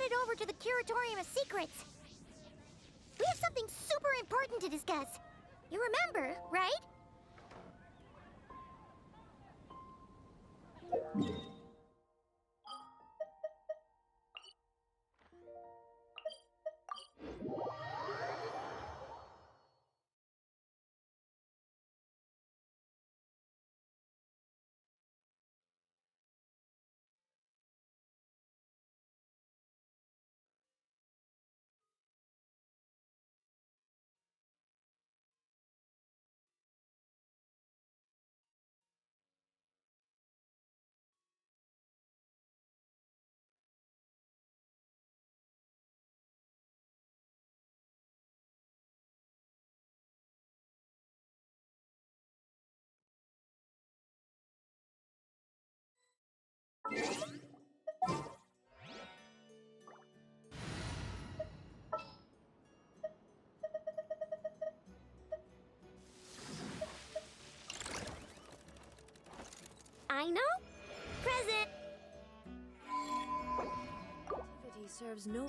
headed over to the Curatorium of Secrets. We have something super important to discuss. You remember, right? Aino? Present! Activity serves no...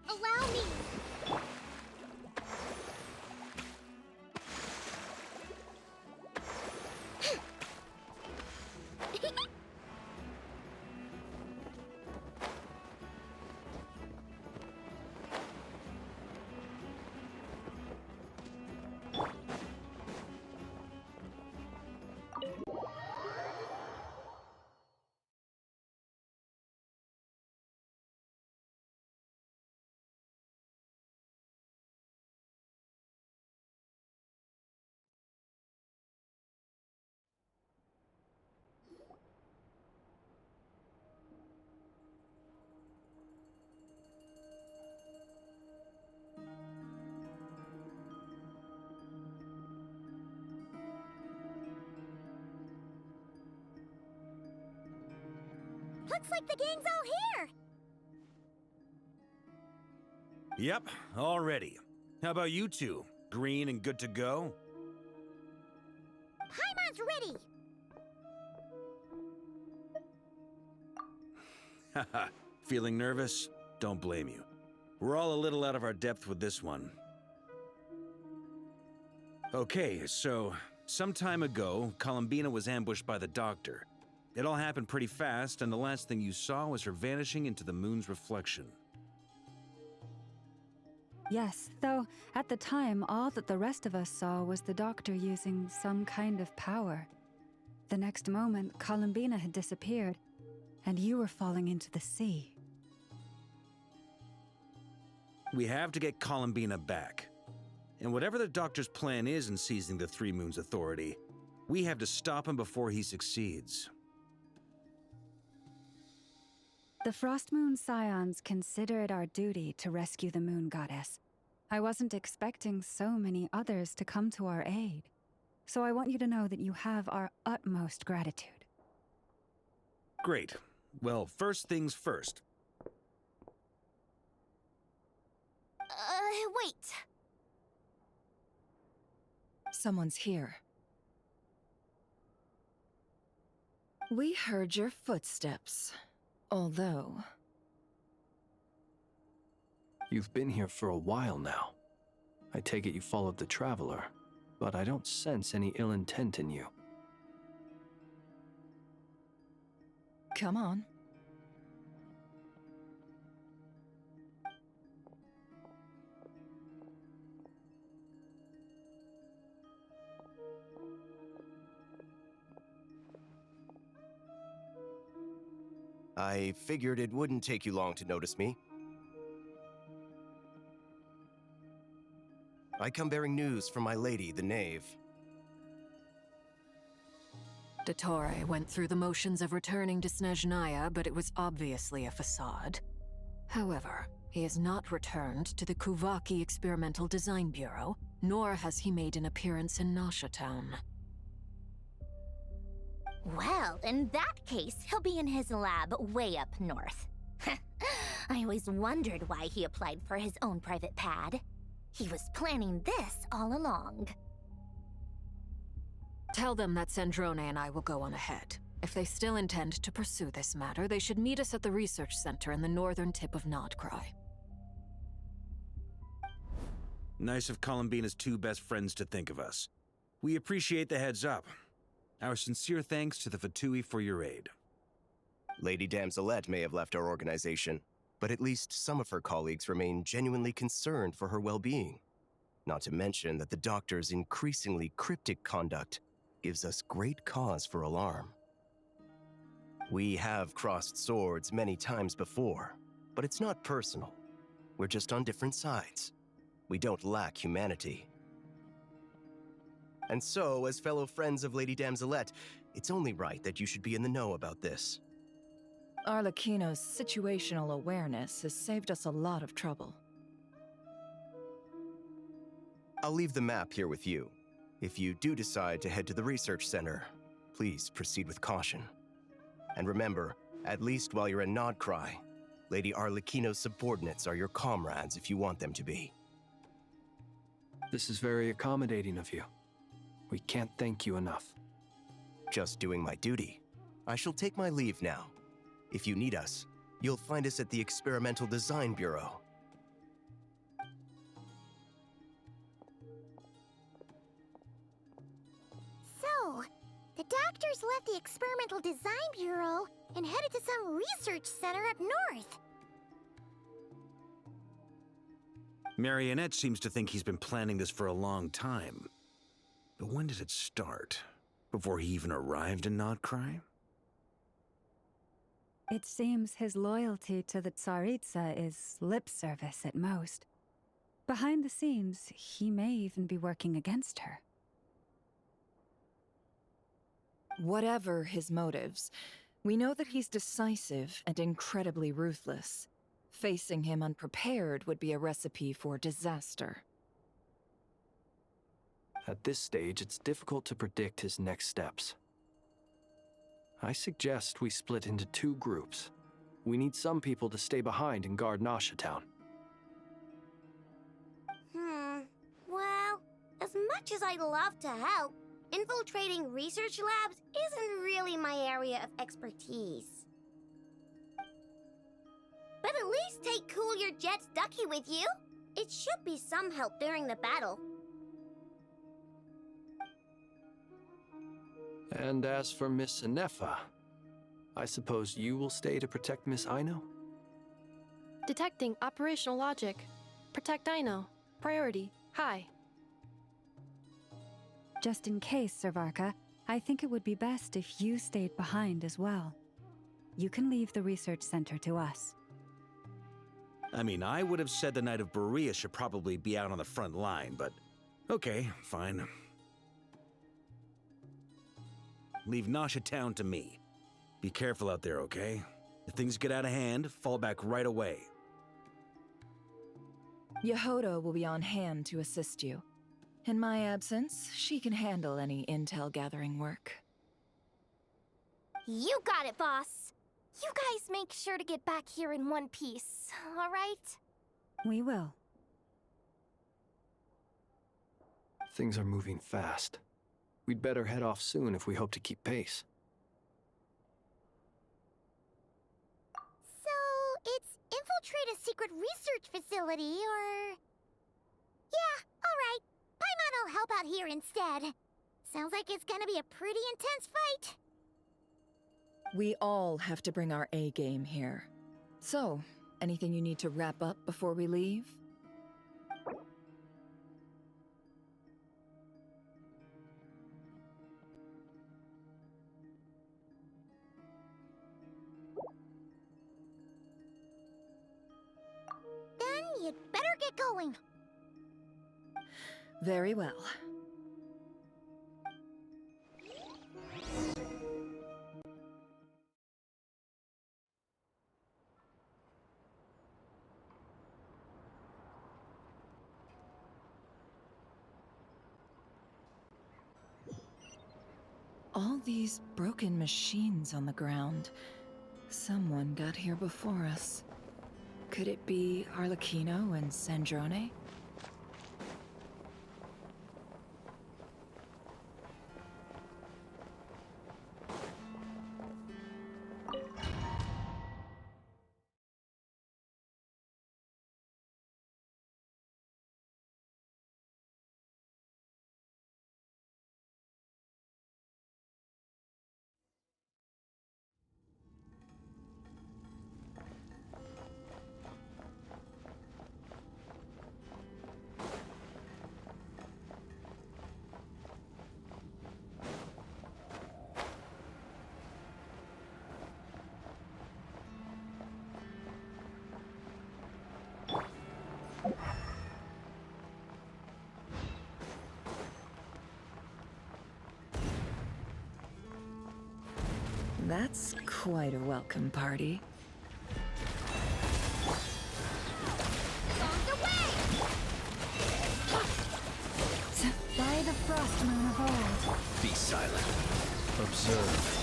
Allow me! Looks like the gang's all here! Yep, all ready. How about you two? Green and good to go? Paimon's ready! Haha, feeling nervous? Don't blame you. We're all a little out of our depth with this one. Okay, so some time ago, Colombina was ambushed by the doctor. It all happened pretty fast, and the last thing you saw was her vanishing into the moon's reflection. Yes, though at the time, all that the rest of us saw was the doctor using some kind of power. The next moment, Colombina had disappeared, and you were falling into the sea. We have to get Colombina back. And whatever the doctor's plan is in seizing the Three Moons Authority, we have to stop him before he succeeds. The Frost Moon Scions consider it our duty to rescue the Moon Goddess. I wasn't expecting so many others to come to our aid. So I want you to know that you have our utmost gratitude. Great. Well, first things first. Wait. Someone's here. We heard your footsteps. Although... You've been here for a while now. I take it you followed the Traveler, but I don't sense any ill intent in you. Come on. I figured it wouldn't take you long to notice me. I come bearing news from my lady, the Knave. Dottore went through the motions of returning to Snezhnaya, but it was obviously a facade. However, he has not returned to the Kuvaki Experimental Design Bureau, nor has he made an appearance in Nasha Town. Well, in that case, he'll be in his lab way up north. I always wondered why he applied for his own private pad. He was planning this all along. Tell them that Sandrone and I will go on ahead. If they still intend to pursue this matter, they should meet us at the research center in the northern tip of Nodkrai. Nice of Colombina's two best friends to think of us. We appreciate the heads up. Our sincere thanks to the Fatui for your aid. Lady Damselette may have left our organization, but at least some of her colleagues remain genuinely concerned for her well-being. Not to mention that the Doctor's increasingly cryptic conduct gives us great cause for alarm. We have crossed swords many times before, but it's not personal. We're just on different sides. We don't lack humanity. And so, as fellow friends of Lady Damselette, it's only right that you should be in the know about this. Arlecchino's situational awareness has saved us a lot of trouble. I'll leave the map here with you. If you do decide to head to the research center, please proceed with caution. And remember, at least while you're in Nodkrai, Lady Arlecchino's subordinates are your comrades if you want them to be. This is very accommodating of you. We can't thank you enough. Just doing my duty. I shall take my leave now. If you need us, you'll find us at the Experimental Design Bureau. So, the doctors left the Experimental Design Bureau and headed to some research center up north. Marionette seems to think he's been planning this for a long time. But when did it start? Before he even arrived in Nodkrai? It seems his loyalty to the Tsaritsa is lip service at most. Behind the scenes, he may even be working against her. Whatever his motives, we know that he's decisive and incredibly ruthless. Facing him unprepared would be a recipe for disaster. At this stage, it's difficult to predict his next steps. I suggest we split into two groups. We need some people to stay behind and guard Nasha Town. Well, as much as I'd love to help, infiltrating research labs isn't really my area of expertise. But at least take Cool Your Jet's Ducky with you. It should be some help during the battle. And as for Miss Ineffa, I suppose you will stay to protect Miss Aino? Detecting operational logic. Protect Aino. Priority. High. Just in case, Servarka, I think it would be best if you stayed behind as well. You can leave the research center to us. I mean, I would have said the Knight of Berea should probably be out on the front line, but okay, fine. Leave Nasha Town to me. Be careful out there, okay? If things get out of hand, fall back right away. Yehodo will be on hand to assist you. In my absence, she can handle any intel gathering work. You got it, boss. You guys make sure to get back here in one piece, all right? We will. Things are moving fast. We'd better head off soon if we hope to keep pace. So, it's infiltrate a secret research facility, or... Yeah, all right. Paimon will help out here instead. Sounds like it's gonna be a pretty intense fight. We all have to bring our A-game here. So, anything you need to wrap up before we leave? Then you'd better get going. Very well. All these broken machines on the ground. Someone got here before us. Could it be Arlecchino and Sandrone? That's quite a welcome party. On the way! By the frost moon of old. Be silent. Observe.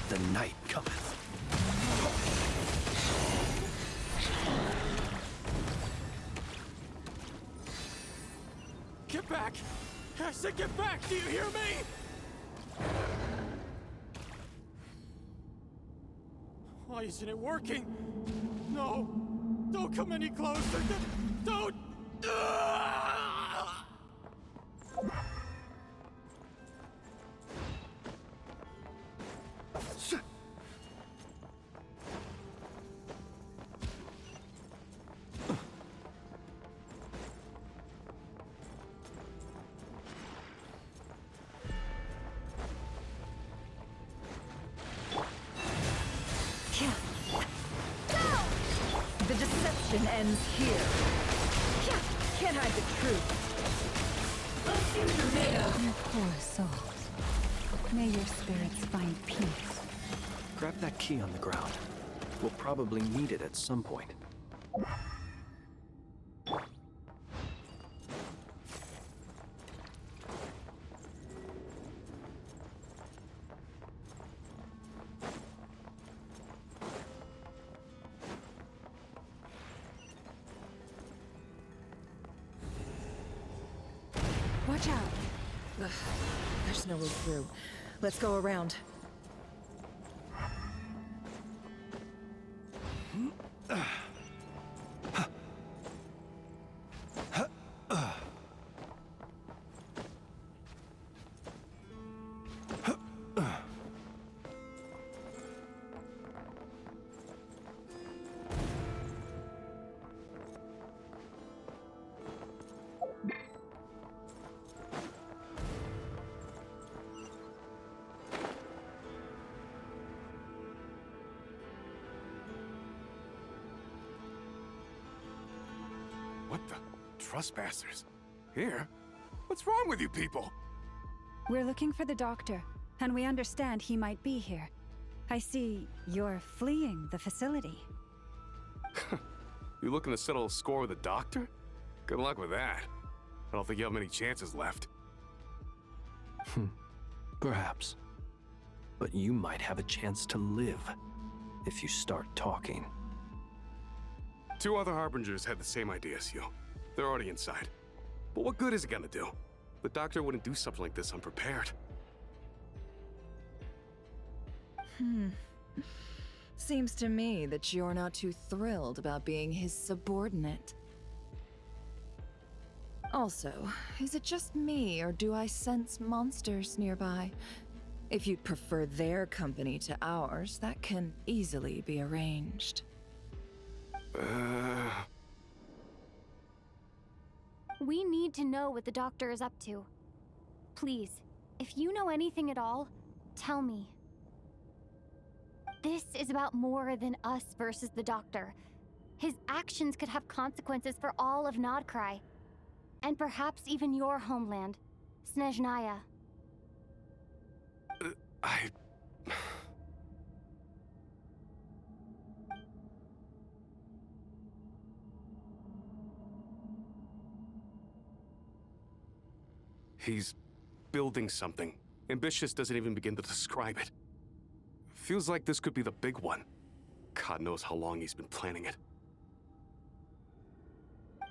The night cometh. Get back! I said get back! Do you hear me? Why isn't it working? No! Don't come any closer! Don't! The deception ends here. Can't hide the truth. You poor souls. May your spirits find peace. Grab that key on the ground. We'll probably need it at some point. Watch out. Ugh, there's no way through. Let's go around. What the? Trespassers? Here? What's wrong with you people? We're looking for the doctor, and we understand he might be here. I see you're fleeing the facility. You looking to settle a score with a doctor? Good luck with that. I don't think you have many chances left. Perhaps. But you might have a chance to live if you start talking. Two other Harbingers had the same idea as you. They're already inside. But what good is it gonna do? The doctor wouldn't do something like this unprepared. Seems to me that you're not too thrilled about being his subordinate. Also, is it just me, or do I sense monsters nearby? If you'd prefer their company to ours, that can easily be arranged. We need to know what the doctor is up to. Please, if you know anything at all, tell me. This is about more than us versus the doctor. His actions could have consequences for all of Nodkrai. And perhaps even your homeland, Snezhnaya. He's building something. Ambitious doesn't even begin to describe it. Feels like this could be the big one. God knows how long he's been planning it.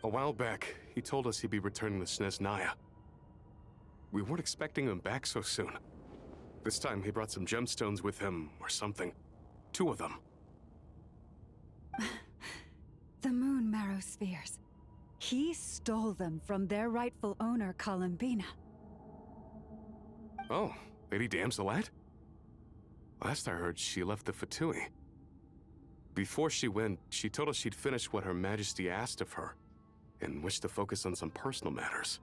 A while back, he told us he'd be returning to Snezhnaya. We weren't expecting him back so soon. This time he brought some gemstones with him, or something. 2 of them. The moon marrow spheres. He stole them from their rightful owner, Colombina. Oh, Lady Damselat? Last I heard, she left the Fatui. Before she went, she told us she'd finished what Her Majesty asked of her, and wished to focus on some personal matters.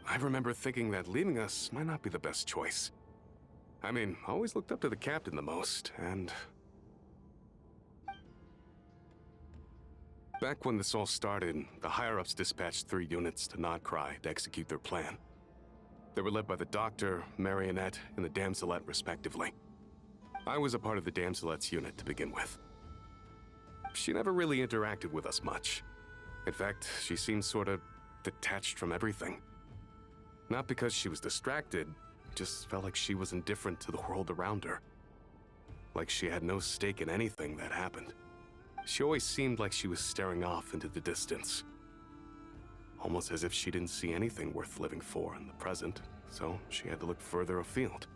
I I remember thinking that leaving us might not be the best choice. I mean, I always looked up to the captain the most, and... Back when this all started, the higher-ups dispatched 3 units to Nodkrai to execute their plan. They were led by the Doctor, Marionette, and the Damselette, respectively. I was a part of the Damselette's unit to begin with. She never really interacted with us much. In fact, she seemed sort of detached from everything. Not because she was distracted, it just felt like she was indifferent to the world around her. Like she had no stake in anything that happened. She always seemed like she was staring off into the distance. Almost as if she didn't see anything worth living for in the present, so she had to look further afield.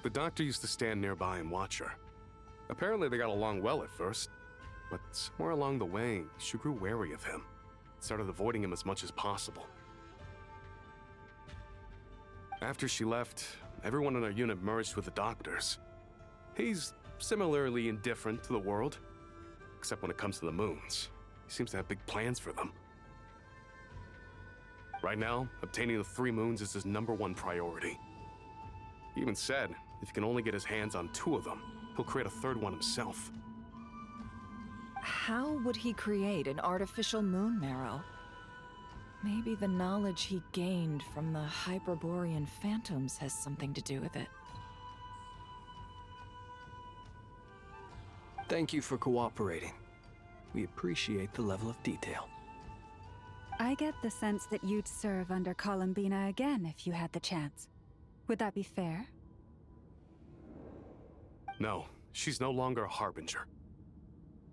The Doctor used to stand nearby and watch her. Apparently they got along well at first, but somewhere along the way, she grew wary of him. Started avoiding him as much as possible. After she left, everyone in our unit merged with the Doctor's. He's similarly indifferent to the world, except when it comes to the moons. He seems to have big plans for them. Right now, obtaining the 3 moons is his #1 priority. He even said if he can only get his hands on 2 of them, he'll create a 3rd one himself. How would he create an artificial moon marrow? Maybe the knowledge he gained from the Hyperborean phantoms has something to do with it. Thank you for cooperating. We appreciate the level of detail. I get the sense that you'd serve under Colombina again if you had the chance. Would that be fair? No, she's no longer a Harbinger.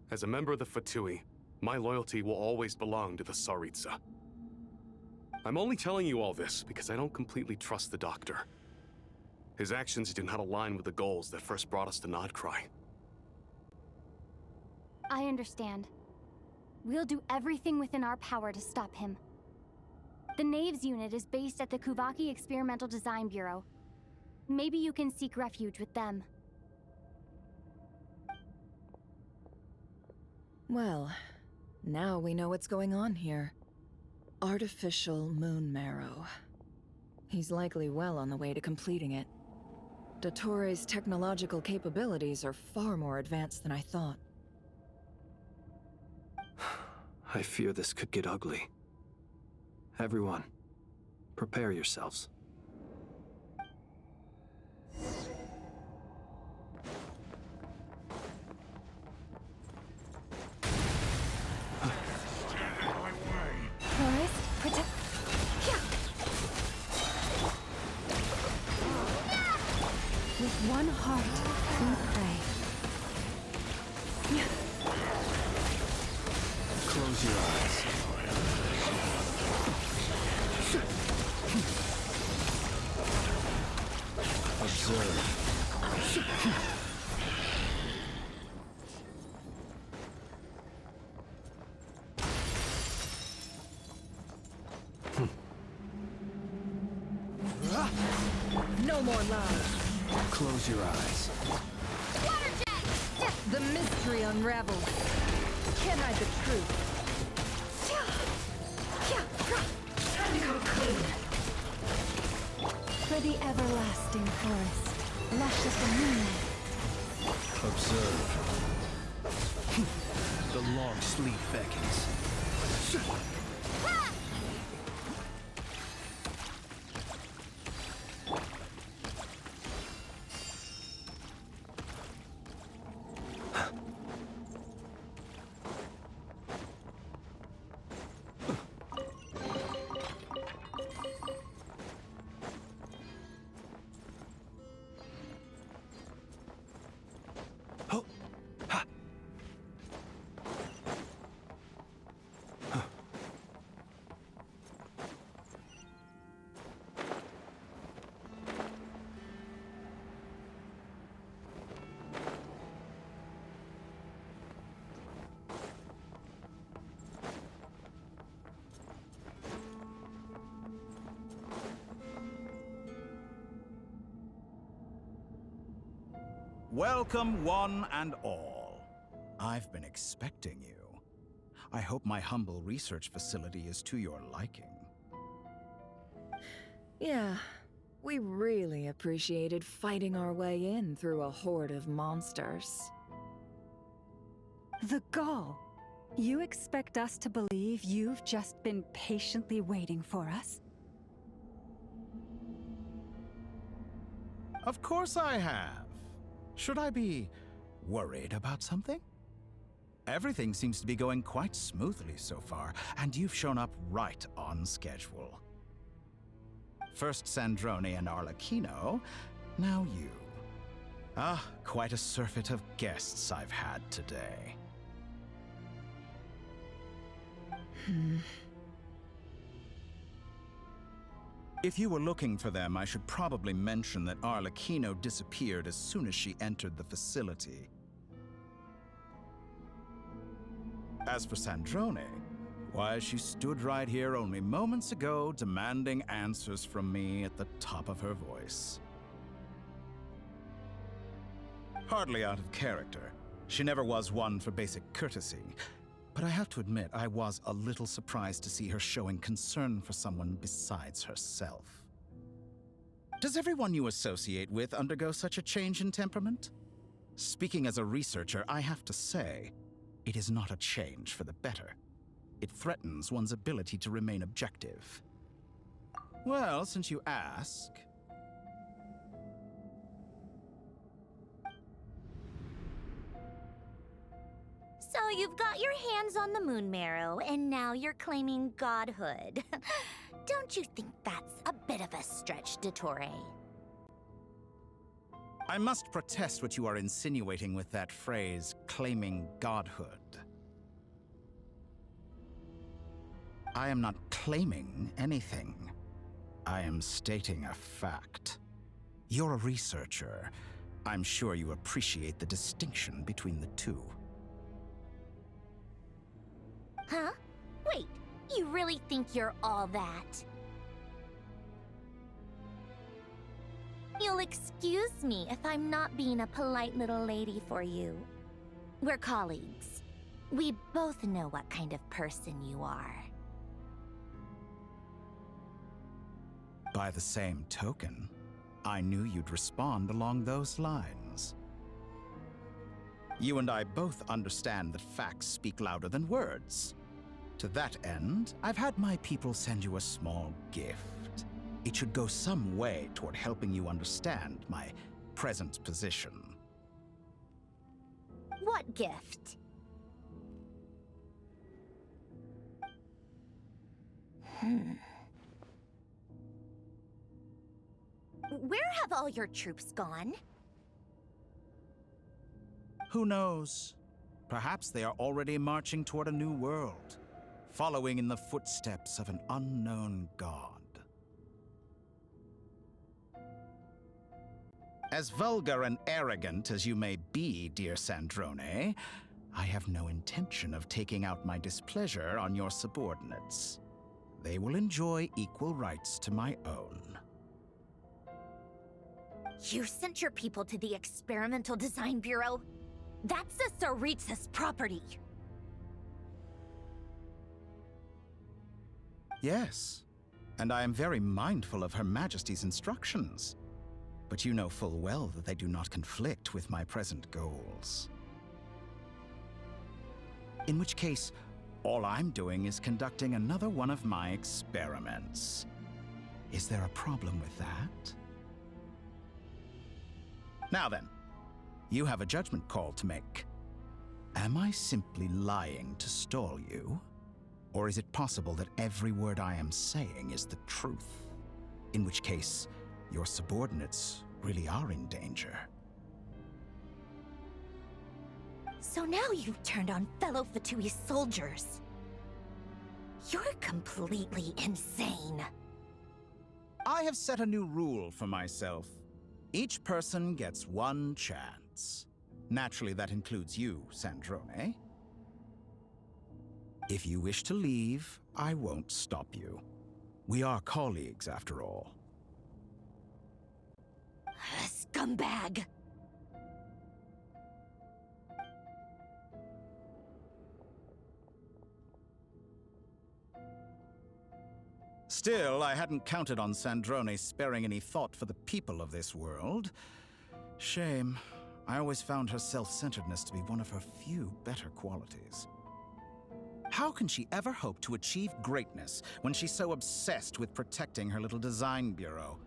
As a member of the Fatui, my loyalty will always belong to the Tsaritsa. I'm only telling you all this because I don't completely trust the Doctor. His actions do not align with the goals that first brought us to Nodkrai. I understand. We'll do everything within our power to stop him. The Knaves unit is based at the Kuvaki Experimental Design Bureau. Maybe you can seek refuge with them. Well, now we know what's going on here. Artificial moon marrow. He's likely well on the way to completing it. Dottore's technological capabilities are far more advanced than I thought. I fear this could get ugly. Everyone, prepare yourselves. Forest, protect. With one heart, we pray. Close your eyes. Observe. No more lies. Close your eyes. The mystery unravels. Can't hide the truth. Time to come clean. For the everlasting forest, luscious and moonlight. Observe. The long sleep beckons. Welcome, one and all. I've been expecting you. I hope my humble research facility is to your liking. Yeah, we really appreciated fighting our way in through a horde of monsters. The gall! You expect us to believe you've just been patiently waiting for us? Of course I have. Should I be worried about something? Everything seems to be going quite smoothly so far, and you've shown up right on schedule. First Sandrone and Arlecchino, now you. Ah, quite a surfeit of guests I've had today. If you were looking for them, I should probably mention that Arlecchino disappeared as soon as she entered the facility. As for Sandrone, why, she stood right here only moments ago demanding answers from me at the top of her voice. Hardly out of character. She never was one for basic courtesy. But I have to admit, I was a little surprised to see her showing concern for someone besides herself. Does everyone you associate with undergo such a change in temperament? Speaking as a researcher, I have to say, it is not a change for the better. It threatens one's ability to remain objective. Well, since you ask... So you've got your hands on the moon marrow, and now you're claiming godhood. Don't you think that's a bit of a stretch, Dottore? I must protest what you are insinuating with that phrase, claiming godhood. I am not claiming anything. I am stating a fact. You're a researcher. I'm sure you appreciate the distinction between the two. Huh? Wait, you really think you're all that? You'll excuse me if I'm not being a polite little lady for you. We're colleagues. We both know what kind of person you are. By the same token, I knew you'd respond along those lines. You and I both understand that facts speak louder than words. To that end, I've had my people send you a small gift. It should go some way toward helping you understand my present position. What gift? Where have all your troops gone? Who knows? Perhaps they are already marching toward a new world, following in the footsteps of an unknown god. As vulgar and arrogant as you may be, dear Sandrone, I have no intention of taking out my displeasure on your subordinates. They will enjoy equal rights to my own. You sent your people to the Experimental Design Bureau? That's a Tsaritsa's property. Yes, and I am very mindful of Her Majesty's instructions. But you know full well that they do not conflict with my present goals. In which case, all I'm doing is conducting another one of my experiments. Is there a problem with that? Now then, you have a judgment call to make. Am I simply lying to stall you? Or is it possible that every word I am saying is the truth? In which case, your subordinates really are in danger. So now you've turned on fellow Fatui soldiers. You're completely insane. I have set a new rule for myself. Each person gets one chance. Naturally, that includes you, Sandrone. If you wish to leave, I won't stop you. We are colleagues, after all. Scumbag! Still, I hadn't counted on Sandrone sparing any thought for the people of this world. Shame. I always found her self-centeredness to be one of her few better qualities. How can she ever hope to achieve greatness when she's so obsessed with protecting her little design bureau?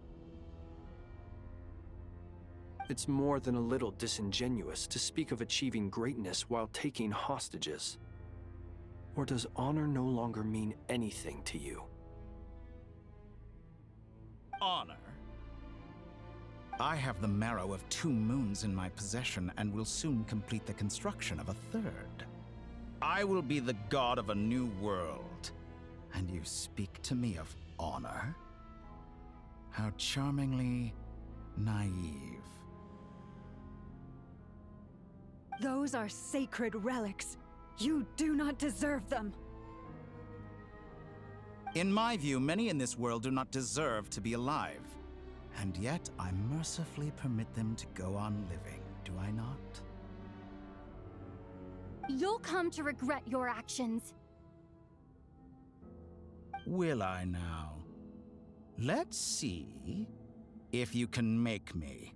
It's more than a little disingenuous to speak of achieving greatness while taking hostages. Or does honor no longer mean anything to you? Honor? I have the marrow of 2 moons in my possession and will soon complete the construction of a 3rd. I will be the god of a new world. And you speak to me of honor? How charmingly naive. Those are sacred relics. You do not deserve them. In my view, many in this world do not deserve to be alive. And yet, I mercifully permit them to go on living, do I not? You'll come to regret your actions. Will I now? Let's see if you can make me.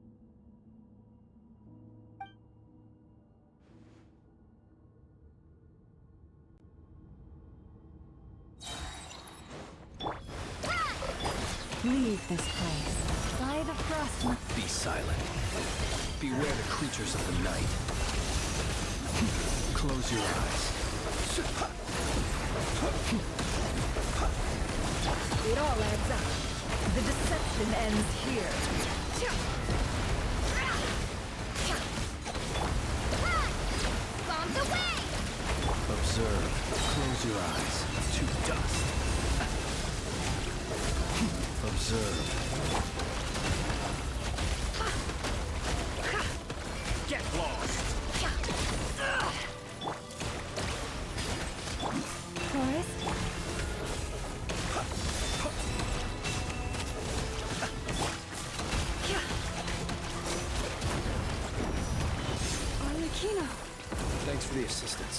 Leave this place. By the frost. Be silent. Beware the creatures of the night. Close your eyes. It all adds up. The deception ends here. Bombs away! Observe. Close your eyes. To dust. Observe. Get lost! Forest? Arlecchino! Thanks for the assistance.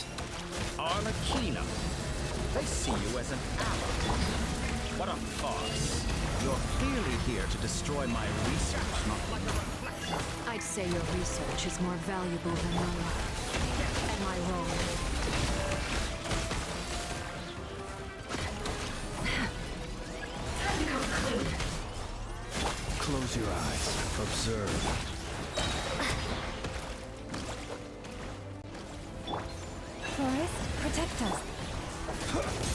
Arlecchino. They see you as an ally. What a farce. You're clearly here to destroy my research, not like a reflection. I'd say your research is more valuable than my life. Am I wrong? Close your eyes. Observe. Forest, protect us.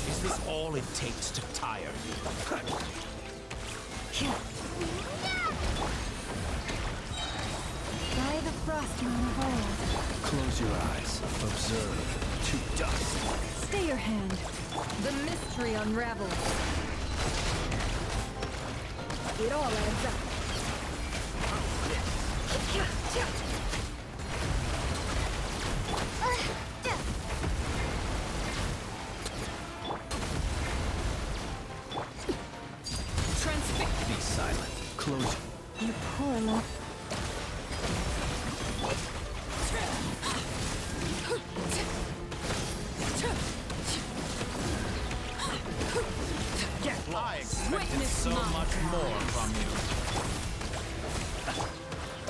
Is this all it takes to tire you? By the frost moon of old. Close your eyes. Observe. To dust. Stay your hand. The mystery unravels. It all adds up. Transfix. Be silent. Close. You poor love. I expected so much more from you.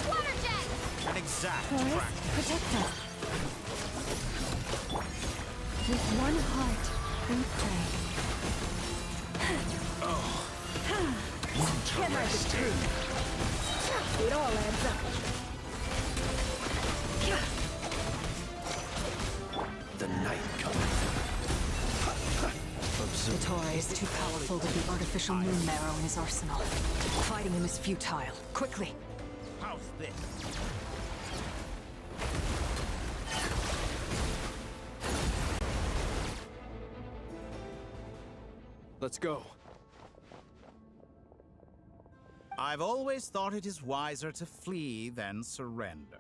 Water jet! An exact Forest, practice. protect us. With one heart, we pray. Can I be true? It all adds up. The night coming. Observe. Dottore is too powerful with the artificial moon marrow in his arsenal. Fighting him is futile. Quickly! How's this? Let's go. I've always thought it is wiser to flee than surrender.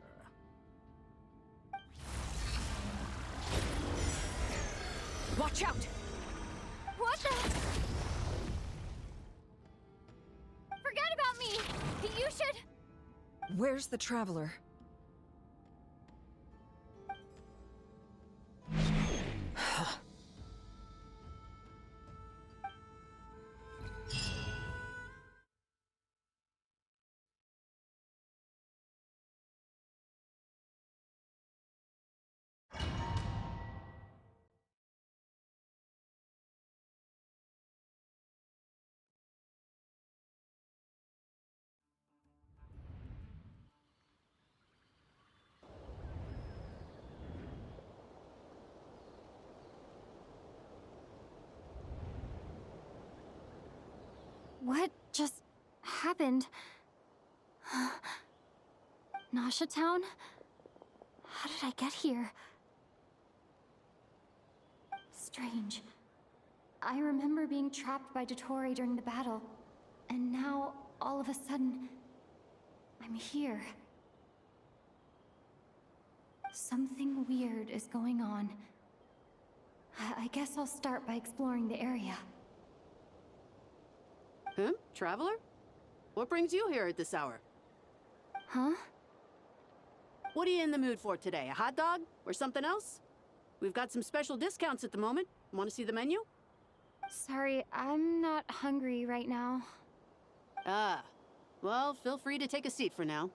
Watch out! What the? Forget about me! You should... Where's the traveler? What just happened? Nasha Town? How did I get here? Strange. I remember being trapped by Dottore during the battle, and now, all of a sudden, I'm here. Something weird is going on. I guess I'll start by exploring the area. Huh? Traveler? What brings you here at this hour? Huh? What are you in the mood for today? A hot dog? Or something else? We've got some special discounts at the moment. Want to see the menu? Sorry, I'm not hungry right now. Ah. Well, feel free to take a seat for now.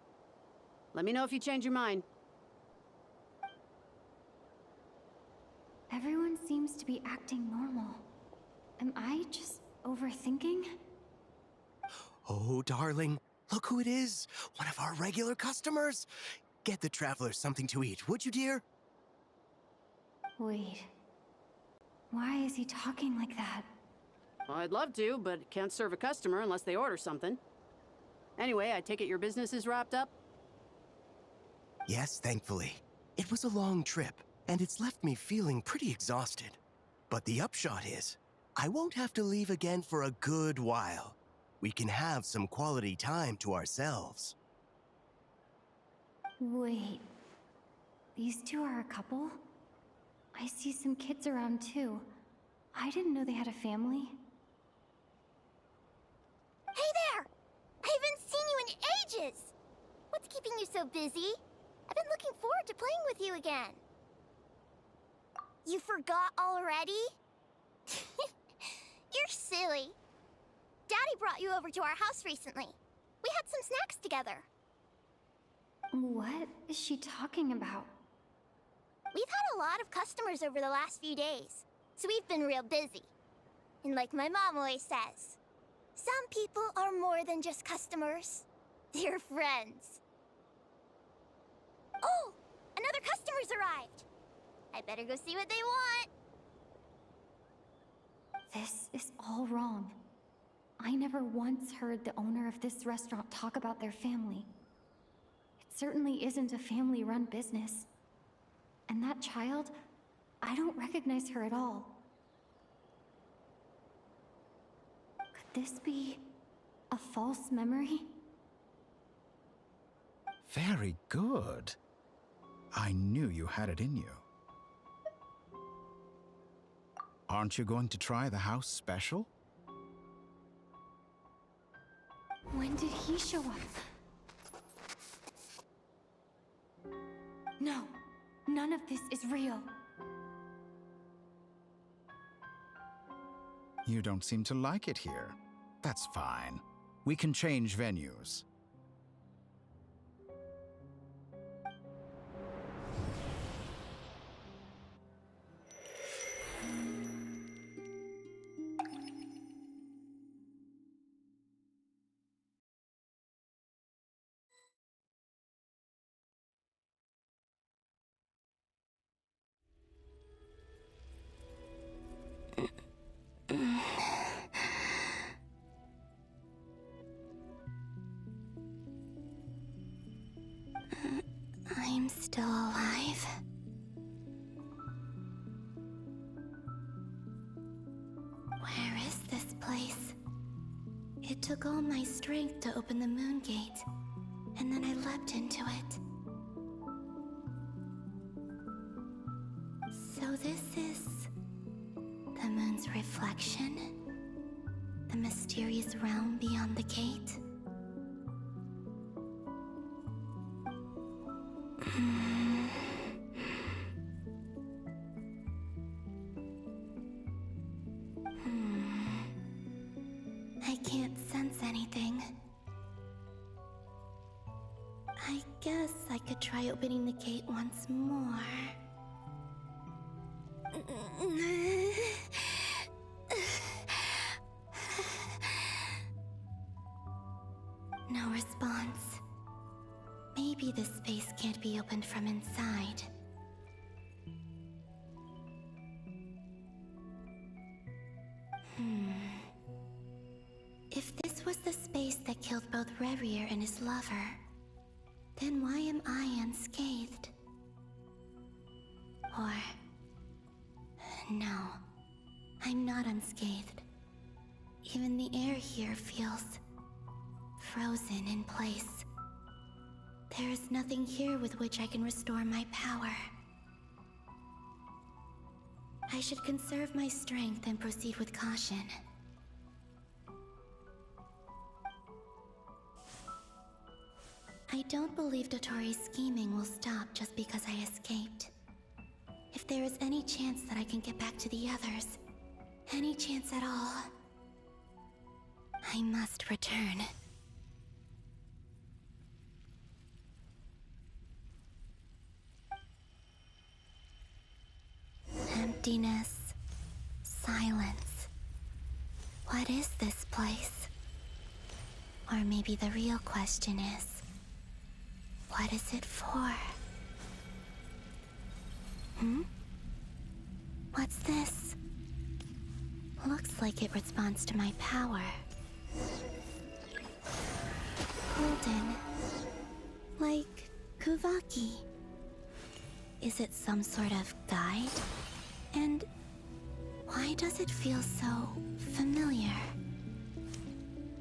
Let me know if you change your mind. Everyone seems to be acting normal. Am I just overthinking? Oh, darling, look who it is. One of our regular customers. Get the traveler something to eat, would you, dear? Wait. Why is he talking like that? Well, I'd love to, but can't serve a customer unless they order something. Anyway, I take it your business is wrapped up? Yes, thankfully. It was a long trip, and it's left me feeling pretty exhausted. But the upshot is, I won't have to leave again for a good while. We can have some quality time to ourselves. Wait. These two are a couple? I see some kids around too. I didn't know they had a family. Hey there! I haven't seen you in ages! What's keeping you so busy? I've been looking forward to playing with you again. You forgot already? You're silly. Daddy brought you over to our house recently. We had some snacks together. What is she talking about? We've had a lot of customers over the last few days, so we've been real busy. And like my mom always says, some people are more than just customers. They're friends. Oh! Another customer's arrived! I better go see what they want. This is all wrong. I never once heard the owner of this restaurant talk about their family. It certainly isn't a family-run business. And that child, I don't recognize her at all. Could this be a false memory? Very good. I knew you had it in you. Aren't you going to try the house special? When did he show up? No, none of this is real. You don't seem to like it here. That's fine. We can change venues. I'm still alive. Where is this place? It took all my strength to open the moon gate, and then I leapt into it. So this is the moon's reflection? The mysterious realm beyond the gate? I can't sense anything. I guess I could try opening the gate once more. No response. Maybe this space can't be opened from inside. If this place that killed both Revier and his lover, then why am I unscathed? Or... no, I'm not unscathed. Even the air here feels frozen in place. There is nothing here with which I can restore my power. I should conserve my strength and proceed with caution. I don't believe Dotori's scheming will stop just because I escaped. If there is any chance that I can get back to the others, any chance at all, I must return. Emptiness, silence. What is this place? Or maybe the real question is, what is it for? What's this? Looks like it responds to my power. Golden. Like Kuvaki. Is it some sort of guide? And why does it feel so familiar?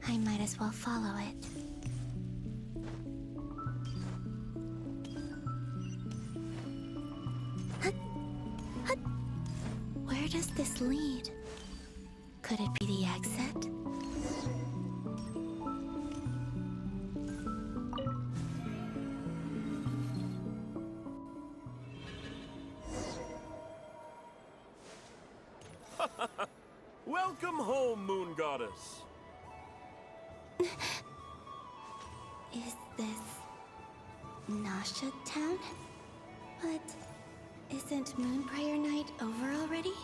I might as well follow it. Where does this lead? Could it be the exit? Welcome home, Moon Goddess. Is this Nasha Town? But isn't Moon Prayer Night over already?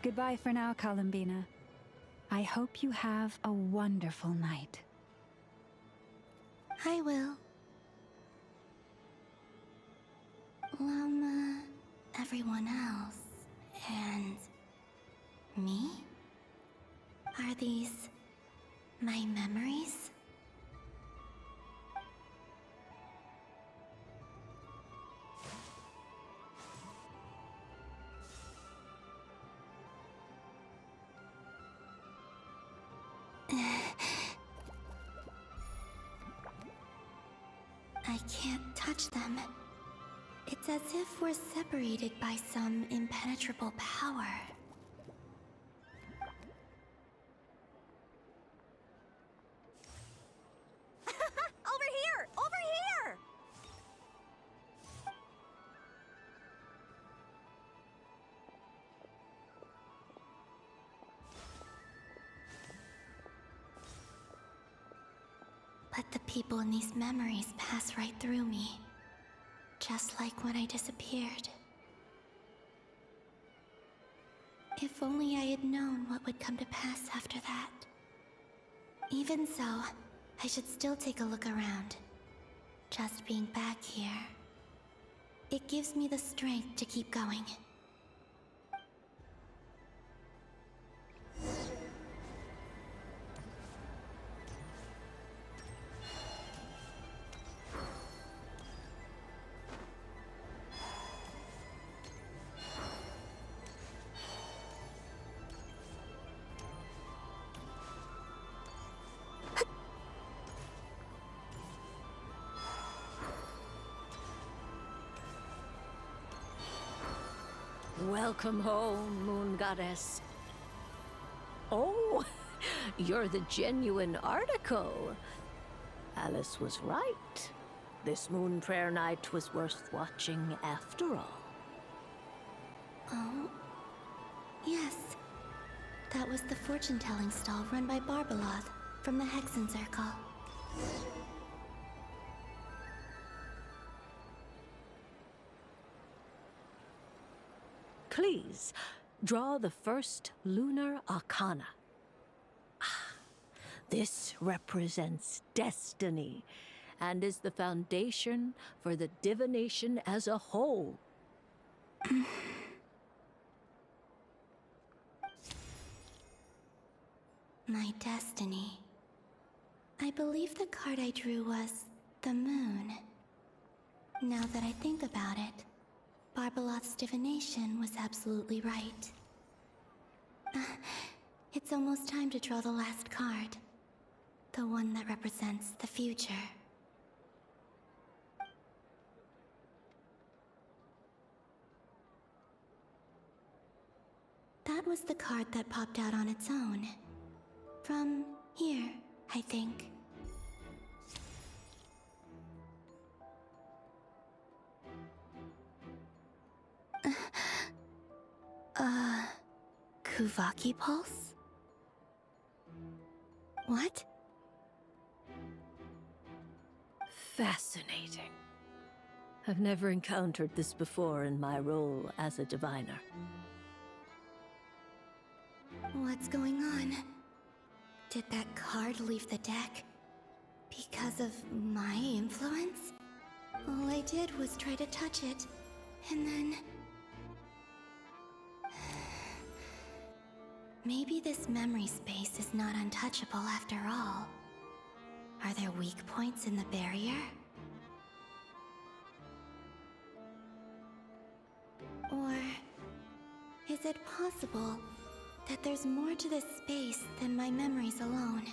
Goodbye for now, Colombina. I hope you have a wonderful night. I will. Lauma, everyone else, and me? Are these my memories? I can't touch them. It's as if we're separated by some impenetrable power. Over here! Over here! But the people in these memories pass right through me. Just like when I disappeared. If only I had known what would come to pass after that. Even so, I should still take a look around. Just being back here, it gives me the strength to keep going. Welcome home, Moon Goddess. Oh, you're the genuine article. Alice was right. This Moon Prayer Night was worth watching after all. Oh, yes. That was the fortune-telling stall run by Barbaloth from the Hexen Circle. Please, draw the first lunar arcana. Ah, this represents destiny and is the foundation for the divination as a whole. My destiny. I believe the card I drew was the moon. Now that I think about it, Barbalot's divination was absolutely right. It's almost time to draw the last card. The one that represents the future. That was the card that popped out on its own. From here, I think. Kuvaki Pulse? What? Fascinating. I've never encountered this before in my role as a diviner. What's going on? Did that card leave the deck? Because of my influence? All I did was try to touch it, and then... Maybe this memory space is not untouchable after all. Are there weak points in the barrier? Or is it possible that there's more to this space than my memories alone?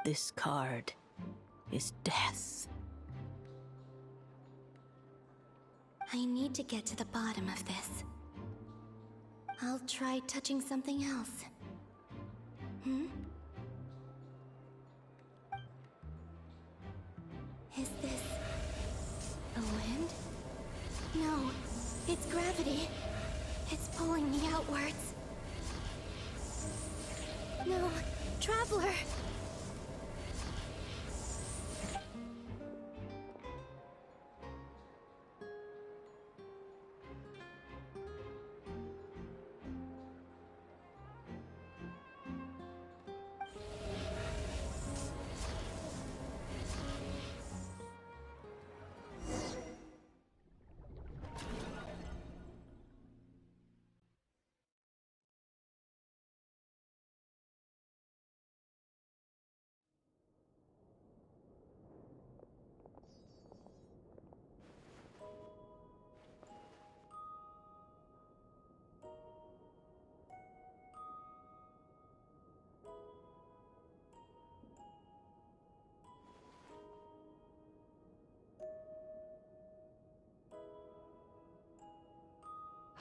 This card is death. I need to get to the bottom of this. I'll try touching something else. Is this the wind? No, it's gravity. It's pulling me outwards. No, Traveler!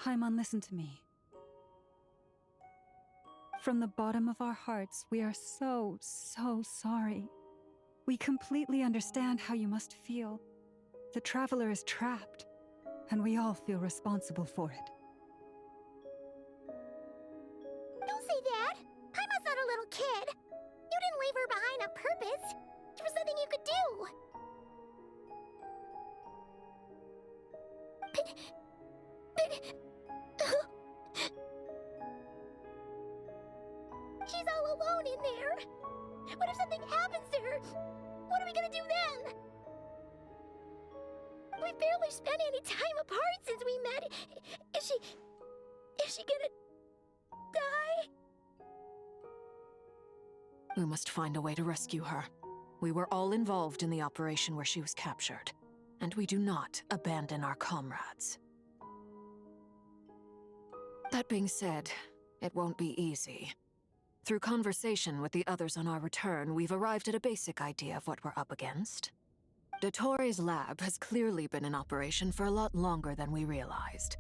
Haimon, listen to me. From the bottom of our hearts, we are so sorry. We completely understand how you must feel. The Traveler is trapped, and we all feel responsible for it. Don't say that! Haima's not a little kid! You didn't leave her behind on purpose! There was nothing you could do! She's all alone in there! What if something happens to her? What are we gonna do then? We've barely spent any time apart since we met. Is she gonna die? We must find a way to rescue her. We were all involved in the operation where she was captured, and we do not abandon our comrades. That being said, it won't be easy. Through conversation with the others on our return, we've arrived at a basic idea of what we're up against. Dottore's lab has clearly been in operation for a lot longer than we realized.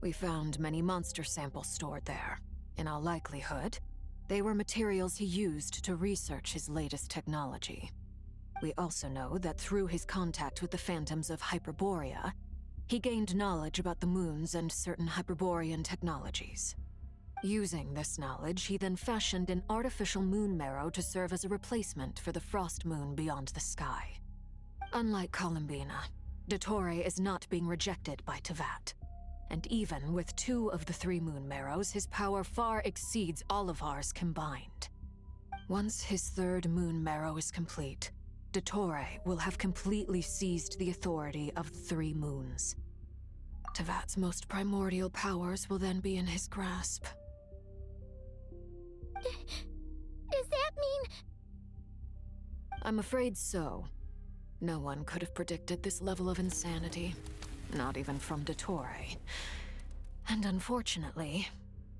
We found many monster samples stored there. In all likelihood, they were materials he used to research his latest technology. We also know that through his contact with the phantoms of Hyperborea, he gained knowledge about the moons and certain Hyperborean technologies. Using this knowledge, he then fashioned an artificial moon marrow to serve as a replacement for the frost moon beyond the sky. Unlike Colombina, Dottore is not being rejected by Teyvat. And even with 2 of the 3 moon marrows, his power far exceeds all of ours combined. Once his third moon marrow is complete, Dottore will have completely seized the authority of the Three Moons. Tevat's most primordial powers will then be in his grasp. Does that mean... I'm afraid so. No one could have predicted this level of insanity. Not even from Dottore. And unfortunately,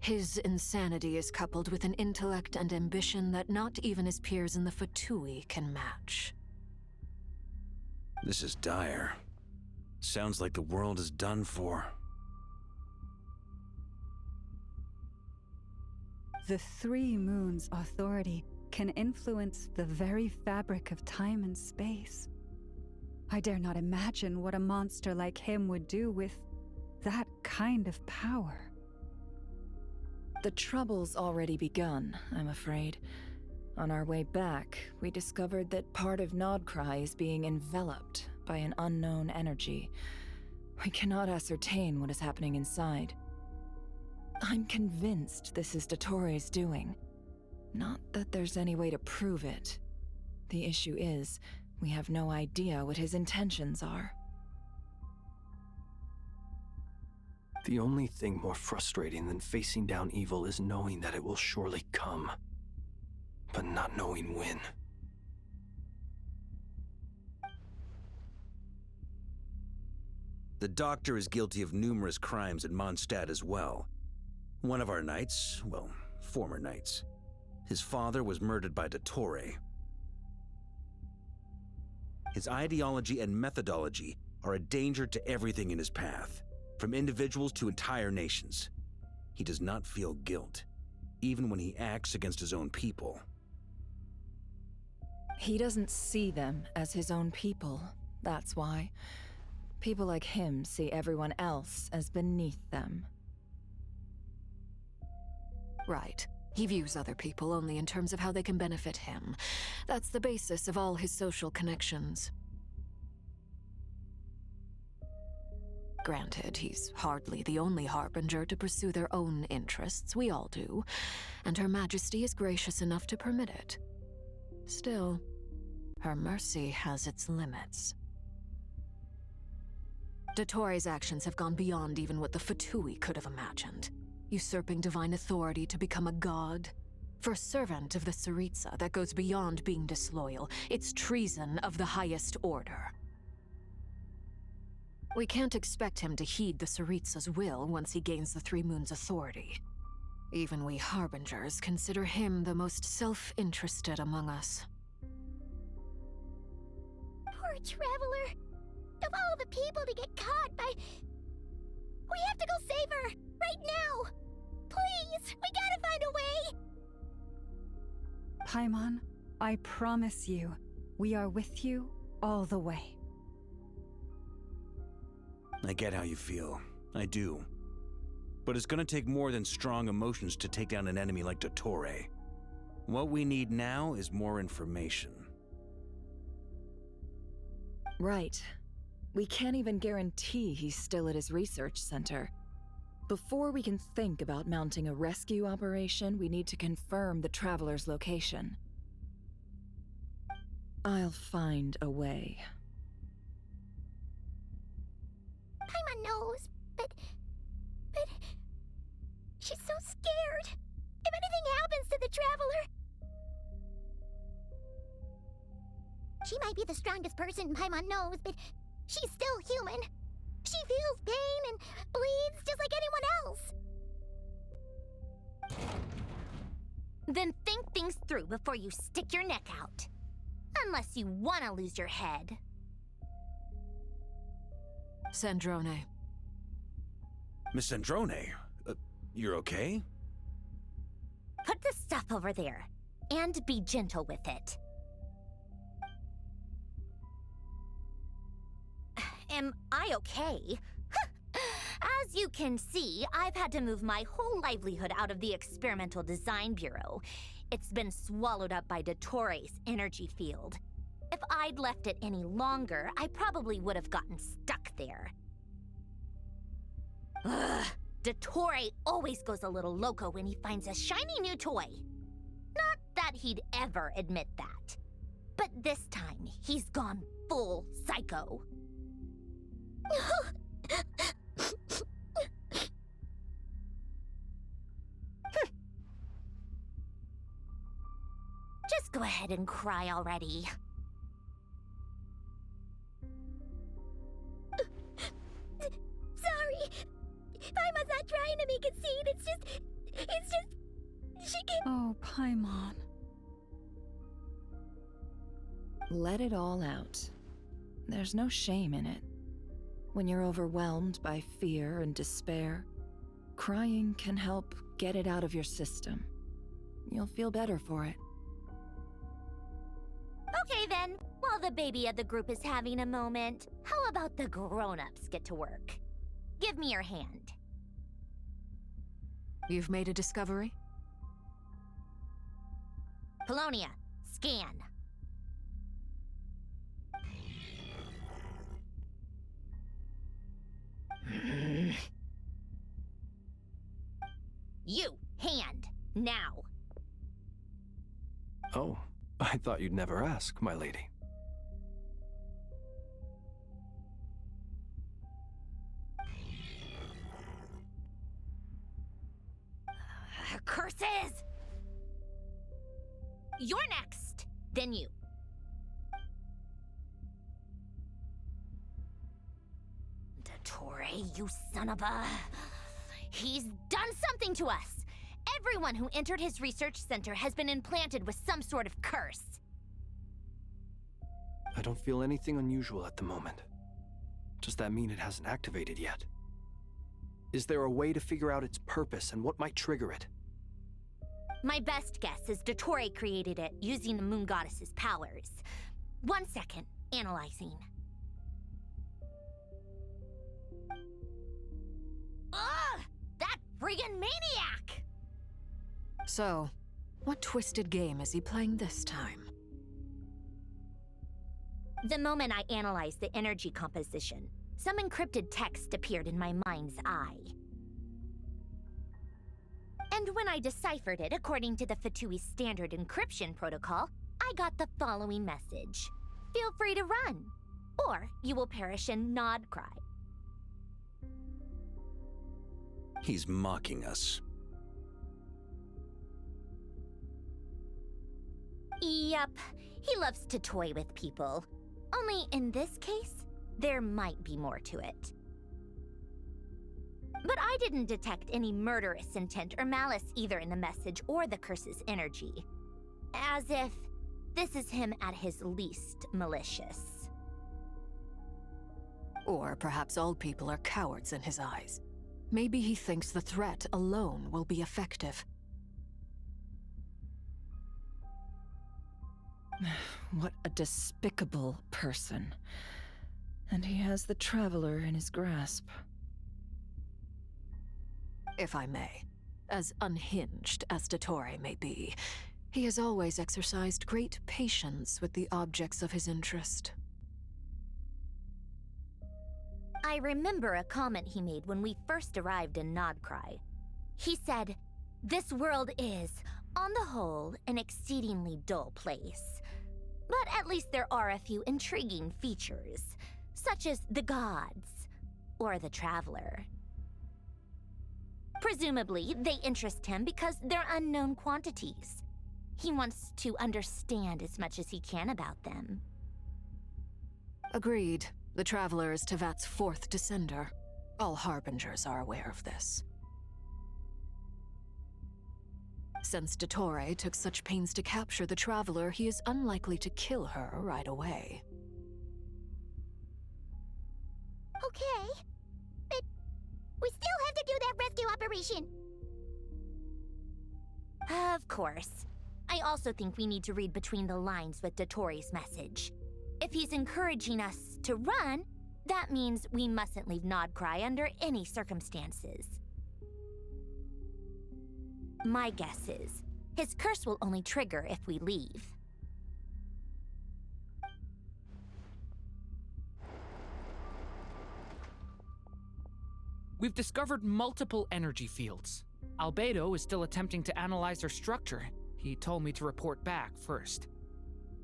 his insanity is coupled with an intellect and ambition that not even his peers in the Fatui can match. This is dire. Sounds like the world is done for. The Three Moons' authority can influence the very fabric of time and space. I dare not imagine what a monster like him would do with that kind of power. The trouble's already begun, I'm afraid. On our way back, we discovered that part of nodkrai is being enveloped by an unknown energy. We cannot ascertain what is happening inside. I'm convinced this is Dottore's doing. Not that there's any way to prove it. The issue is, we have no idea what his intentions are. The only thing more frustrating than facing down evil is knowing that it will surely come, but not knowing when. The Doctor is guilty of numerous crimes in Mondstadt as well. One of our knights, well, former knights, his father was murdered by Dottore. His ideology and methodology are a danger to everything in his path, from individuals to entire nations. He does not feel guilt, even when he acts against his own people. He doesn't see them as his own people, that's why. People like him see everyone else as beneath them. Right. He views other people only in terms of how they can benefit him. That's the basis of all his social connections. Granted, he's hardly the only harbinger to pursue their own interests. We all do. And Her Majesty is gracious enough to permit it. Still, her mercy has its limits. Dottore's actions have gone beyond even what the Fatui could have imagined. Usurping divine authority to become a god. For a servant of the Tsaritsa, that goes beyond being disloyal. It's treason of the highest order. We can't expect him to heed the Tsaritsa's will once he gains the Three Moons' authority. Even we harbingers consider him the most self-interested among us. Poor traveler. Of all the people to get caught by... We have to go save her! Right now! Please! We gotta find a way! Paimon, I promise you, we are with you all the way. I get how you feel. I do. But it's gonna take more than strong emotions to take down an enemy like Dottore. What we need now is more information. Right. We can't even guarantee he's still at his research center. Before we can think about mounting a rescue operation, we need to confirm the traveler's location. I'll find a way. Paimon knows, but... She's so scared. If anything happens to the traveler... She might be the strongest person Paimon knows, but she's still human. She feels pain and bleeds just like anyone else. Then think things through before you stick your neck out. Unless you want to lose your head. Sandrone. Miss Sandrone, you're okay? Put the stuff over there, and be gentle with it. Am I okay? As you can see, I've had to move my whole livelihood out of the Experimental Design Bureau. It's been swallowed up by Dottore's energy field. If I'd left it any longer, I probably would have gotten stuck there. Ugh, Dottore always goes a little loco when he finds a shiny new toy. Not that he'd ever admit that. But this time, he's gone full psycho. Just go ahead and cry already. Sorry. Paimon's not trying to make it seem. It's just... She can't... Oh, Paimon. Let it all out. There's no shame in it. When you're overwhelmed by fear and despair, crying can help get it out of your system. You'll feel better for it. Okay then, while the baby of the group is having a moment, how about the grown-ups get to work? Give me your hand. You've made a discovery? Polonia, scan. You, hand, now. Oh, I thought you'd never ask, my lady. Curses! You're next, then you. Dottore, you son of a... He's done something to us! Everyone who entered his research center has been implanted with some sort of curse. I don't feel anything unusual at the moment. Does that mean it hasn't activated yet? Is there a way to figure out its purpose and what might trigger it? My best guess is Dottore created it using the Moon Goddess's powers. 1 second, analyzing. Ugh! That friggin' maniac! So, what twisted game is he playing this time? The moment I analyzed the energy composition, some encrypted text appeared in my mind's eye. And when I deciphered it according to the Fatui standard encryption protocol, I got the following message. Feel free to run, or you will perish in nodkrai. He's mocking us. Yup, he loves to toy with people. Only in this case, there might be more to it. But I didn't detect any murderous intent or malice either in the message or the curse's energy. As if this is him at his least malicious. Or perhaps all people are cowards in his eyes. Maybe he thinks the threat alone will be effective. What a despicable person. And he has the Traveler in his grasp. If I may, as unhinged as Dottore may be, he has always exercised great patience with the objects of his interest. I remember a comment he made when we first arrived in nodkrai. He said, "This world is, on the whole, an exceedingly dull place. But at least there are a few intriguing features, such as the gods, or the Traveler. Presumably, they interest him because they're unknown quantities. He wants to understand as much as he can about them." Agreed. The Traveler is Tevat's fourth descender. All Harbingers are aware of this. Since Dottore took such pains to capture the Traveler, he is unlikely to kill her right away. Okay. But we still have to do that rescue operation. Of course. I also think we need to read between the lines with Dottore's message. If he's encouraging us to run, that means we mustn't leave nodkrai under any circumstances. My guess is, his curse will only trigger if we leave. We've discovered multiple energy fields. Albedo is still attempting to analyze their structure. He told me to report back first.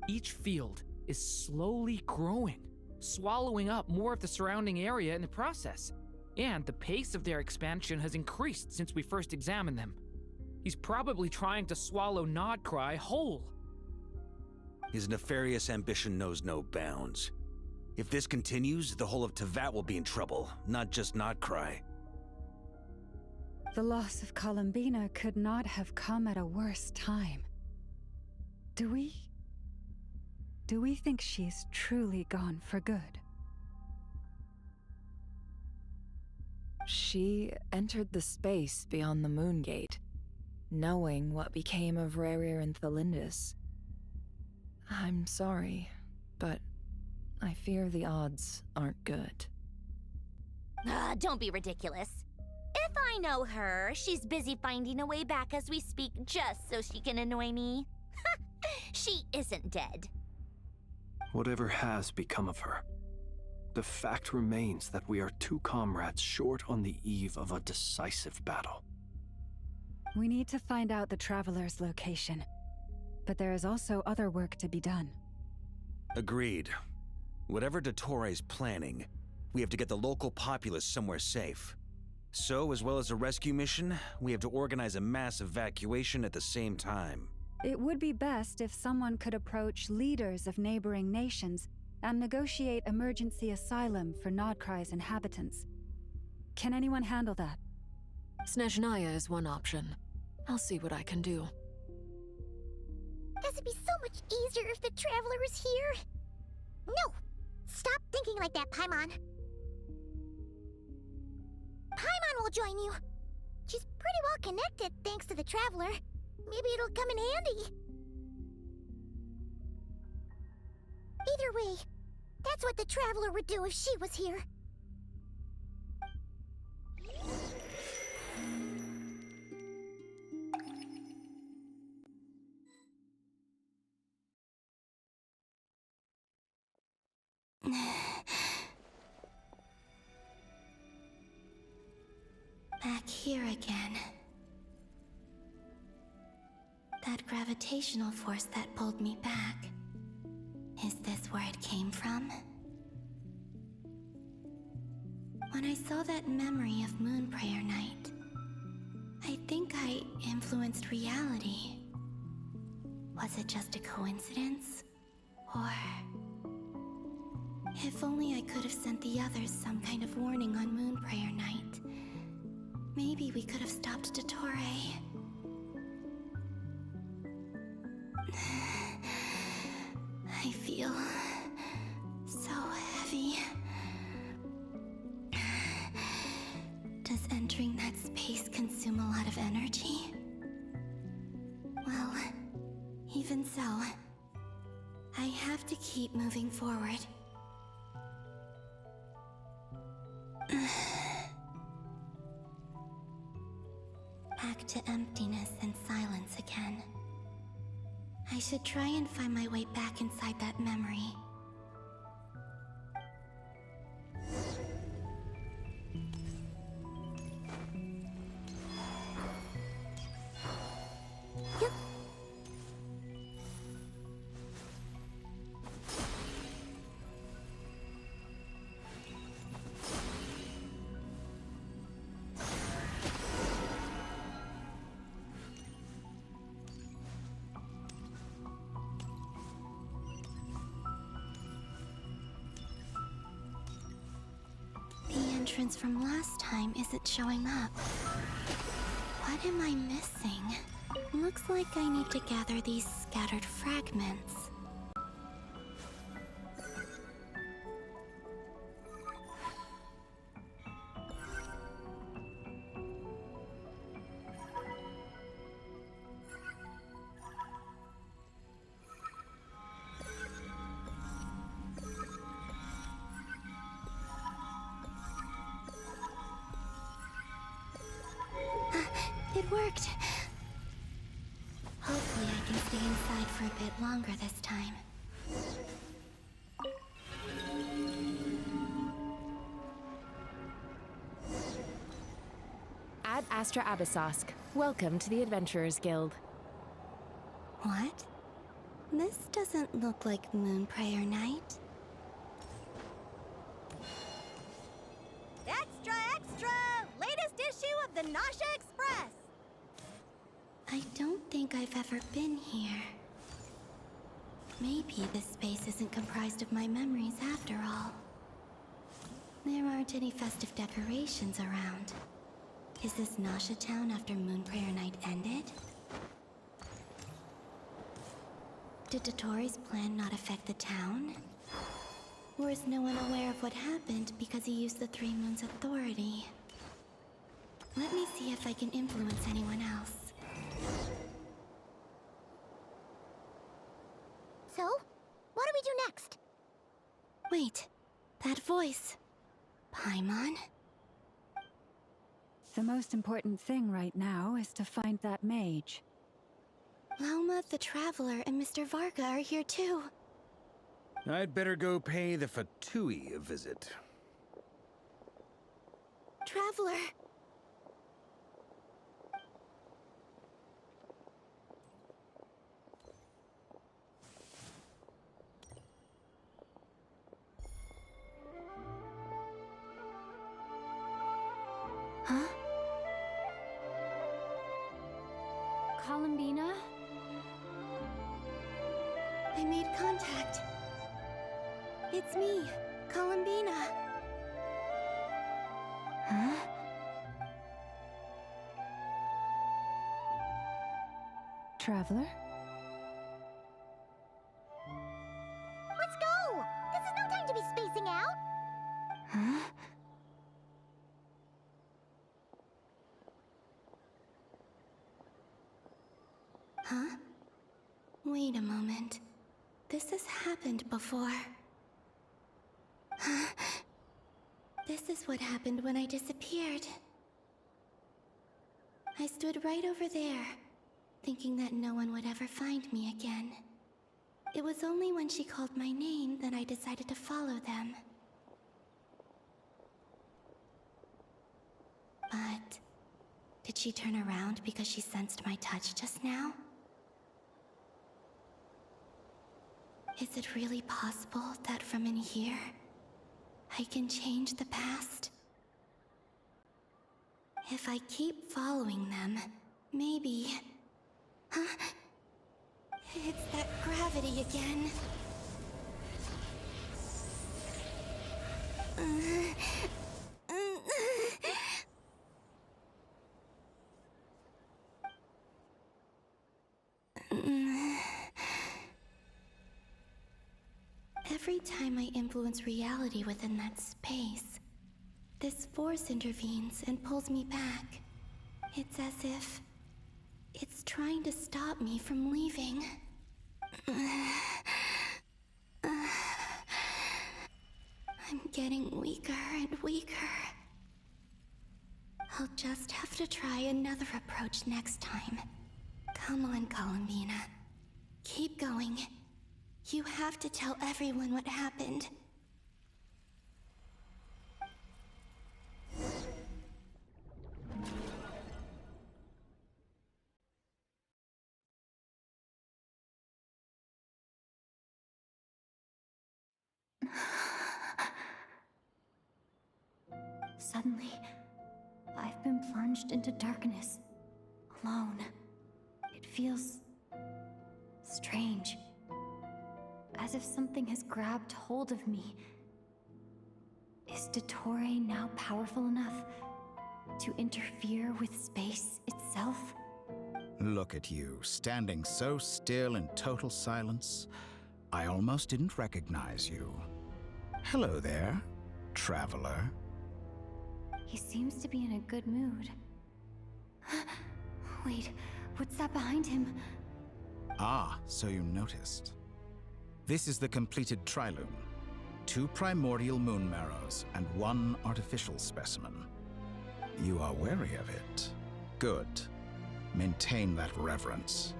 Each field is slowly growing, swallowing up more of the surrounding area in the process. And the pace of their expansion has increased since we first examined them. He's probably trying to swallow Nodkrai whole. His nefarious ambition knows no bounds. If this continues, the whole of Teyvat will be in trouble, not just Nodkrai. The loss of Colombina could not have come at a worse time. Do we think she's truly gone for good? She entered the space beyond the Moon Gate, knowing what became of Rerir and Thelindis. I'm sorry, but I fear the odds aren't good. Don't be ridiculous. If I know her, she's busy finding a way back as we speak just so she can annoy me. She isn't dead. Whatever has become of her, the fact remains that we are two comrades short on the eve of a decisive battle. We need to find out the Traveler's location, but there is also other work to be done. Agreed. Whatever Dottore planning, we have to get the local populace somewhere safe. So, as well as a rescue mission, we have to organize a mass evacuation at the same time. It would be best if someone could approach leaders of neighboring nations and negotiate emergency asylum for Nodkrai's inhabitants. Can anyone handle that? Snezhnaya is one option. I'll see what I can do. This would be so much easier if the Traveler was here. No! Stop thinking like that, Paimon. Paimon will join you. She's pretty well connected thanks to the Traveler. Maybe it'll come in handy. Either way, that's what the Traveler would do if she was here. Back here again. That gravitational force that pulled me back. Is this where it came from? When I saw that memory of Moon Prayer Night, I think I influenced reality. Was it just a coincidence? Or... if only I could have sent the others some kind of warning on Moon Prayer Night. Maybe we could have stopped Dottore. I feel so heavy. Does entering that space consume a lot of energy? Well, even so, I have to keep moving forward. Back to emptiness and silence again. I should try and find my way back inside that memory. Entrance from last time isn't showing up. What am I missing? Looks like I need to gather these scattered fragments. It worked. Hopefully I can stay inside for a bit longer this time. Ad Astra Abyssosk. Welcome to the Adventurers Guild. What? This doesn't look like Moon Prayer Night. Extra, extra! Latest issue of the Nasha Express! I don't think I've ever been here. Maybe this space isn't comprised of my memories after all. There aren't any festive decorations around. Is this Nasha Town after Moon Prayer Night ended? Did Dotori's plan not affect the town? Or is no one aware of what happened because he used the Three Moons' authority? Let me see if I can influence anyone else. So, what do we do next? Wait, that voice. Paimon? The most important thing right now is to find that mage. Lauma, the Traveler, and Mr. Varga are here too. I'd better go pay the Fatui a visit. Traveler! Huh? Colombina? I made contact. It's me, Colombina. Huh? Traveler? Let's go! This is no time to be spacing out! Huh? Huh? Wait a moment. This has happened before. Huh? This is what happened when I disappeared. I stood right over there, thinking that no one would ever find me again. It was only when she called my name that I decided to follow them. But did she turn around because she sensed my touch just now? Is it really possible that from in here, I can change the past? If I keep following them, maybe... Huh? It's that gravity again. Every time I influence reality within that space, this force intervenes and pulls me back. It's as if it's trying to stop me from leaving. I'm getting weaker and weaker. I'll just have to try another approach next time. Come on, Colombina. Keep going. You have to tell everyone what happened. Suddenly, I've been plunged into darkness, alone. It feels strange, as if something has grabbed hold of me. Is Dottore now powerful enough to interfere with space itself? Look at you, standing so still in total silence. I almost didn't recognize you. Hello there, traveler. He seems to be in a good mood. Wait, what's that behind him? Ah, so you noticed. This is the completed Trilune. 2 primordial moon marrows and 1 artificial specimen. You are wary of it. Good. Maintain that reverence.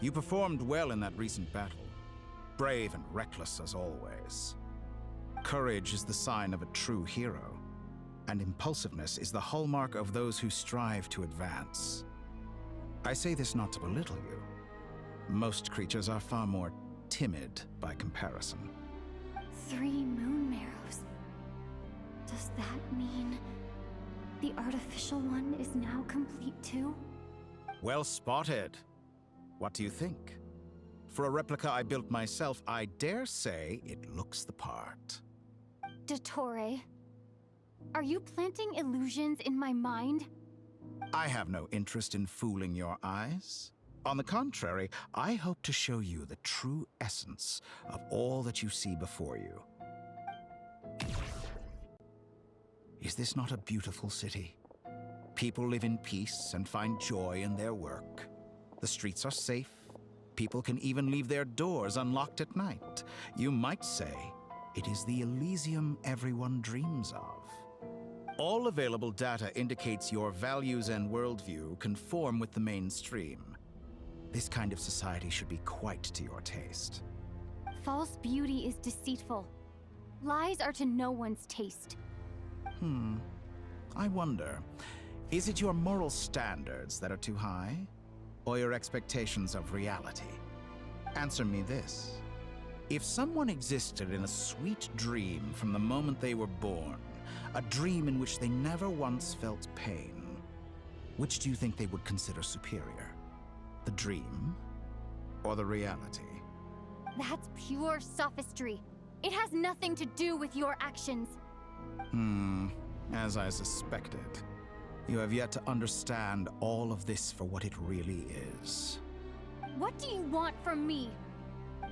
You performed well in that recent battle. Brave and reckless as always. Courage is the sign of a true hero, and impulsiveness is the hallmark of those who strive to advance. I say this not to belittle you. Most creatures are far more timid by comparison. 3 moon marrows. Does that mean the artificial one is now complete too? Well spotted. What do you think? For a replica I built myself, I dare say it looks the part. Dottore, are you planting illusions in my mind? I have no interest in fooling your eyes. On the contrary, I hope to show you the true essence of all that you see before you. Is this not a beautiful city? People live in peace and find joy in their work. The streets are safe. People can even leave their doors unlocked at night. You might say it is the Elysium everyone dreams of. All available data indicates your values and worldview conform with the mainstream. This kind of society should be quite to your taste. False beauty is deceitful. Lies are to no one's taste. I wonder, is it your moral standards that are too high? Or your expectations of reality? Answer me this. If someone existed in a sweet dream from the moment they were born, a dream in which they never once felt pain, which do you think they would consider superior? The dream or the reality? That's pure sophistry. It has nothing to do with your actions. As I suspected. You have yet to understand all of this for what it really is. What do you want from me?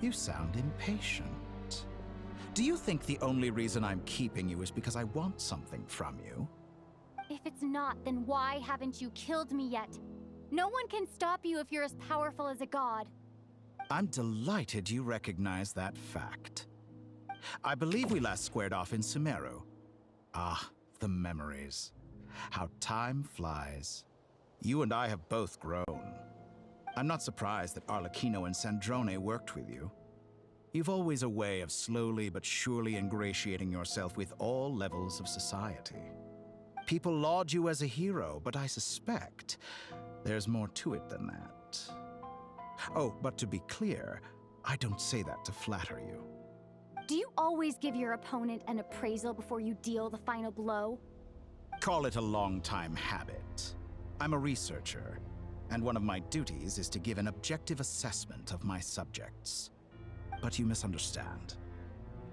You sound impatient. Do you think the only reason I'm keeping you is because I want something from you? If it's not, then why haven't you killed me yet? No one can stop you if you're as powerful as a god. I'm delighted you recognize that fact. I believe we last squared off in Sumeru. Ah, the memories. How time flies. You and I have both grown. I'm not surprised that Arlecchino and Sandrone worked with you. You've always a way of slowly but surely ingratiating yourself with all levels of society. People laud you as a hero, but I suspect there's more to it than that. Oh, but to be clear, I don't say that to flatter you. Do you always give your opponent an appraisal before you deal the final blow? Call it a long-time habit. I'm a researcher, and one of my duties is to give an objective assessment of my subjects. But you misunderstand.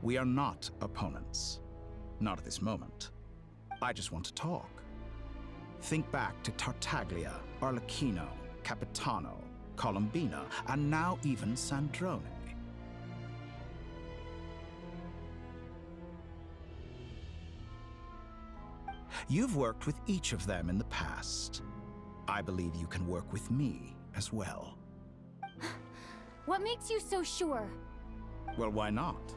We are not opponents. Not at this moment. I just want to talk. Think back to Tartaglia, Arlecchino, Capitano, Colombina, and now even Sandrone. You've worked with each of them in the past. I believe you can work with me as well. What makes you so sure? Well, why not?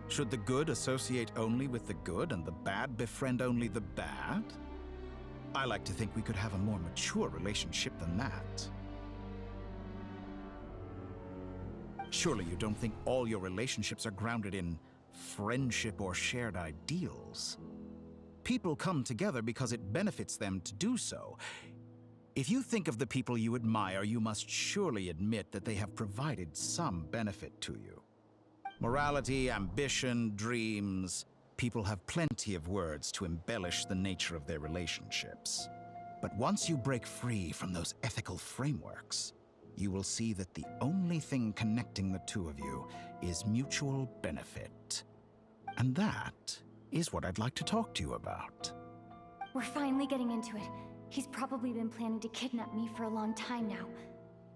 Should the good associate only with the good and the bad befriend only the bad? I like to think we could have a more mature relationship than that. Surely you don't think all your relationships are grounded in friendship or shared ideals? People come together because it benefits them to do so. If you think of the people you admire, you must surely admit that they have provided some benefit to you. Morality, ambition, dreams. People have plenty of words to embellish the nature of their relationships. But once you break free from those ethical frameworks, you will see that the only thing connecting the two of you is mutual benefit. And that is what I'd like to talk to you about. We're finally getting into it. He's probably been planning to kidnap me for a long time now.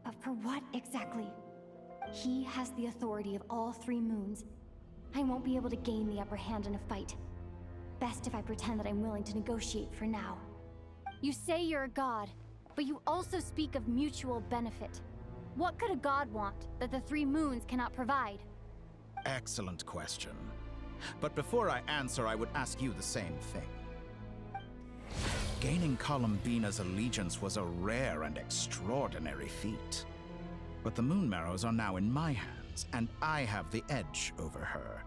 But for what exactly? He has the authority of all 3 moons. I won't be able to gain the upper hand in a fight. Best if I pretend that I'm willing to negotiate for now. You say you're a god, but you also speak of mutual benefit. What could a god want that the 3 moons cannot provide? Excellent question. But before I answer, I would ask you the same thing. Gaining Colombina's allegiance was a rare and extraordinary feat. But the Moon Marrows are now in my hands, and I have the edge over her.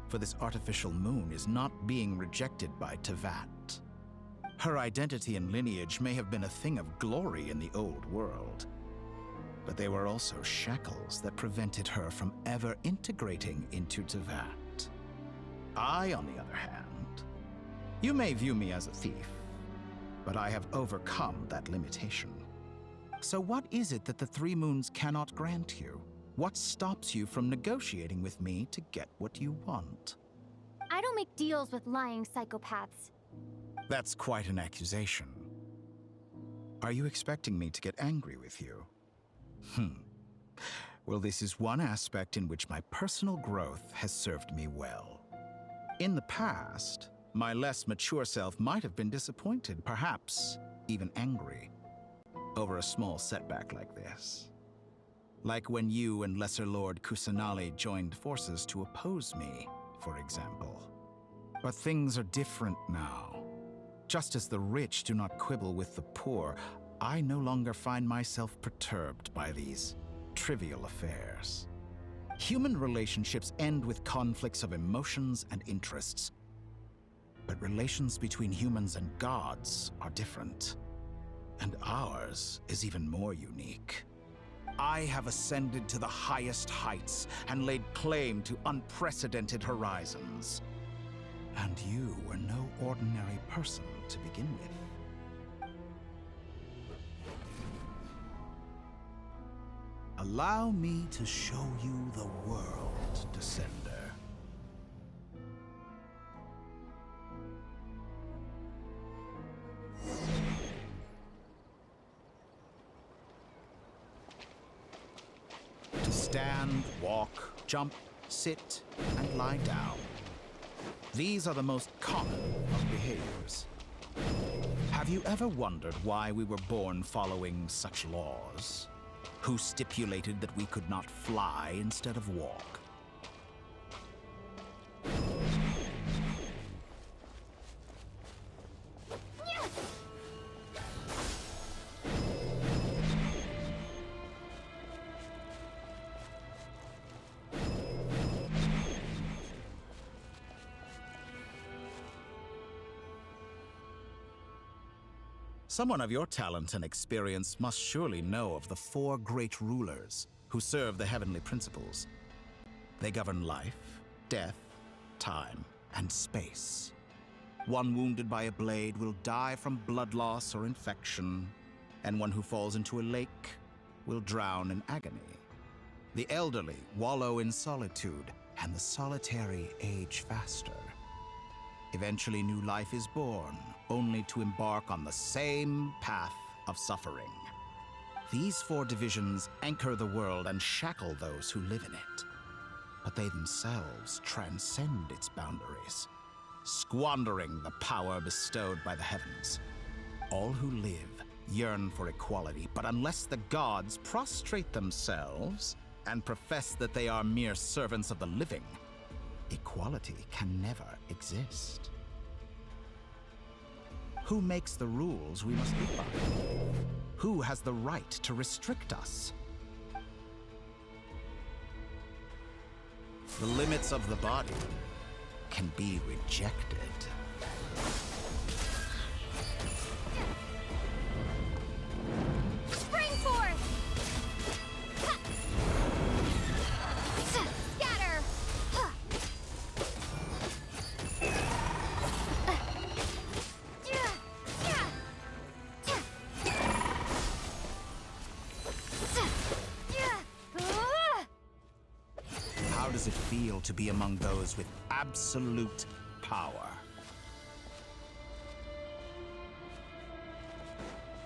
For this artificial moon is not being rejected by Tevat. Her identity and lineage may have been a thing of glory in the old world. But they were also shackles that prevented her from ever integrating into Teyvat. I, on the other hand, you may view me as a thief, but I have overcome that limitation. So what is it that the Three Moons cannot grant you? What stops you from negotiating with me to get what you want? I don't make deals with lying psychopaths. That's quite an accusation. Are you expecting me to get angry with you? Well, this is one aspect in which my personal growth has served me well. In the past, my less mature self might have been disappointed, perhaps even angry, over a small setback like this. Like when you and Lesser Lord Kusanali joined forces to oppose me, for example. But things are different now. Just as the rich do not quibble with the poor, I no longer find myself perturbed by these trivial affairs. Human relationships end with conflicts of emotions and interests. But relations between humans and gods are different. And ours is even more unique. I have ascended to the highest heights and laid claim to unprecedented horizons. And you were no ordinary person to begin with. Allow me to show you the world, Descender. To stand, walk, jump, sit, and lie down. These are the most common of behaviors. Have you ever wondered why we were born following such laws? Who stipulated that we could not fly instead of walk? Someone of your talent and experience must surely know of the four great rulers who serve the heavenly principles. They govern life, death, time, and space. One wounded by a blade will die from blood loss or infection, and one who falls into a lake will drown in agony. The elderly wallow in solitude, and the solitary age faster. Eventually, new life is born, only to embark on the same path of suffering. These four divisions anchor the world and shackle those who live in it. But they themselves transcend its boundaries, squandering the power bestowed by the heavens. All who live yearn for equality, but unless the gods prostrate themselves and profess that they are mere servants of the living, equality can never exist. Who makes the rules we must live by? Who has the right to restrict us? The limits of the body can be rejected. Spring forth! Scatter! How does it feel to be among those with absolute power?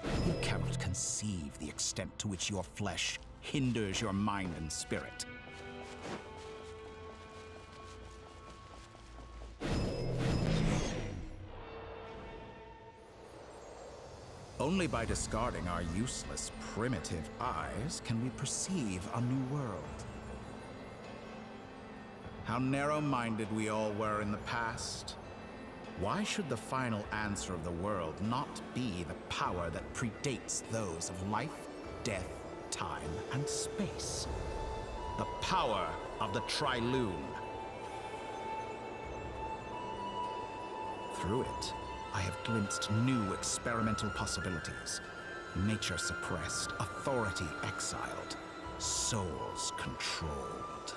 You cannot conceive the extent to which your flesh hinders your mind and spirit. Only by discarding our useless, primitive eyes can we perceive a new world. How narrow-minded we all were in the past. Why should the final answer of the world not be the power that predates those of life, death, time, and space? The power of the Trilune. Through it, I have glimpsed new experimental possibilities. Nature suppressed, authority exiled, souls controlled.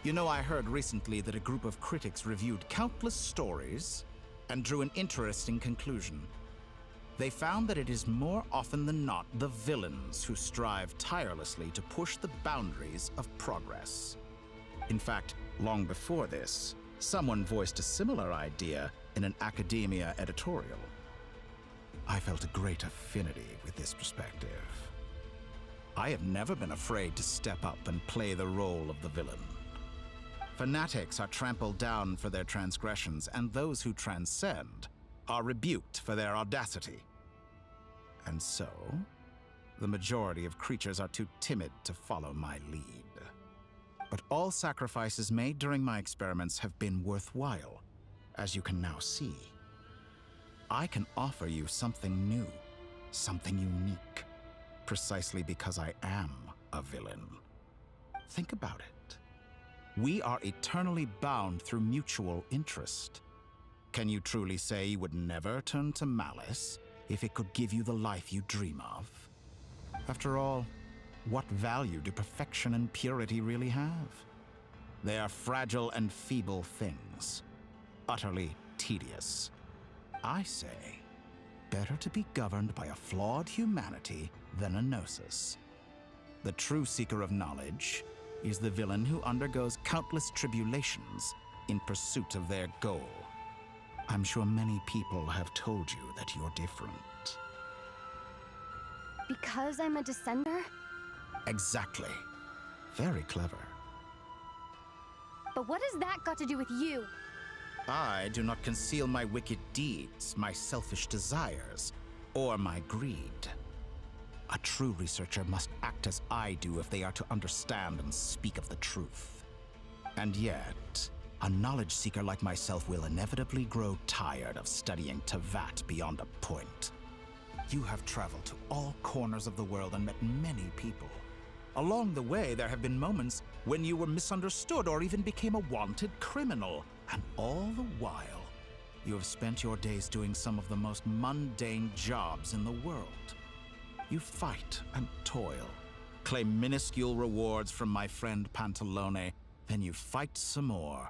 You know, I heard recently that a group of critics reviewed countless stories and drew an interesting conclusion. They found that it is more often than not the villains who strive tirelessly to push the boundaries of progress. In fact, long before this, someone voiced a similar idea in an academia editorial. I felt a great affinity with this perspective. I have never been afraid to step up and play the role of the villain. Fanatics are trampled down for their transgressions, and those who transcend are rebuked for their audacity. And so, the majority of creatures are too timid to follow my lead. But all sacrifices made during my experiments have been worthwhile, as you can now see. I can offer you something new, something unique, precisely because I am a villain. Think about it. We are eternally bound through mutual interest. Can you truly say you would never turn to malice if it could give you the life you dream of? After all, what value do perfection and purity really have? They are fragile and feeble things, utterly tedious. I say, better to be governed by a flawed humanity than a gnosis. The true seeker of knowledge is the villain who undergoes countless tribulations in pursuit of their goal. I'm sure many people have told you that you're different. Because I'm a descender? Exactly. Very clever. But what has that got to do with you? I do not conceal my wicked deeds, my selfish desires, or my greed. A true researcher must act as I do if they are to understand and speak of the truth. And yet, a knowledge seeker like myself will inevitably grow tired of studying Tevat beyond a point. You have traveled to all corners of the world and met many people. Along the way, there have been moments when you were misunderstood or even became a wanted criminal. And all the while, you have spent your days doing some of the most mundane jobs in the world. You fight and toil, claim minuscule rewards from my friend Pantalone, then you fight some more,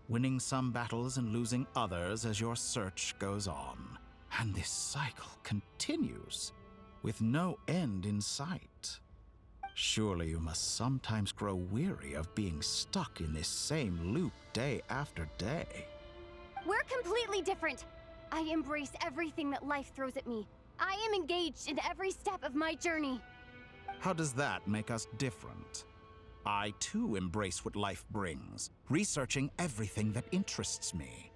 winning some battles and losing others as your search goes on. And this cycle continues, with no end in sight. Surely you must sometimes grow weary of being stuck in this same loop day after day. We're completely different. I embrace everything that life throws at me. I am engaged in every step of my journey. How does that make us different? I too embrace what life brings, researching everything that interests me.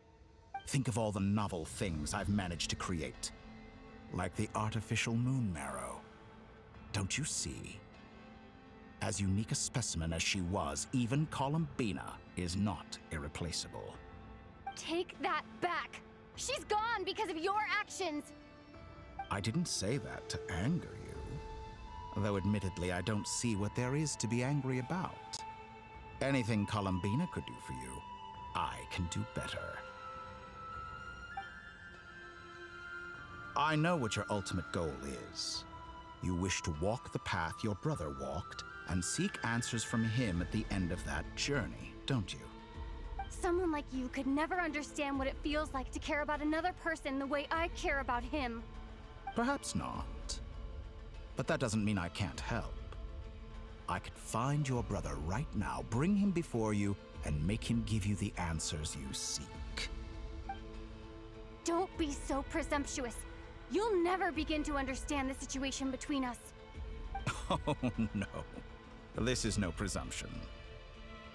Think of all the novel things I've managed to create, like the artificial moon marrow. Don't you see? As unique a specimen as she was, even Colombina is not irreplaceable. Take that back! She's gone because of your actions! I didn't say that to anger you. Though admittedly, I don't see what there is to be angry about. Anything Colombina could do for you, I can do better. I know what your ultimate goal is. You wish to walk the path your brother walked and seek answers from him at the end of that journey, don't you? Someone like you could never understand what it feels like to care about another person the way I care about him. Perhaps not. But that doesn't mean I can't help. I could find your brother right now, bring him before you, and make him give you the answers you seek. Don't be so presumptuous. You'll never begin to understand the situation between us. Oh, no. This is no presumption.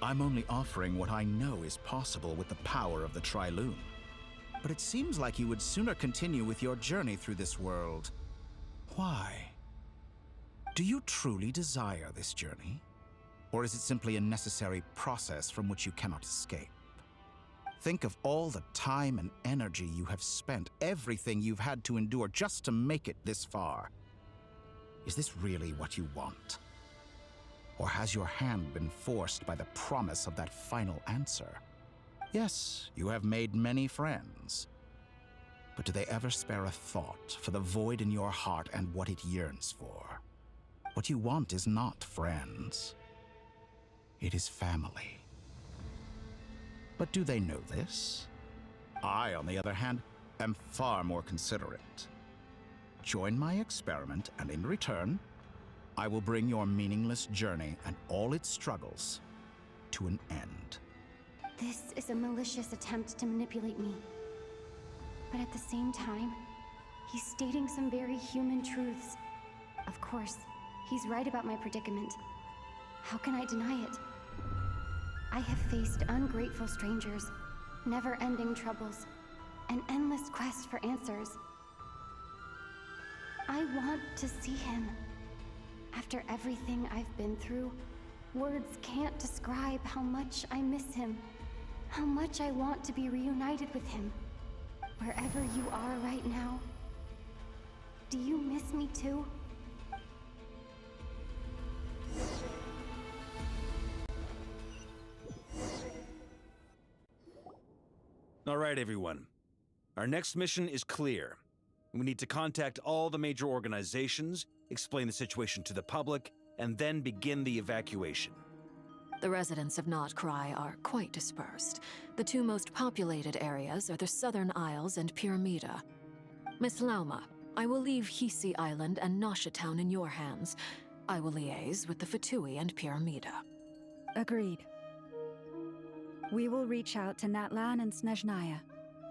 I'm only offering what I know is possible with the power of the Trilune. But it seems like you would sooner continue with your journey through this world. Why? Do you truly desire this journey? Or is it simply a necessary process from which you cannot escape? Think of all the time and energy you have spent, everything you've had to endure just to make it this far. Is this really what you want? Or has your hand been forced by the promise of that final answer? Yes, you have made many friends. But do they ever spare a thought for the void in your heart and what it yearns for? What you want is not friends. It is family. But do they know this? I, on the other hand, am far more considerate. Join my experiment, and in return, I will bring your meaningless journey and all its struggles to an end. This is a malicious attempt to manipulate me. But at the same time, he's stating some very human truths. Of course, he's right about my predicament. How can I deny it? I have faced ungrateful strangers, never-ending troubles, an endless quest for answers. I want to see him. After everything I've been through, words can't describe how much I miss him, how much I want to be reunited with him. Wherever you are right now, do you miss me too? All right, everyone. Our next mission is clear. We need to contact all the major organizations, explain the situation to the public, and then begin the evacuation. The residents of nodkrai are quite dispersed. The two most populated areas are the Southern Isles and Pyramida. Miss Lauma, I will leave Hisi Island and Nasha Town in your hands. I will liaise with the Fatui and Pyramida. Agreed. We will reach out to Natlan and Snezhnaya.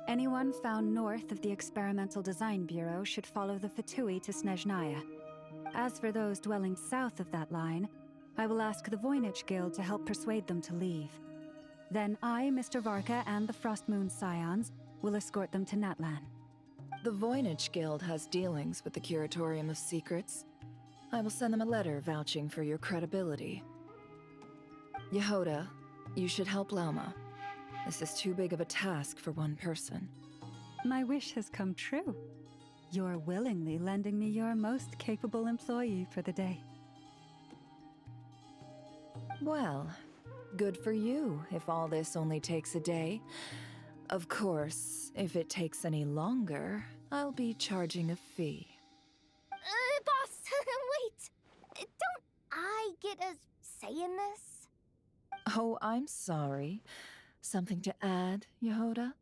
Anyone found north of the Experimental Design Bureau should follow the Fatui to Snezhnaya. As for those dwelling south of that line, I will ask the Voynich Guild to help persuade them to leave. Then I, Mr. Varka, and the Frostmoon Scions will escort them to Natlan. The Voynich Guild has dealings with the Curatorium of Secrets. I will send them a letter vouching for your credibility. Yehoda, you should help Lauma. This is too big of a task for one person. My wish has come true. You're willingly lending me your most capable employee for the day. Well, good for you if all this only takes a day. Of course, if it takes any longer, I'll be charging a fee. Boss, wait! Don't I get a say in this? Oh, I'm sorry. Something to add, Yehoda?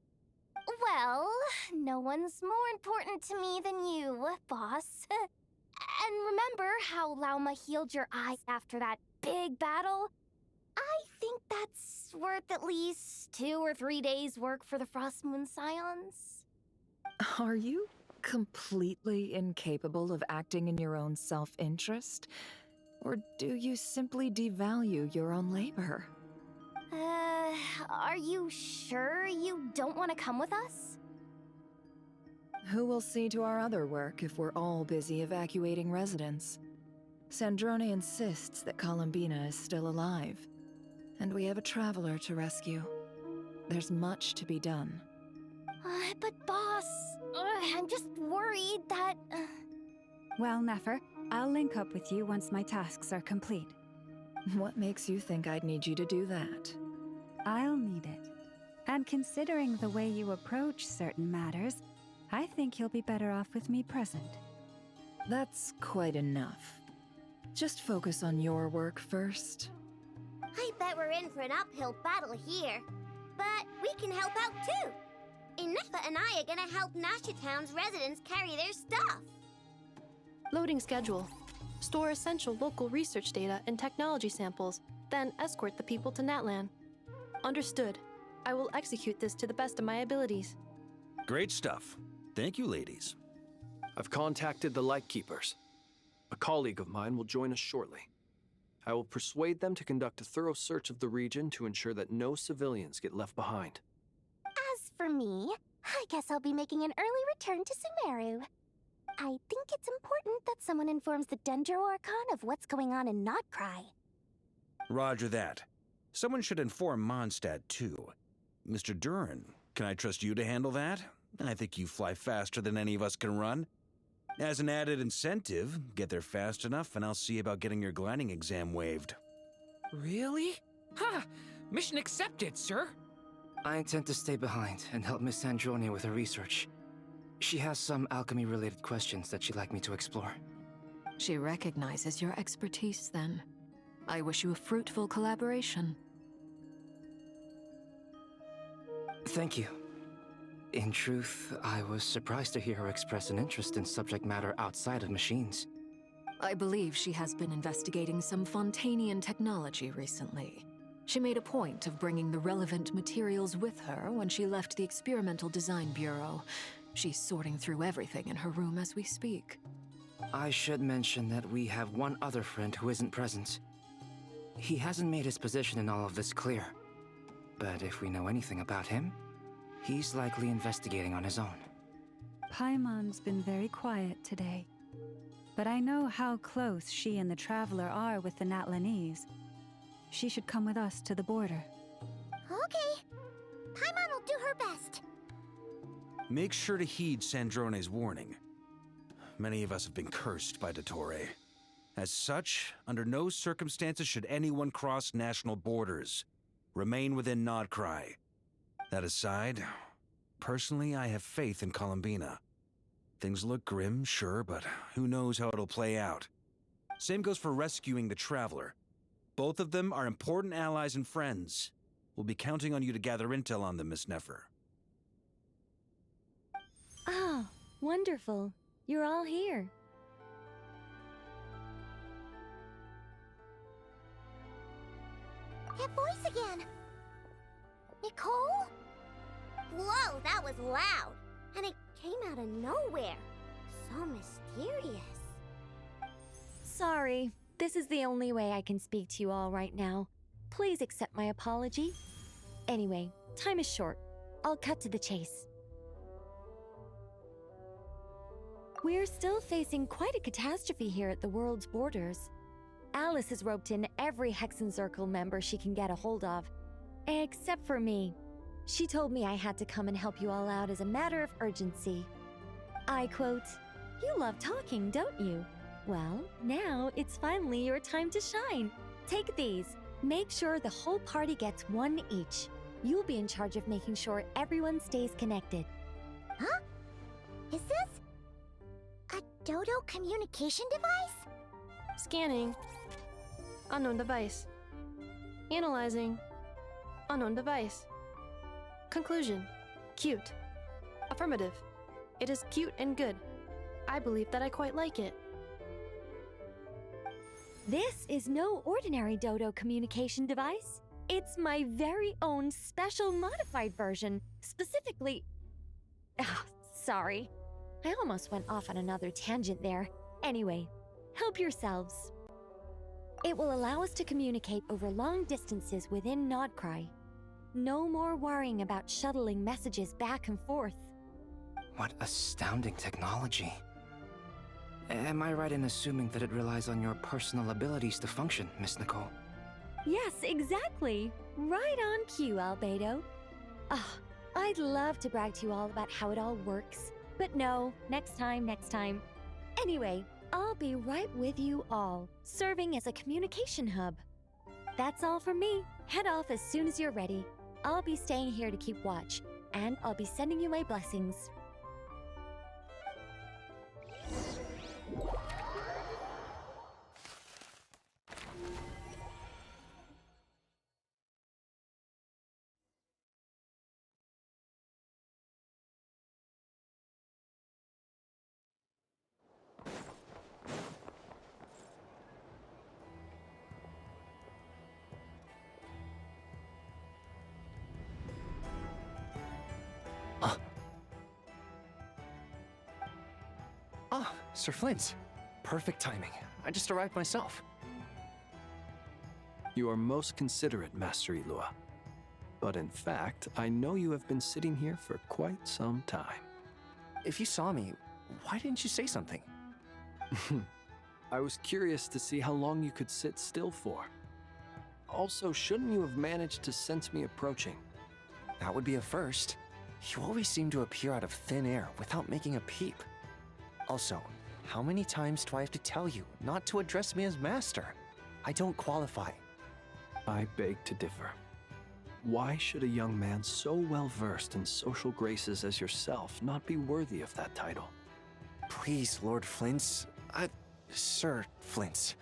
Well, no one's more important to me than you, boss. And remember how Lauma healed your eyes after that big battle? I think that's worth at least 2 or 3 days' work for the Frostmoon Scions. Are you completely incapable of acting in your own self-interest? Or do you simply devalue your own labor? Are you sure you don't want to come with us? Who will see to our other work if we're all busy evacuating residents? Sandrone insists that Colombina is still alive, and we have a traveler to rescue. There's much to be done. But boss, I'm just worried that... Well, Nefer, I'll link up with you once my tasks are complete. What makes you think I'd need you to do that? I'll need it. And considering the way you approach certain matters, I think you'll be better off with me present. That's quite enough. Just focus on your work first. I bet we're in for an uphill battle here. But we can help out too. Ineffa and I are gonna help Nasha Town's residents carry their stuff. Loading schedule. Store essential local research data and technology samples, then escort the people to Natlan. Understood. I will execute this to the best of my abilities. Great stuff. Thank you, ladies. I've contacted the Lightkeepers. A colleague of mine will join us shortly. I will persuade them to conduct a thorough search of the region to ensure that no civilians get left behind. As for me, I guess I'll be making an early return to Sumeru. I think it's important that someone informs the Dendro Archon of what's going on in nodkrai. Roger that. Someone should inform Mondstadt, too. Mr. Duran, can I trust you to handle that? I think you fly faster than any of us can run. As an added incentive, get there fast enough and I'll see about getting your gliding exam waived. Really? Ha! Mission accepted, sir. I intend to stay behind and help Miss Sandrone with her research. She has some alchemy-related questions that she'd like me to explore. She recognizes your expertise, then. I wish you a fruitful collaboration. Thank you. In truth, I was surprised to hear her express an interest in subject matter outside of machines. I believe she has been investigating some Fontanian technology recently. She made a point of bringing the relevant materials with her when she left the Experimental Design Bureau. She's sorting through everything in her room as we speak. I should mention that we have one other friend who isn't present. He hasn't made his position in all of this clear. But if we know anything about him, he's likely investigating on his own. Paimon's been very quiet today. But I know how close she and the Traveler are with the Natlanese. She should come with us to the border. Okay. Paimon will do her best. Make sure to heed Sandrone's warning. Many of us have been cursed by Dottore. As such, under no circumstances should anyone cross national borders. Remain within nodkrai. That aside, personally, I have faith in Colombina. Things look grim, sure, but who knows how it'll play out. Same goes for rescuing the Traveler. Both of them are important allies and friends. We'll be counting on you to gather intel on them, Miss Nefer. Ah, wonderful. You're all here. That voice again. Nicole? Whoa, that was loud. And it came out of nowhere. So mysterious. Sorry, this is the only way I can speak to you all right now. Please accept my apology. Anyway, time is short. I'll cut to the chase. We're still facing quite a catastrophe here at the world's borders. Alice has roped in every Hexencircle member she can get a hold of. Except for me. She told me I had to come and help you all out as a matter of urgency. I quote, "You love talking, don't you? Well, now it's finally your time to shine. Take these. Make sure the whole party gets one each. You'll be in charge of making sure everyone stays connected." Huh? Is this a Dodo communication device? Scanning. Unknown device. Analyzing. Unknown device. Conclusion. Cute. Affirmative. It is cute and good. I believe that I quite like it. This is no ordinary Dodo communication device. It's my very own special modified version, specifically... sorry. I almost went off on another tangent there. Anyway, help yourselves. It will allow us to communicate over long distances within nodkrai. No more worrying about shuttling messages back and forth. What astounding technology. Am I right in assuming that it relies on your personal abilities to function, Miss Nicole? Yes, exactly. Right on cue, Albedo. I'd love to brag to you all about how it all works. But no, next time. Anyway, I'll be right with you all, serving as a communication hub. That's all from me. Head off as soon as you're ready. I'll be staying here to keep watch, and I'll be sending you my blessings. Ah, Sir Flins. Perfect timing. I just arrived myself. You are most considerate, Master Ilua. But in fact, I know you have been sitting here for quite some time. If you saw me, why didn't you say something? I was curious to see how long you could sit still for. Also, shouldn't you have managed to sense me approaching? That would be a first. You always seem to appear out of thin air without making a peep. Also, how many times do I have to tell you not to address me as master? I don't qualify. I beg to differ. Why should a young man so well versed in social graces as yourself not be worthy of that title? Please, Lord Flins. Sir Flins.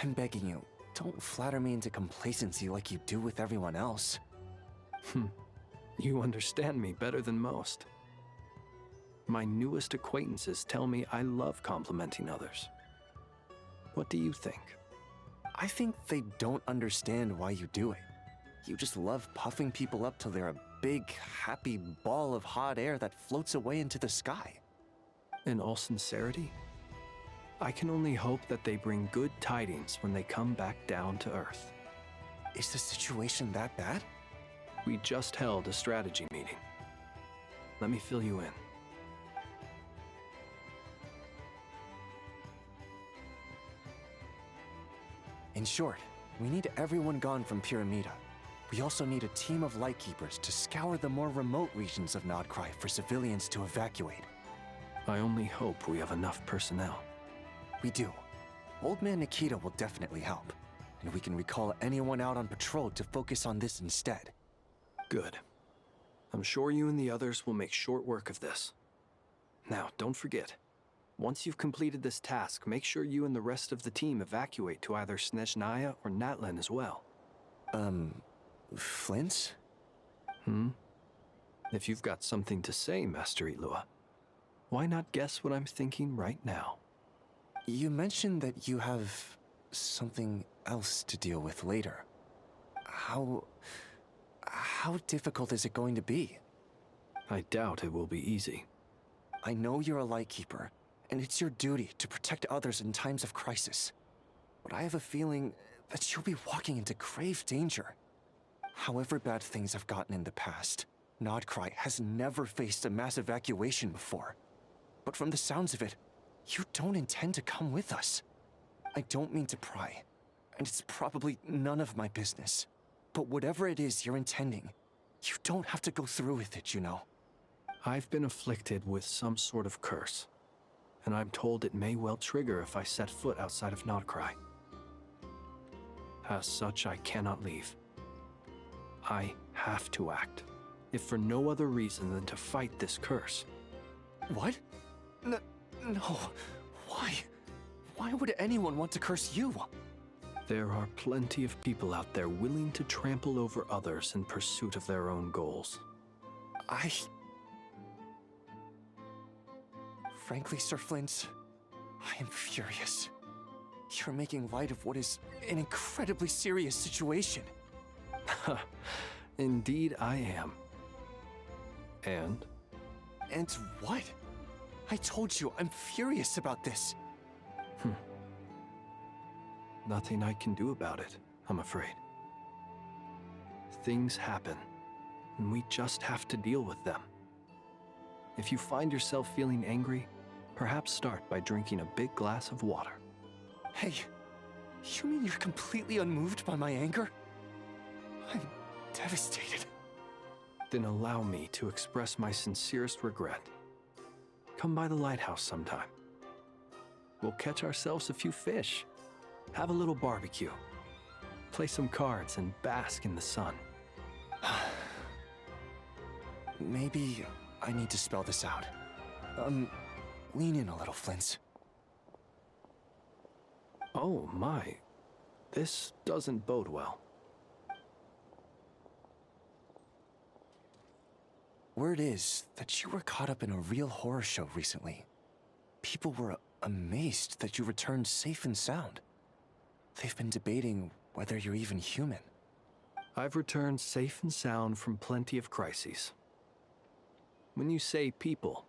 I'm begging you, don't flatter me into complacency like you do with everyone else. You understand me better than most. My newest acquaintances tell me I love complimenting others. What do you think? I think they don't understand why you do it. You just love puffing people up till they're a big, happy ball of hot air that floats away into the sky. In all sincerity, I can only hope that they bring good tidings when they come back down to Earth. Is the situation that bad? We just held a strategy meeting. Let me fill you in. In short, we need everyone gone from Pyramida. We also need a team of lightkeepers to scour the more remote regions of Nodkrai for civilians to evacuate. I only hope we have enough personnel. We do. Old Man Nikita will definitely help, and we can recall anyone out on patrol to focus on this instead. Good. I'm sure you and the others will make short work of this. Now, don't forget, once you've completed this task, make sure you and the rest of the team evacuate to either Snezhnaya or Natlan as well. Flins? If you've got something to say, Master Ilua, why not guess what I'm thinking right now? You mentioned that you have something else to deal with later. How difficult is it going to be? I doubt it will be easy. I know you're a lightkeeper, and it's your duty to protect others in times of crisis. But I have a feeling that you'll be walking into grave danger. However bad things have gotten in the past, Nodkrai has never faced a mass evacuation before. But from the sounds of it, you don't intend to come with us. I don't mean to pry, and it's probably none of my business. But whatever it is you're intending, you don't have to go through with it, you know. I've been afflicted with some sort of curse, and I'm told it may well trigger if I set foot outside of Nodkrai. As such, I cannot leave. I have to act, if for no other reason than to fight this curse. What? No. Why? Why would anyone want to curse you? There are plenty of people out there willing to trample over others in pursuit of their own goals. Frankly, Sir Flint, I am furious. You're making light of what is an incredibly serious situation. Indeed I am. And? And what? I told you, I'm furious about this. Nothing I can do about it, I'm afraid. Things happen, and we just have to deal with them. If you find yourself feeling angry, perhaps start by drinking a big glass of water. Hey, you mean you're completely unmoved by my anger? I'm devastated. Then allow me to express my sincerest regret. Come by the lighthouse sometime. We'll catch ourselves a few fish, have a little barbecue, play some cards, and bask in the sun. Maybe I need to spell this out. Lean in a little, Flins. Oh my, this doesn't bode well. Word is that you were caught up in a real horror show recently. People were amazed that you returned safe and sound. They've been debating whether you're even human. I've returned safe and sound from plenty of crises. When you say people,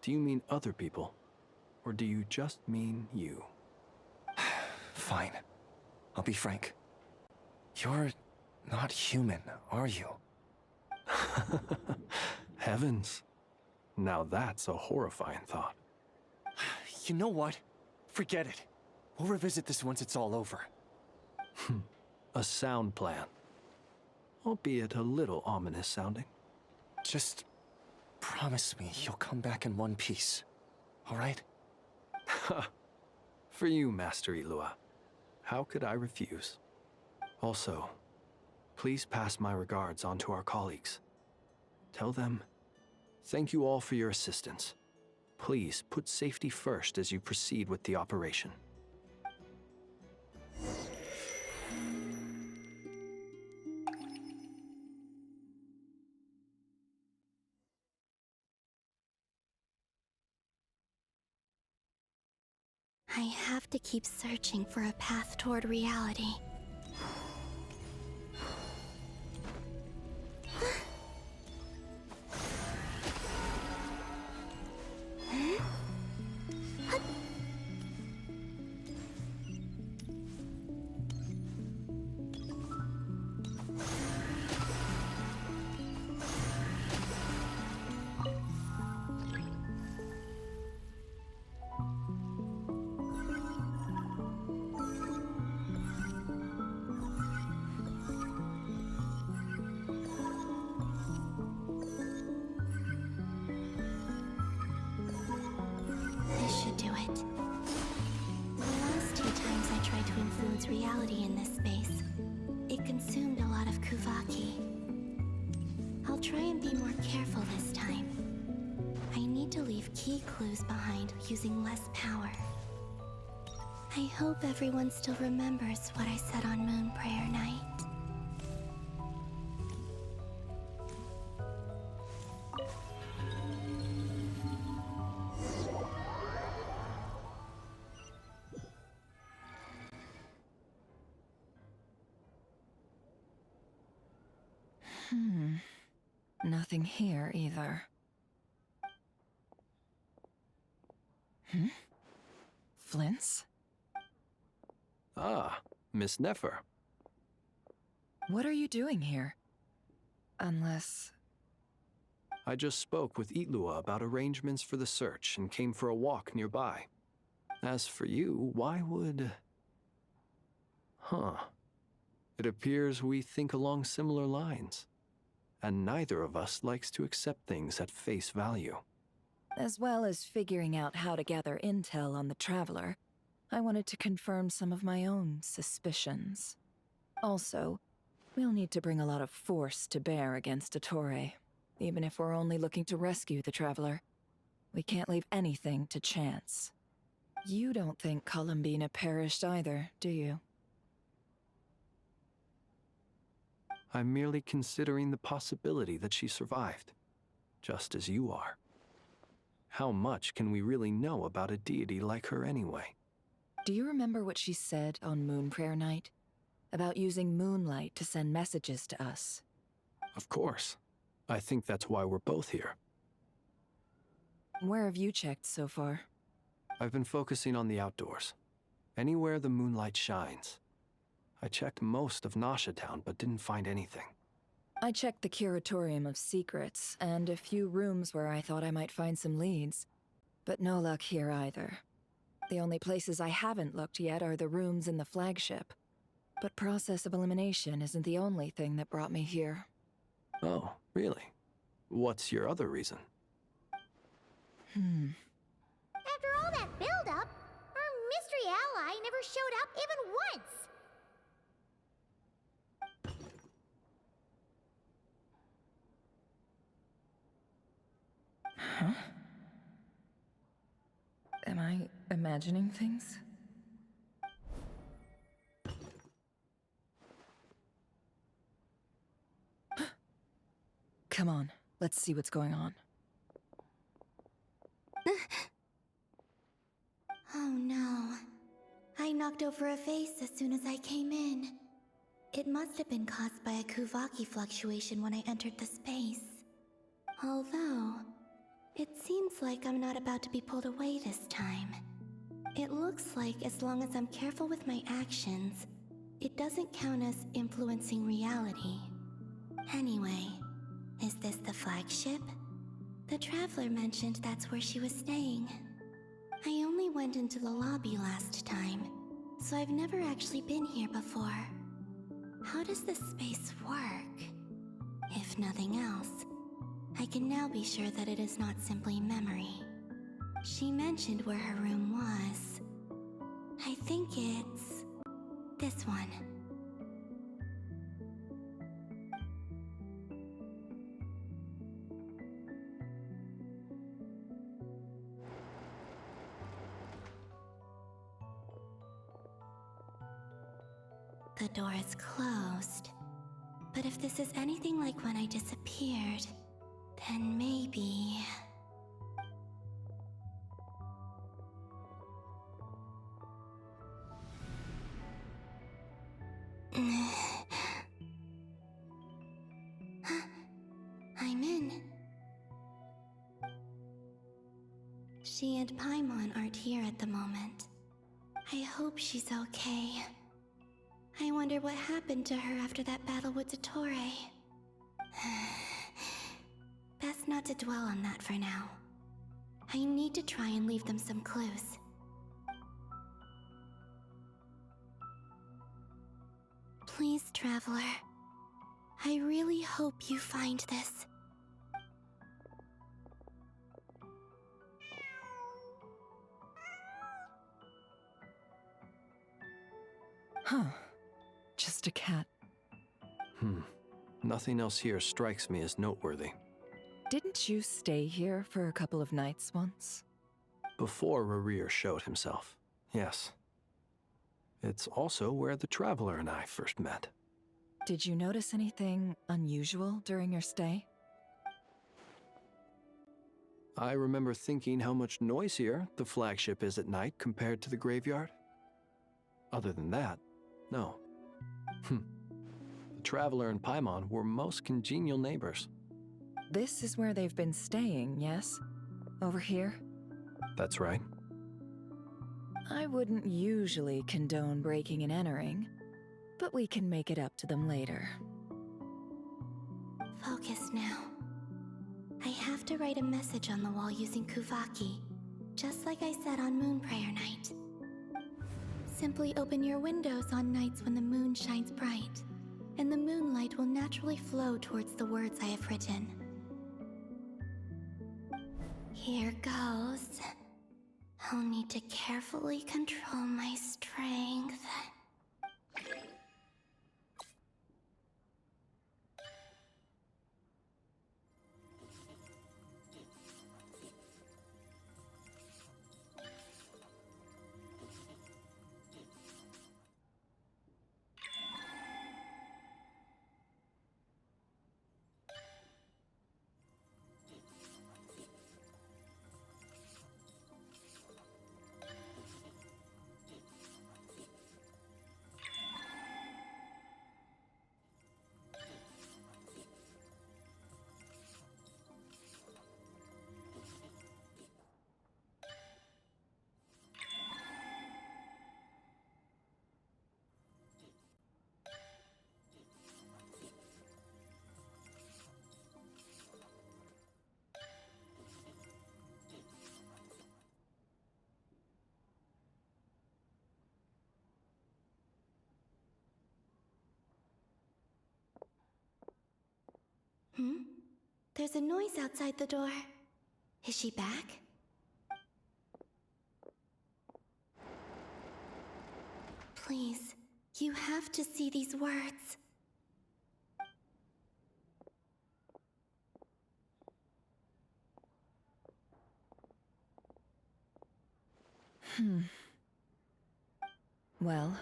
do you mean other people? Or do you just mean you? Fine. I'll be frank. You're not human, are you? Heavens. Now that's a horrifying thought. You know what? Forget it. We'll revisit this once it's all over. A sound plan. Albeit a little ominous sounding. Just promise me you'll come back in one piece, all right? For you, Master Ilua. How could I refuse? Also, please pass my regards on to our colleagues. Tell them, thank you all for your assistance. Please put safety first as you proceed with the operation. I have to keep searching for a path toward reality. This should do it. The last 2 times I tried to influence reality in this space, it consumed a lot of Kuvaki. I'll try and be more careful this time. I need to leave key clues behind using less power. I hope everyone still remembers what I said on Moon Prayer Night. Nothing here either. Flins? Ah, Miss Nefer. What are you doing here? Unless... I just spoke with Itlua about arrangements for the search and came for a walk nearby. As for you, why would... It appears we think along similar lines. And neither of us likes to accept things at face value. As well as figuring out how to gather intel on the Traveler, I wanted to confirm some of my own suspicions. Also, we'll need to bring a lot of force to bear against Dottore, even if we're only looking to rescue the Traveler. We can't leave anything to chance. You don't think Colombina perished either, do you? I'm merely considering the possibility that she survived, just as you are. How much can we really know about a deity like her anyway? Do you remember what she said on Moon Prayer Night? About using moonlight to send messages to us? Of course. I think that's why we're both here. Where have you checked so far? I've been focusing on the outdoors. Anywhere the moonlight shines. I checked most of Nasha Town, but didn't find anything. I checked the Curatorium of Secrets, and a few rooms where I thought I might find some leads. But no luck here either. The only places I haven't looked yet are the rooms in the flagship. But process of elimination isn't the only thing that brought me here. Oh, really? What's your other reason? After all that build-up, our mystery ally never showed up even once! Huh? Am I imagining things? Come on, let's see what's going on. Oh no. I knocked over a vase as soon as I came in. It must have been caused by a Kuvaki fluctuation when I entered the space. Although, it seems like I'm not about to be pulled away this time. It looks like as long as I'm careful with my actions, it doesn't count as influencing reality. Anyway, is this the flagship? The Traveler mentioned that's where she was staying. I only went into the lobby last time, so I've never actually been here before. How does this space work? If nothing else, I can now be sure that it is not simply memory. She mentioned where her room was. I think it's... this one. The door is closed. But if this is anything like when I disappeared, then maybe... I'm in. She and Paimon aren't here at the moment. I hope she's okay. I wonder what happened to her after that battle with Dottore. Best not to dwell on that for now. I need to try and leave them some clues. Please, Traveler. I really hope you find this. Huh. Just a cat. Nothing else here strikes me as noteworthy. Didn't you stay here for a couple of nights once? Before Rerir showed himself, yes. It's also where the Traveler and I first met. Did you notice anything unusual during your stay? I remember thinking how much noisier the flagship is at night compared to the graveyard. Other than that, no. The Traveler and Paimon were most congenial neighbors. This is where they've been staying, yes? Over here? That's right. I wouldn't usually condone breaking and entering, but we can make it up to them later. Focus now. I have to write a message on the wall using Kuvaki, just like I said on Moon Prayer Night. Simply open your windows on nights when the moon shines bright, and the moonlight will naturally flow towards the words I have written. Here goes. I'll need to carefully control my strength. There's a noise outside the door. Is she back? Please, you have to see these words. Well,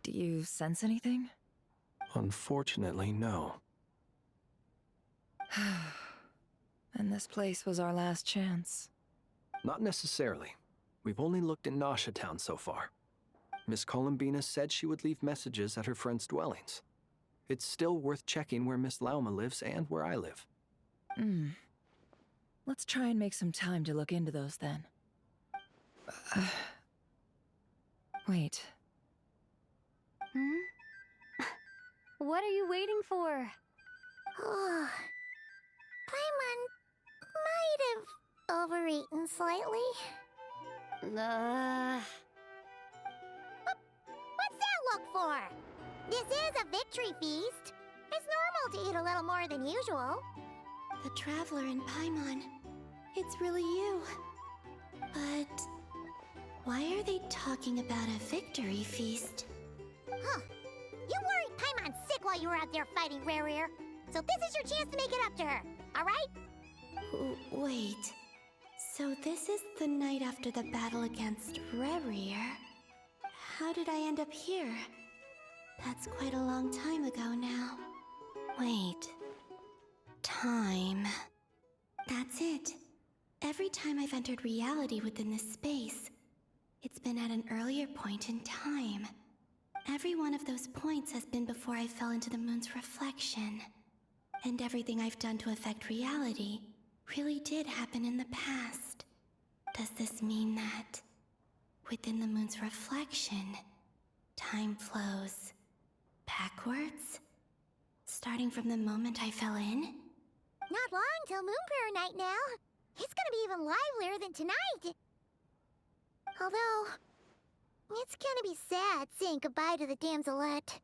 do you sense anything? Unfortunately, no. And this place was our last chance. Not necessarily. We've only looked in Nasha Town so far. Miss Colombina said she would leave messages at her friends' dwellings. It's still worth checking where Miss Lauma lives and where I live. Let's try and make some time to look into those then. Wait. What are you waiting for? Paimon might have overeaten slightly. What's that look for? This is a victory feast. It's normal to eat a little more than usual. The Traveler and Paimon. It's really you. But why are they talking about a victory feast? Huh. You worried Paimon sick while you were out there fighting Rerir. So this is your chance to make it up to her, alright? Wait. So this is the night after the battle against Rerir. How did I end up here? That's quite a long time ago now. Wait. Time. That's it. Every time I've entered reality within this space, it's been at an earlier point in time. Every one of those points has been before I fell into the moon's reflection. And everything I've done to affect reality really did happen in the past. Does this mean that within the moon's reflection, time flows backwards? Starting from the moment I fell in? Not long till Moon Prayer Night now. It's gonna be even livelier than tonight. Although, it's gonna be sad saying goodbye to the damselette.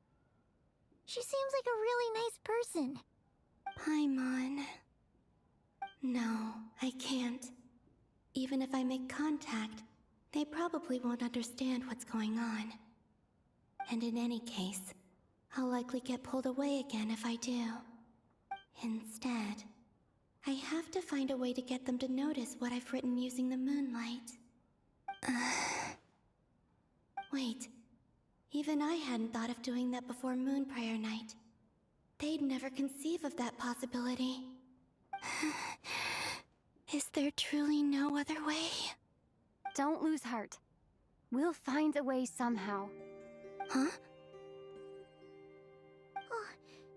She seems like a really nice person. Paimon. No, I can't. Even if I make contact, they probably won't understand what's going on. And in any case, I'll likely get pulled away again if I do. Instead, I have to find a way to get them to notice what I've written using the moonlight. Wait, even I hadn't thought of doing that before Moon Prayer Night. They'd never conceive of that possibility. Is there truly no other way? Don't lose heart. We'll find a way somehow. Huh? Oh,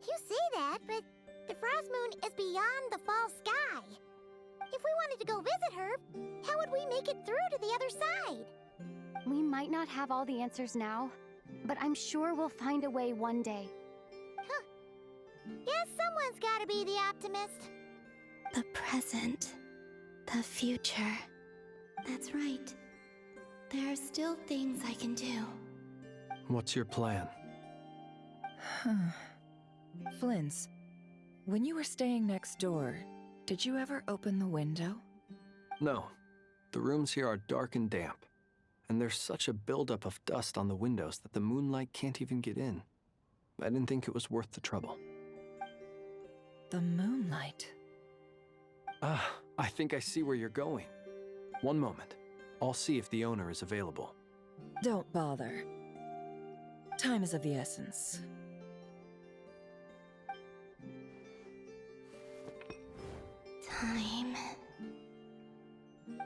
you say that, but the Frost Moon is beyond the fall sky. If we wanted to go visit her, how would we make it through to the other side? We might not have all the answers now, but I'm sure we'll find a way one day. Huh. Guess someone's gotta be the optimist. The present. The future. That's right. There are still things I can do. What's your plan? Flins, when you were staying next door, did you ever open the window? No. The rooms here are dark and damp, and there's such a buildup of dust on the windows that the moonlight can't even get in. I didn't think it was worth the trouble. The moonlight? Ah, I think I see where you're going. One moment. I'll see if the owner is available. Don't bother. Time is of the essence. Time.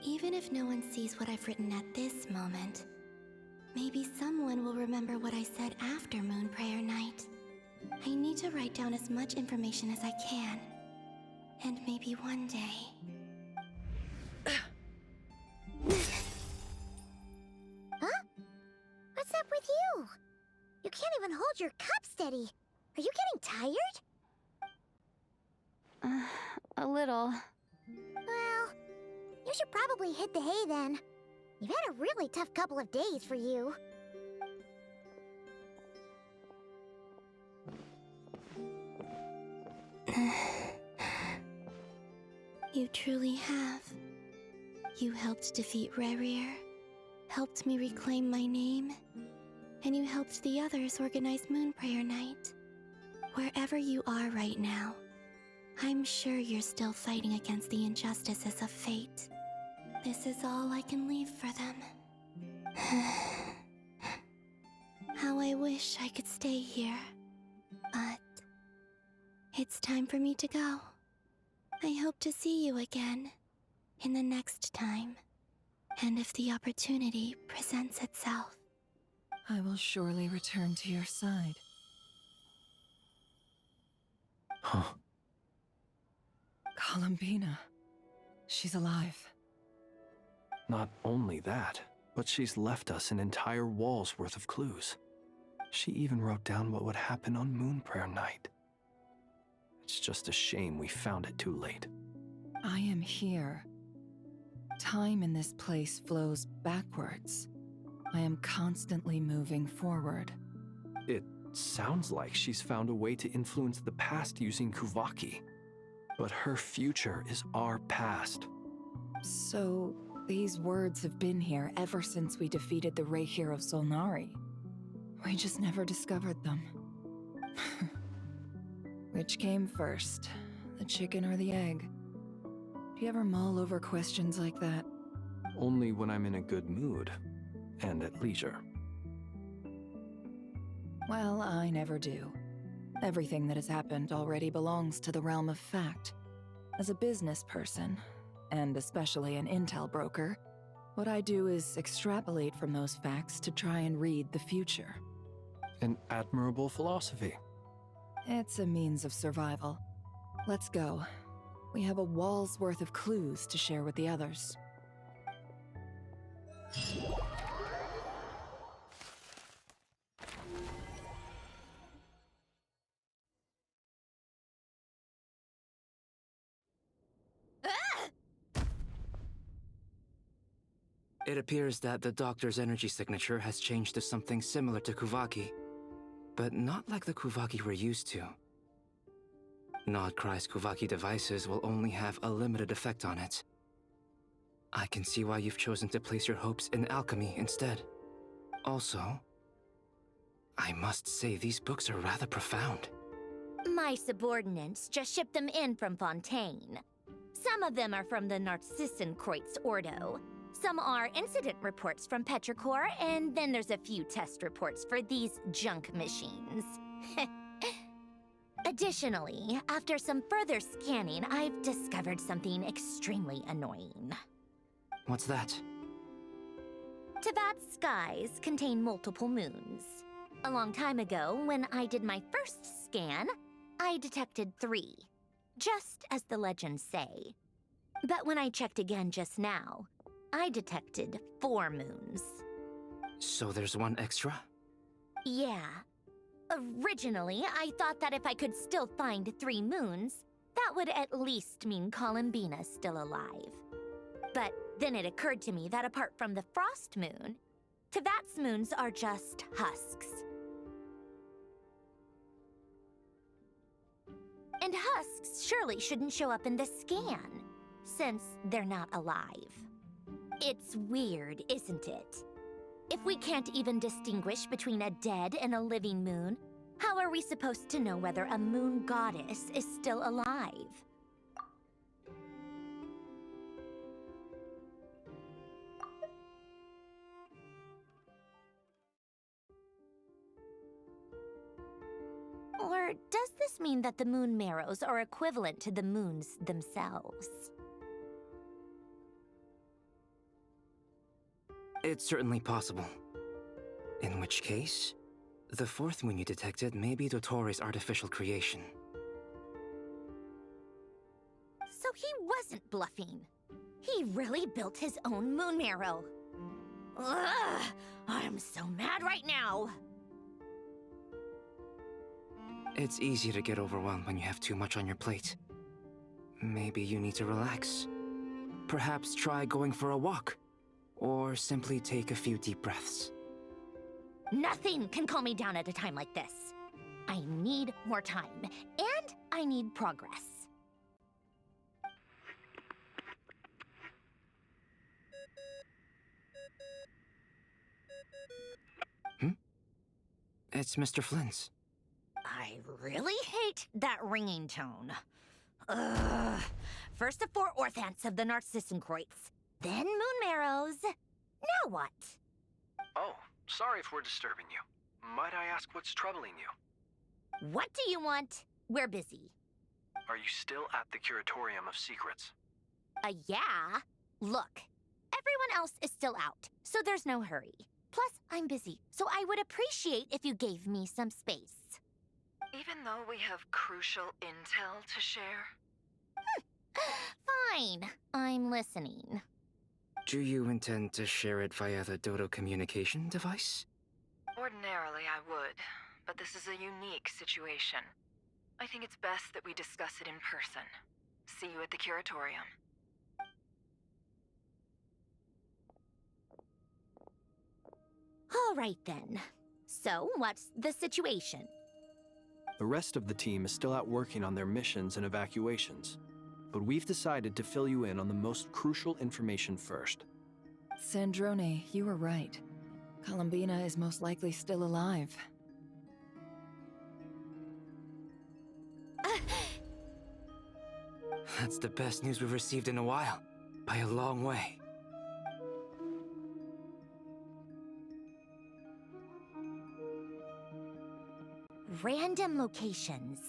Even if no one sees what I've written at this moment, maybe someone will remember what I said after Moon Prayer Night. I need to write down as much information as I can. And maybe one day... Huh? What's up with you? You can't even hold your cup steady. Are you getting tired? A little. Well, you should probably hit the hay then. You've had a really tough couple of days for you. You truly have. You helped defeat Rerir, helped me reclaim my name, and you helped the others organize Moon Prayer Night. Wherever you are right now, I'm sure you're still fighting against the injustices of fate. This is all I can leave for them. How I wish I could stay here. But it's time for me to go. I hope to see you again in the next time. And if the opportunity presents itself. I will surely return to your side. Huh. Colombina. She's alive. Not only that, but she's left us an entire wall's worth of clues. She even wrote down what would happen on Moon Prayer Night. It's just a shame we found it too late. I am here. Time in this place flows backwards. I am constantly moving forward. It sounds like she's found a way to influence the past using Kuvaki. But her future is our past. So, these words have been here ever since we defeated the Reihir of Solnari. We just never discovered them. Which came first, the chicken or the egg? Do you ever mull over questions like that? Only when I'm in a good mood and at leisure. Well, I never do. Everything that has happened already belongs to the realm of fact. As a business person, and especially an intel broker, what I do is extrapolate from those facts to try and read the future. An admirable philosophy. It's a means of survival. Let's go. We have a wall's worth of clues to share with the others. It appears that the doctor's energy signature has changed to something similar to Kuvaki, but not like the Kuvaki we're used to. Nodkrai's Kuvaki devices will only have a limited effect on it. I can see why you've chosen to place your hopes in alchemy instead. Also, I must say these books are rather profound. My subordinates just shipped them in from Fontaine. Some of them are from the Narcissenkreuz Ordo. Some are incident reports from Petrichor, and then there's a few test reports for these junk machines. Additionally, after some further scanning, I've discovered something extremely annoying. What's that? Teyvat's skies contain multiple moons. A long time ago, when I did my first scan, I detected 3, just as the legends say. But when I checked again just now, I detected 4 moons. So there's one extra? Yeah. Originally, I thought that if I could still find 3 moons, that would at least mean Colombina's still alive. But then it occurred to me that apart from the frost moon, Teyvat's moons are just husks. And husks surely shouldn't show up in the scan, since they're not alive. It's weird, isn't it? If we can't even distinguish between a dead and a living moon, how are we supposed to know whether a moon goddess is still alive? Or does this mean that the moon marrows are equivalent to the moons themselves? It's certainly possible. In which case, the 4th moon you detected may be Dottore artificial creation. So he wasn't bluffing. He really built his own moon marrow. Ugh! I'm so mad right now! It's easy to get overwhelmed when you have too much on your plate. Maybe you need to relax. Perhaps try going for a walk. Or simply take a few deep breaths. Nothing can calm me down at a time like this. I need more time, and I need progress. It's Mr. Flins. I really hate that ringing tone. Ugh. First the 4 orthants of the Narcissenkreuz, then moon marrows. Now what? Oh, sorry if we're disturbing you. Might I ask what's troubling you? What do you want? We're busy. Are you still at the Curatorium of Secrets? Yeah. Look, everyone else is still out, so there's no hurry. Plus, I'm busy, so I would appreciate if you gave me some space. Even though we have crucial intel to share? Fine. I'm listening. Do you intend to share it via the Dodo communication device? Ordinarily, I would, but this is a unique situation. I think it's best that we discuss it in person. See you at the Curatorium. All right, then. So, what's the situation? The rest of the team is still out working on their missions and evacuations, but we've decided to fill you in on the most crucial information first. Sandrone, you were right. Colombina is most likely still alive. That's the best news we've received in a while, by a long way. Random locations.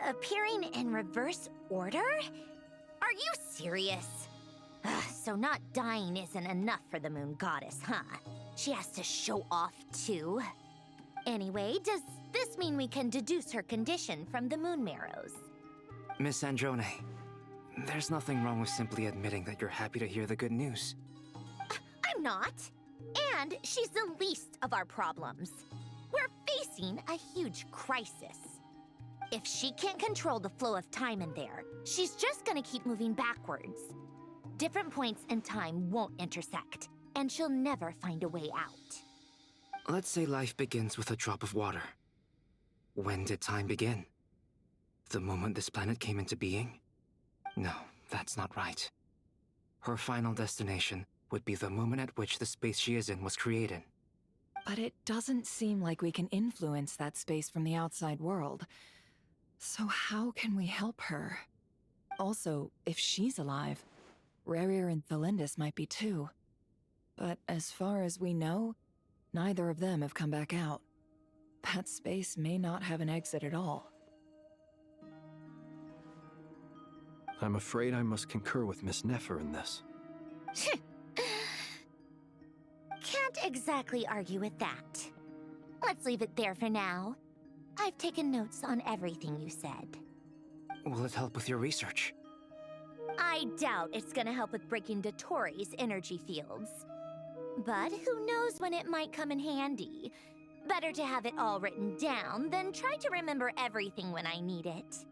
Appearing in reverse order? Are you serious? So not dying isn't enough for the moon goddess, huh? She has to show off too. Anyway, does this mean we can deduce her condition from the moon marrows? Miss Androne, there's nothing wrong with simply admitting that you're happy to hear the good news. I'm not. And she's the least of our problems. We're facing a huge crisis. If she can't control the flow of time in there, she's just gonna keep moving backwards. Different points in time won't intersect, and she'll never find a way out. Let's say life begins with a drop of water. When did time begin? The moment this planet came into being? No, that's not right. Her final destination would be the moment at which the space she is in was created. But it doesn't seem like we can influence that space from the outside world. So how can we help her? Also, if she's alive, Rerir and Thalindis might be too. But as far as we know, neither of them have come back out. That space may not have an exit at all. I'm afraid I must concur with Miss Nefer in this. Can't exactly argue with that. Let's leave it there for now. I've taken notes on everything you said. Will it help with your research? I doubt it's gonna help with breaking Dotori's energy fields. But who knows when it might come in handy. Better to have it all written down than try to remember everything when I need it.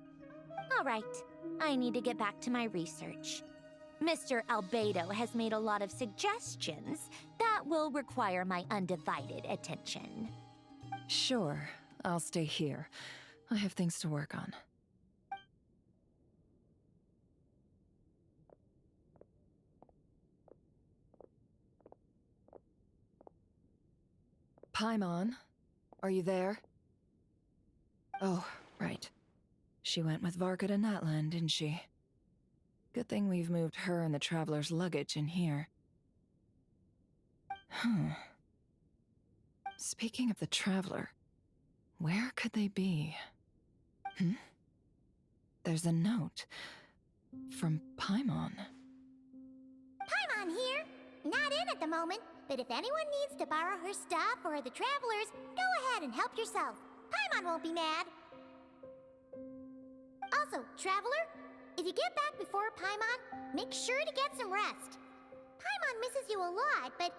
All right, I need to get back to my research. Mr. Albedo has made a lot of suggestions that will require my undivided attention. Sure, I'll stay here. I have things to work on. Paimon, are you there? Oh, right. She went with Varka to Natlan, didn't she? Good thing we've moved her and the Traveler's luggage in here. Speaking of the Traveler, where could they be? There's a note from Paimon. Paimon here. Not in at the moment, but if anyone needs to borrow her stuff or the Travelers, go ahead and help yourself. Paimon won't be mad. Also, Traveler, if you get back before Paimon, make sure to get some rest. Paimon misses you a lot, but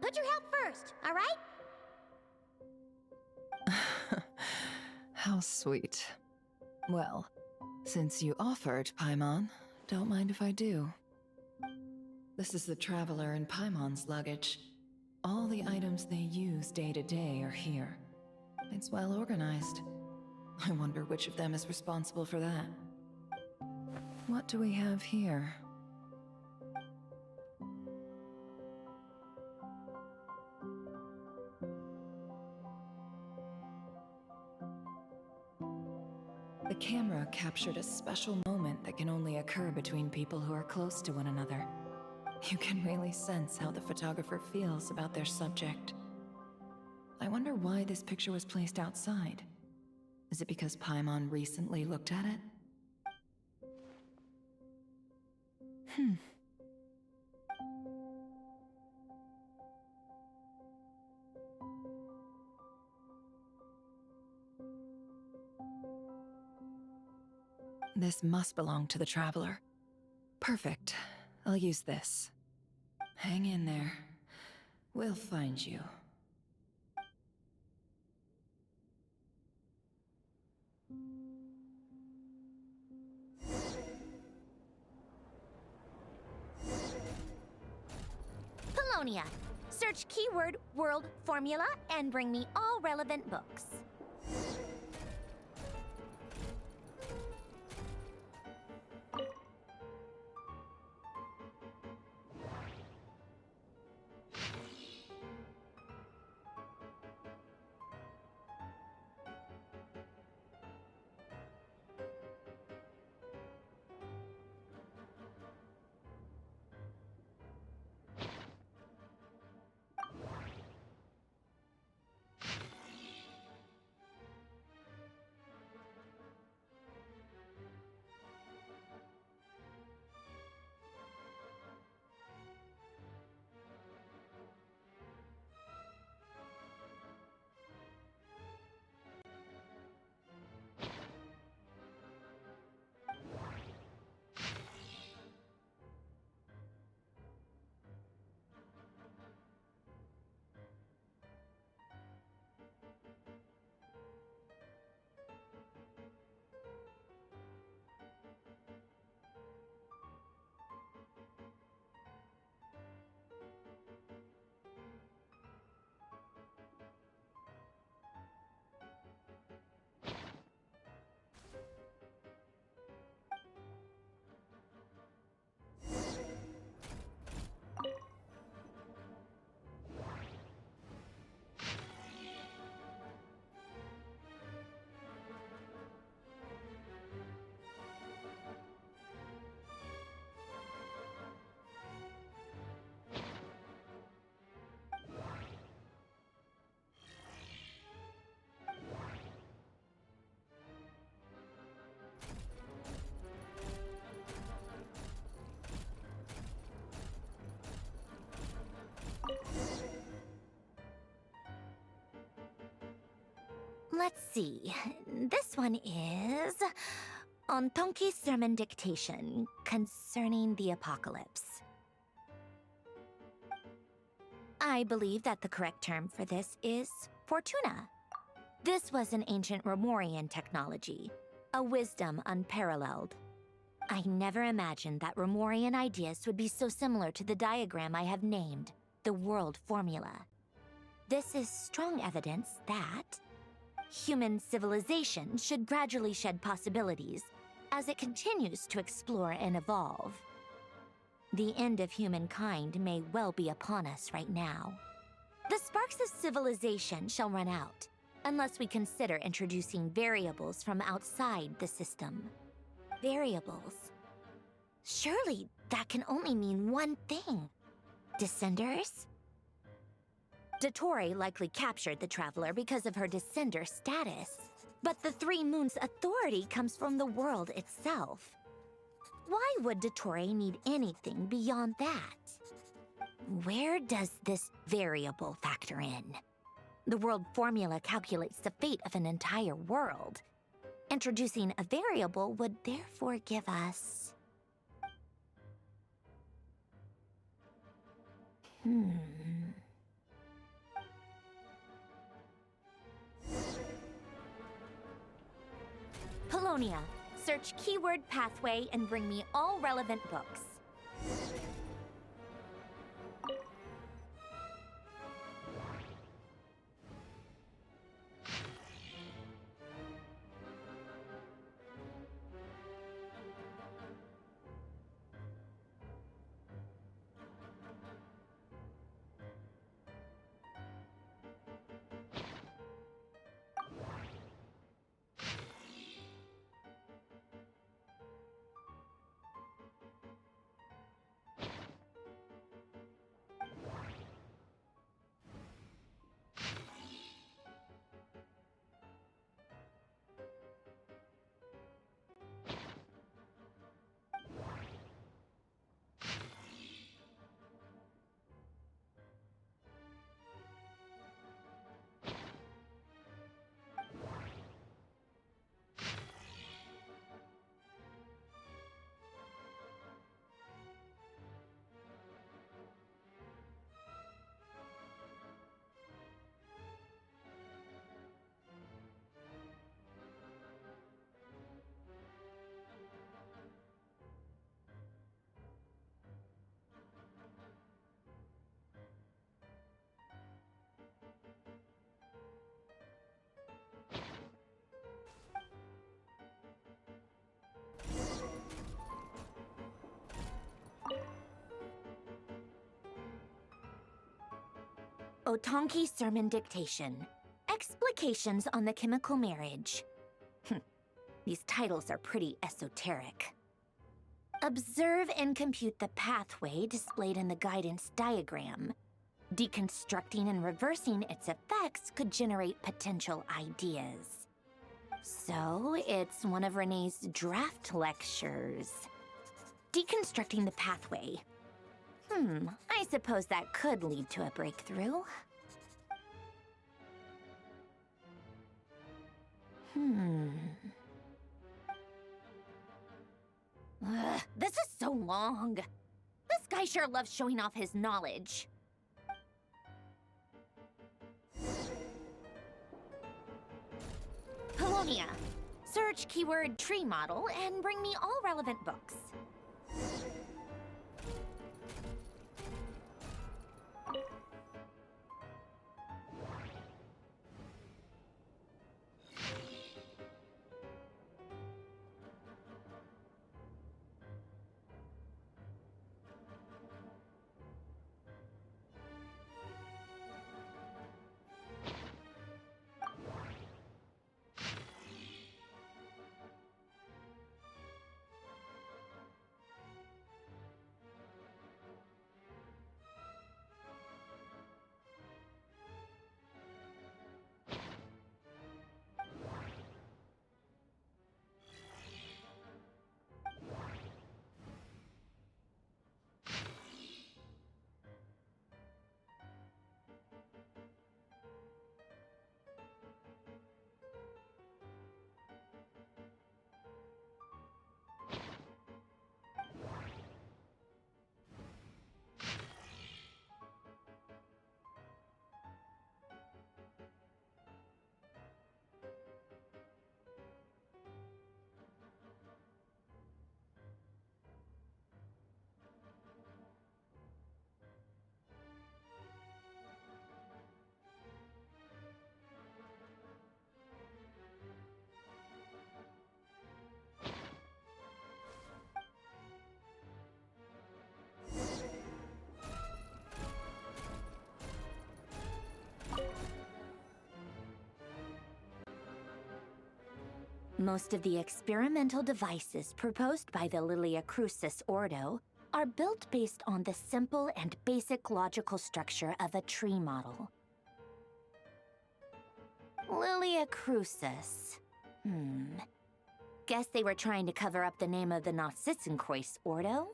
put your health first, all right? How sweet. Well, since you offered, Paimon, don't mind if I do. This is the Traveler and Paimon's luggage. All the items they use day to day are here. It's well organized. I wonder which of them is responsible for that. What do we have here? The camera captured a special moment that can only occur between people who are close to one another. You can really sense how the photographer feels about their subject. I wonder why this picture was placed outside. Is it because Paimon recently looked at it? This must belong to the Traveler. Perfect. I'll use this. Hang in there. We'll find you. Polonia. Search keyword world formula and bring me all relevant books. Let's see. This one is Ontonki Sermon Dictation concerning the apocalypse. I believe that the correct term for this is Fortuna. This was an ancient Romorian technology, a wisdom unparalleled. I never imagined that Romorian ideas would be so similar to the diagram I have named, the World Formula. This is strong evidence that human civilization should gradually shed possibilities as it continues to explore and evolve. The end of humankind may well be upon us right now. The sparks of civilization shall run out, unless we consider introducing variables from outside the system. Variables. Surely that can only mean one thing. Descenders? Dottore likely captured the Traveler because of her descender status. But the Three Moons' authority comes from the world itself. Why would Dottore need anything beyond that? Where does this variable factor in? The world formula calculates the fate of an entire world. Introducing a variable would therefore give us... Polonia, search keyword pathway and bring me all relevant books. Otonki Sermon Dictation. Explications on the Chemical Marriage. These titles are pretty esoteric. Observe and compute the pathway displayed in the guidance diagram. Deconstructing and reversing its effects could generate potential ideas. So, it's one of Renee's draft lectures. Deconstructing the pathway. I suppose that could lead to a breakthrough. This is so long. This guy sure loves showing off his knowledge. Polonia. Search keyword tree model and bring me all relevant books. Most of the experimental devices proposed by the Lilia Crucis Ordo are built based on the simple and basic logical structure of a tree model. Lilia Crucis. Guess they were trying to cover up the name of the Nautitzenkreuz Ordo?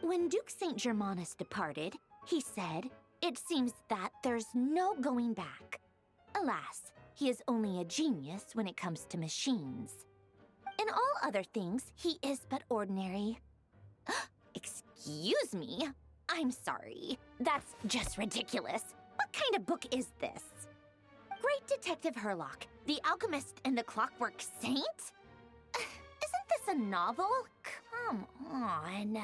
When Duke St. Germanus departed, he said, "It seems that there's no going back." Alas, he is only a genius when it comes to machines. In all other things, he is but ordinary. Excuse me? I'm sorry. That's just ridiculous. What kind of book is this? Great Detective Herlock, the Alchemist and the Clockwork Saint? Isn't this a novel? Come on.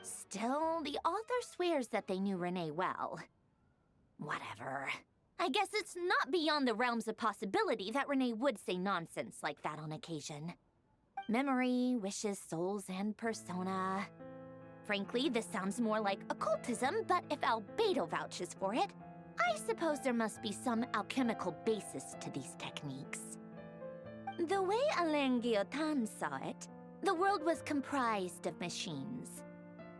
Still, the author swears that they knew Renee well. Whatever. I guess it's not beyond the realms of possibility that Renee would say nonsense like that on occasion. Memory, wishes, souls, and persona. Frankly, this sounds more like occultism, but if Albedo vouches for it, I suppose there must be some alchemical basis to these techniques. The way Alain Guillotin saw it, the world was comprised of machines.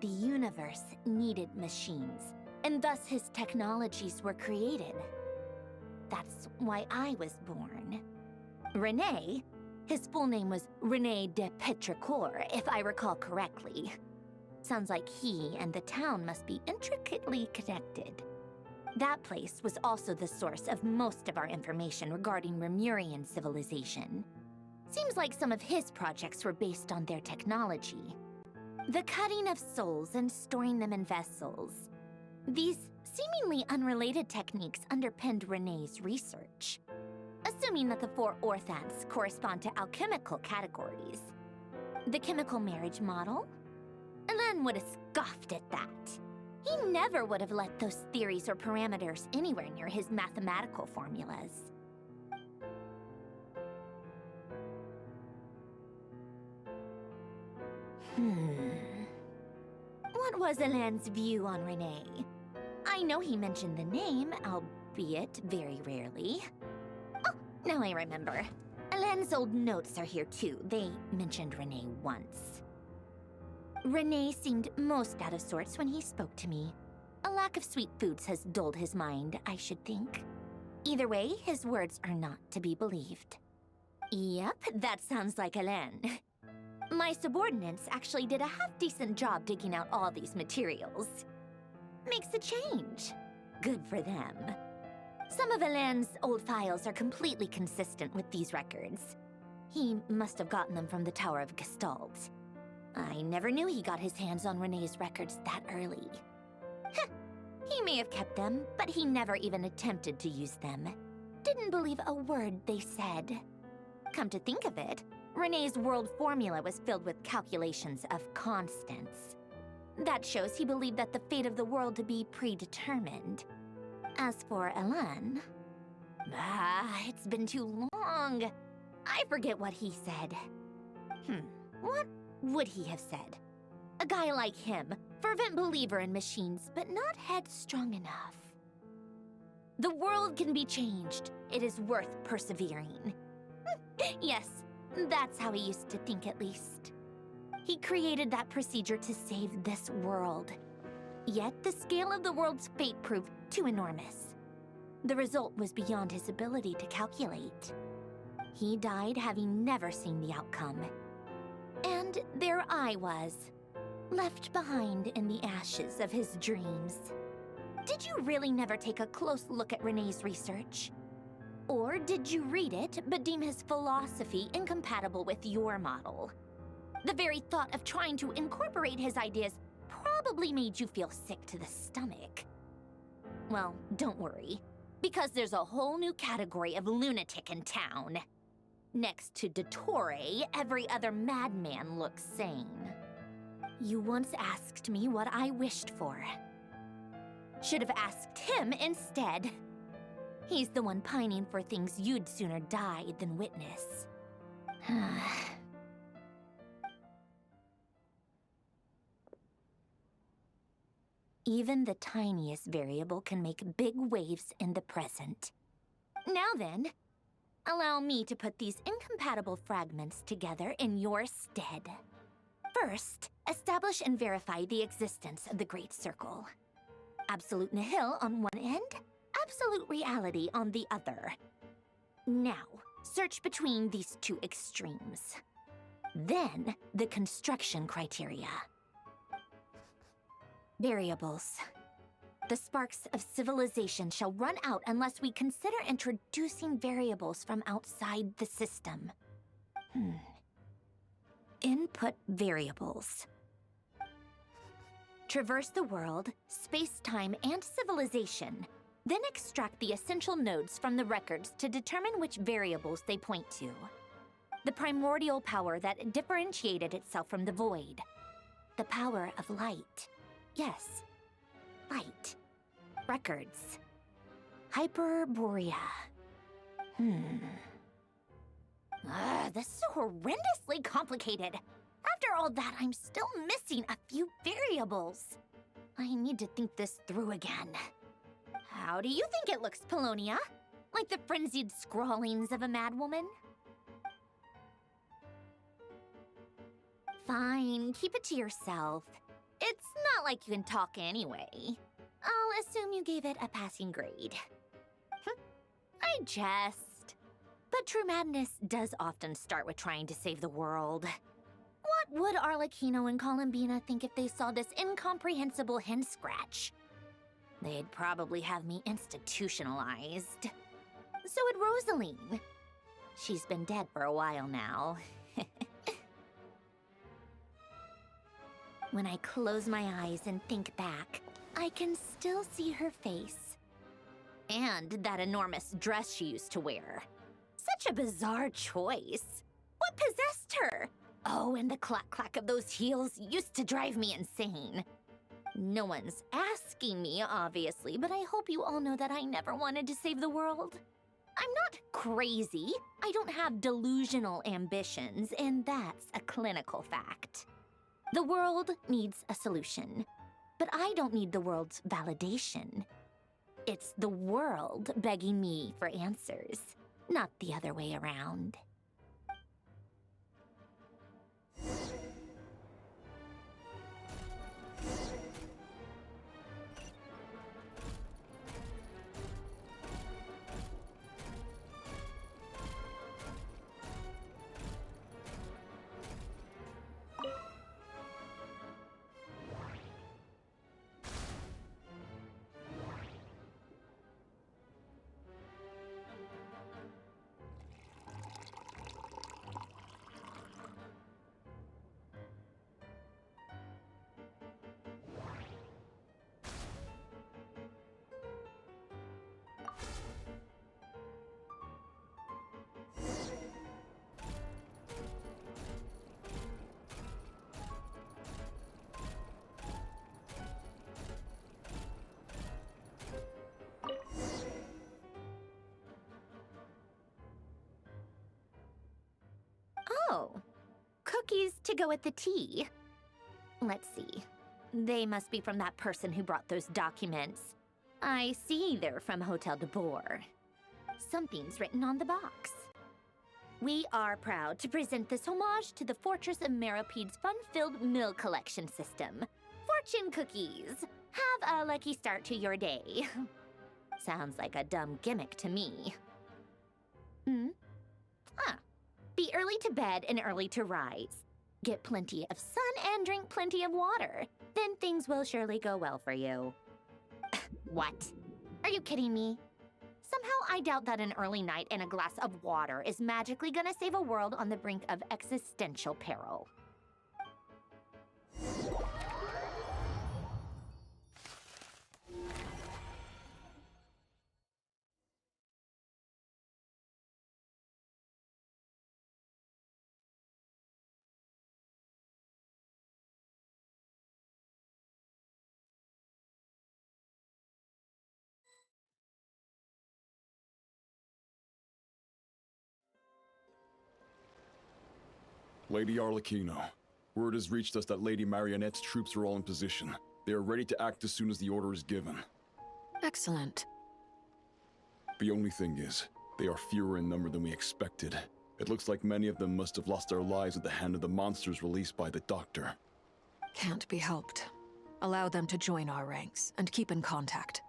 The universe needed machines, and thus his technologies were created. That's why I was born. René, his full name was René de Petrichor, if I recall correctly. Sounds like he and the town must be intricately connected. That place was also the source of most of our information regarding Remurian civilization. Seems like some of his projects were based on their technology. The cutting of souls and storing them in vessels. These seemingly unrelated techniques underpinned René's research. Assuming that the 4 orthants correspond to alchemical categories. The chemical marriage model? Alain would have scoffed at that. He never would have let those theories or parameters anywhere near his mathematical formulas. What was Alain's view on René? I know he mentioned the name, albeit very rarely. Oh, now I remember. Alain's old notes are here too. They mentioned René once. René seemed most out of sorts when he spoke to me. A lack of sweet foods has dulled his mind, I should think. Either way, his words are not to be believed. Yep, that sounds like Alain. My subordinates actually did a half-decent job digging out all these materials. Makes a change. Good for them. Some of Alain's old files are completely consistent with these records. He must have gotten them from the Tower of Gestalt. I never knew he got his hands on René's records that early. He may have kept them, but he never even attempted to use them. Didn't believe a word they said. Come to think of it, René's world formula was filled with calculations of constants. That shows he believed that the fate of the world to be predetermined. As for Alain... it's been too long. I forget what he said. What would he have said? A guy like him, fervent believer in machines, but not headstrong enough. The world can be changed. It is worth persevering. Yes, that's how he used to think at least. He created that procedure to save this world. Yet the scale of the world's fate proved too enormous. The result was beyond his ability to calculate. He died having never seen the outcome. And there I was, left behind in the ashes of his dreams. Did you really never take a close look at René's research? Or did you read it but deem his philosophy incompatible with your model? The very thought of trying to incorporate his ideas probably made you feel sick to the stomach. Well, don't worry, because there's a whole new category of lunatic in town. Next to Dottore, every other madman looks sane. You once asked me what I wished for. Should have asked him instead. He's the one pining for things you'd sooner die than witness. Even the tiniest variable can make big waves in the present. Now then, Allow me to put these incompatible fragments together in your stead. First, establish and verify the existence of the Great Circle. Absolute nihil on one end, absolute reality on the other. Now, search between these two extremes. Then, the construction criteria. Variables. The sparks of civilization shall run out unless we consider introducing variables from outside the system. Input variables. Traverse the world, space-time, and civilization. Then extract the essential nodes from the records to determine which variables they point to. The primordial power that differentiated itself from the void. The power of light. Yes, light. Records. Hyperborea. This is so horrendously complicated. After all that, I'm still missing a few variables. I need to think this through again. How do you think it looks, Polonia? Like the frenzied scrawlings of a madwoman? Fine, keep it to yourself. It's not like you can talk anyway. I'll assume you gave it a passing grade. I jest. But true madness does often start with trying to save the world. What would Arlecchino and Colombina think if they saw this incomprehensible hen scratch? They'd probably have me institutionalized. So would Rosaline. She's been dead for a while now. When I close my eyes and think back, I can still see her face. And that enormous dress she used to wear. Such a bizarre choice. What possessed her? Oh, and the clack-clack of those heels used to drive me insane. No one's asking me, obviously, but I hope you all know that I never wanted to save the world. I'm not crazy. I don't have delusional ambitions, and that's a clinical fact. The world needs a solution, but I don't need the world's validation. It's the world begging me for answers, not the other way around. Oh, cookies to go with the tea. Let's see. They must be from that person who brought those documents. I see they're from Hotel de Boer. Something's written on the box. We are proud to present this homage to the Fortress of Meropede's fun-filled mill collection system. Fortune cookies. Have a lucky start to your day. Sounds like a dumb gimmick to me. Be early to bed and early to rise. Get plenty of sun and drink plenty of water. Then things will surely go well for you. What? Are you kidding me? Somehow I doubt that an early night and a glass of water is magically gonna save a world on the brink of existential peril. Lady Arlecchino, word has reached us that Lady Marionette's troops are all in position. They are ready to act as soon as the order is given. Excellent. The only thing is, They are fewer in number than we expected. It looks like many of them must have lost their lives at the hand of the monsters released by the Doctor. Can't be helped. Allow them to join our ranks, and keep in contact.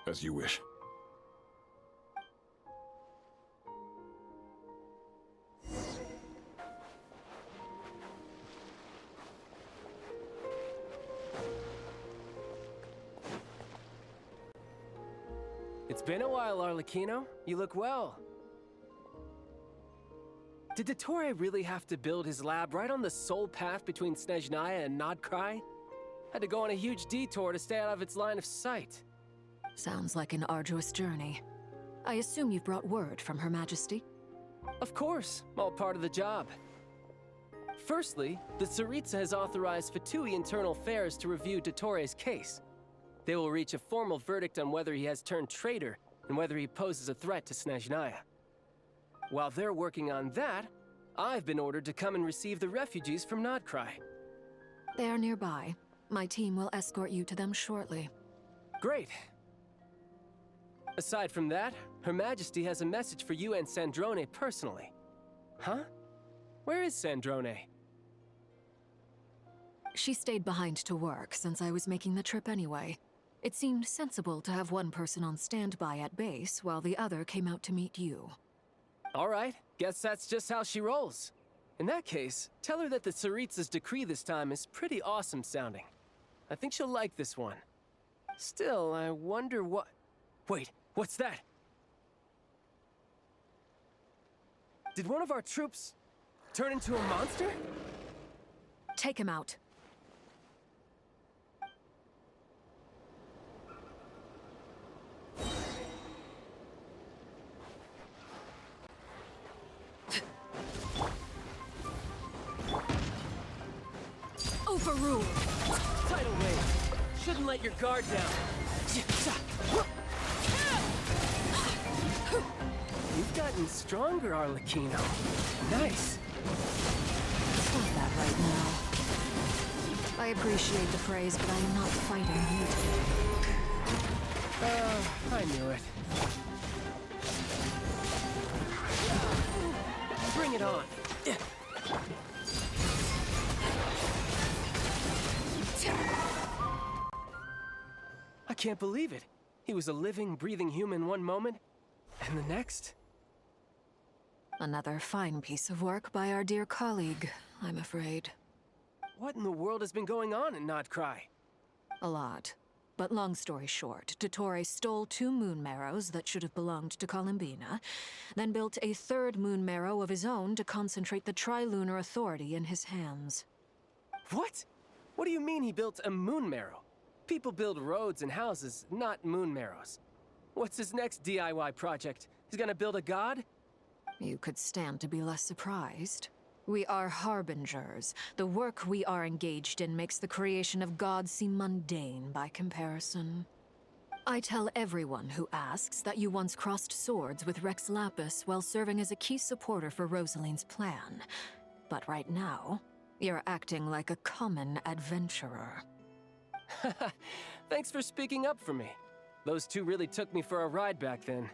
As you wish. It's been a while, Arlecchino. You look well. Did Dottore really have to build his lab right on the sole path between Snezhnaya and Nodkrai? Had to go on a huge detour to stay out of its line of sight. Sounds like an arduous journey. I assume you've brought word from Her Majesty? Of course, all part of the job. Firstly, the Tsaritsa has authorized Fatui Internal Affairs to review Dottore's case. They will reach a formal verdict on whether he has turned traitor and whether he poses a threat to Snezhnaya. While they're working on that, I've been ordered to come and receive the refugees from Nodkrai. They are nearby. My team will escort you to them shortly. Great. Aside from that, Her Majesty has a message for you and Sandrone personally. Huh? Where is Sandrone? She stayed behind to work since I was making the trip anyway. It seemed sensible to have one person on standby at base while the other came out to meet you. All right, guess that's just how she rolls. In that case, tell her that the Tsaritsa's decree this time is pretty awesome sounding. I think she'll like this one. Still, I wonder what... Wait, what's that? Did one of our troops turn into a monster? Take him out. Overruled! Tidal wave! Shouldn't let your guard down. You've gotten stronger, Arlecchino. Nice. Stop that right now. I appreciate the praise, but I am not fighting you. I knew it. Bring it on. I can't believe it. He was a living, breathing human one moment, and the next? Another fine piece of work by our dear colleague, I'm afraid. What in the world has been going on in Nodkrai? A lot. But long story short, Dottore stole 2 moon marrows that should have belonged to Colombina, then built a 3rd moon marrow of his own to concentrate the Trilunar Authority in his hands. What? What do you mean he built a moon marrow? People build roads and houses, not moon marrows. What's his next DIY project? He's gonna build a god? You could stand to be less surprised. We are harbingers. The work we are engaged in makes the creation of gods seem mundane by comparison. I tell everyone who asks that you once crossed swords with Rex Lapis while serving as a key supporter for Rosaline's plan. But right now, you're acting like a common adventurer. Thanks for speaking up for me. Those 2 really took me for a ride back then.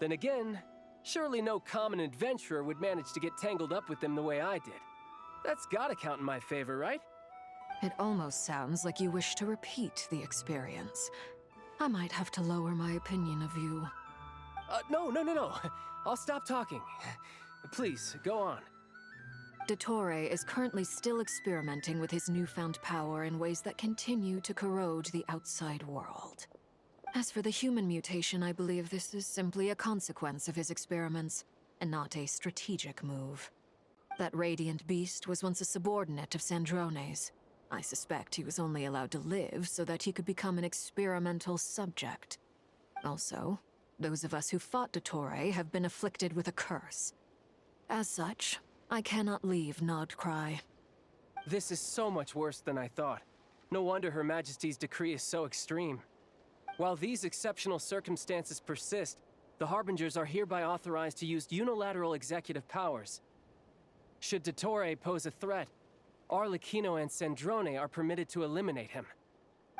Then again, surely no common adventurer would manage to get tangled up with them the way I did. That's gotta count in my favor, right? It almost sounds like you wish to repeat the experience. I might have to lower my opinion of you. No. I'll stop talking. Please, go on. Dottore is currently still experimenting with his newfound power in ways that continue to corrode the outside world. As for the human mutation, I believe this is simply a consequence of his experiments, and not a strategic move. That radiant beast was once a subordinate of Sandrone's. I suspect he was only allowed to live so that he could become an experimental subject. Also, those of us who fought Dottore have been afflicted with a curse. As such, I cannot leave Nodkrai. This is so much worse than I thought. No wonder Her Majesty's decree is so extreme. While these exceptional circumstances persist, the Harbingers are hereby authorized to use unilateral executive powers. Should Dottore pose a threat, Arlecchino and Sandrone are permitted to eliminate him.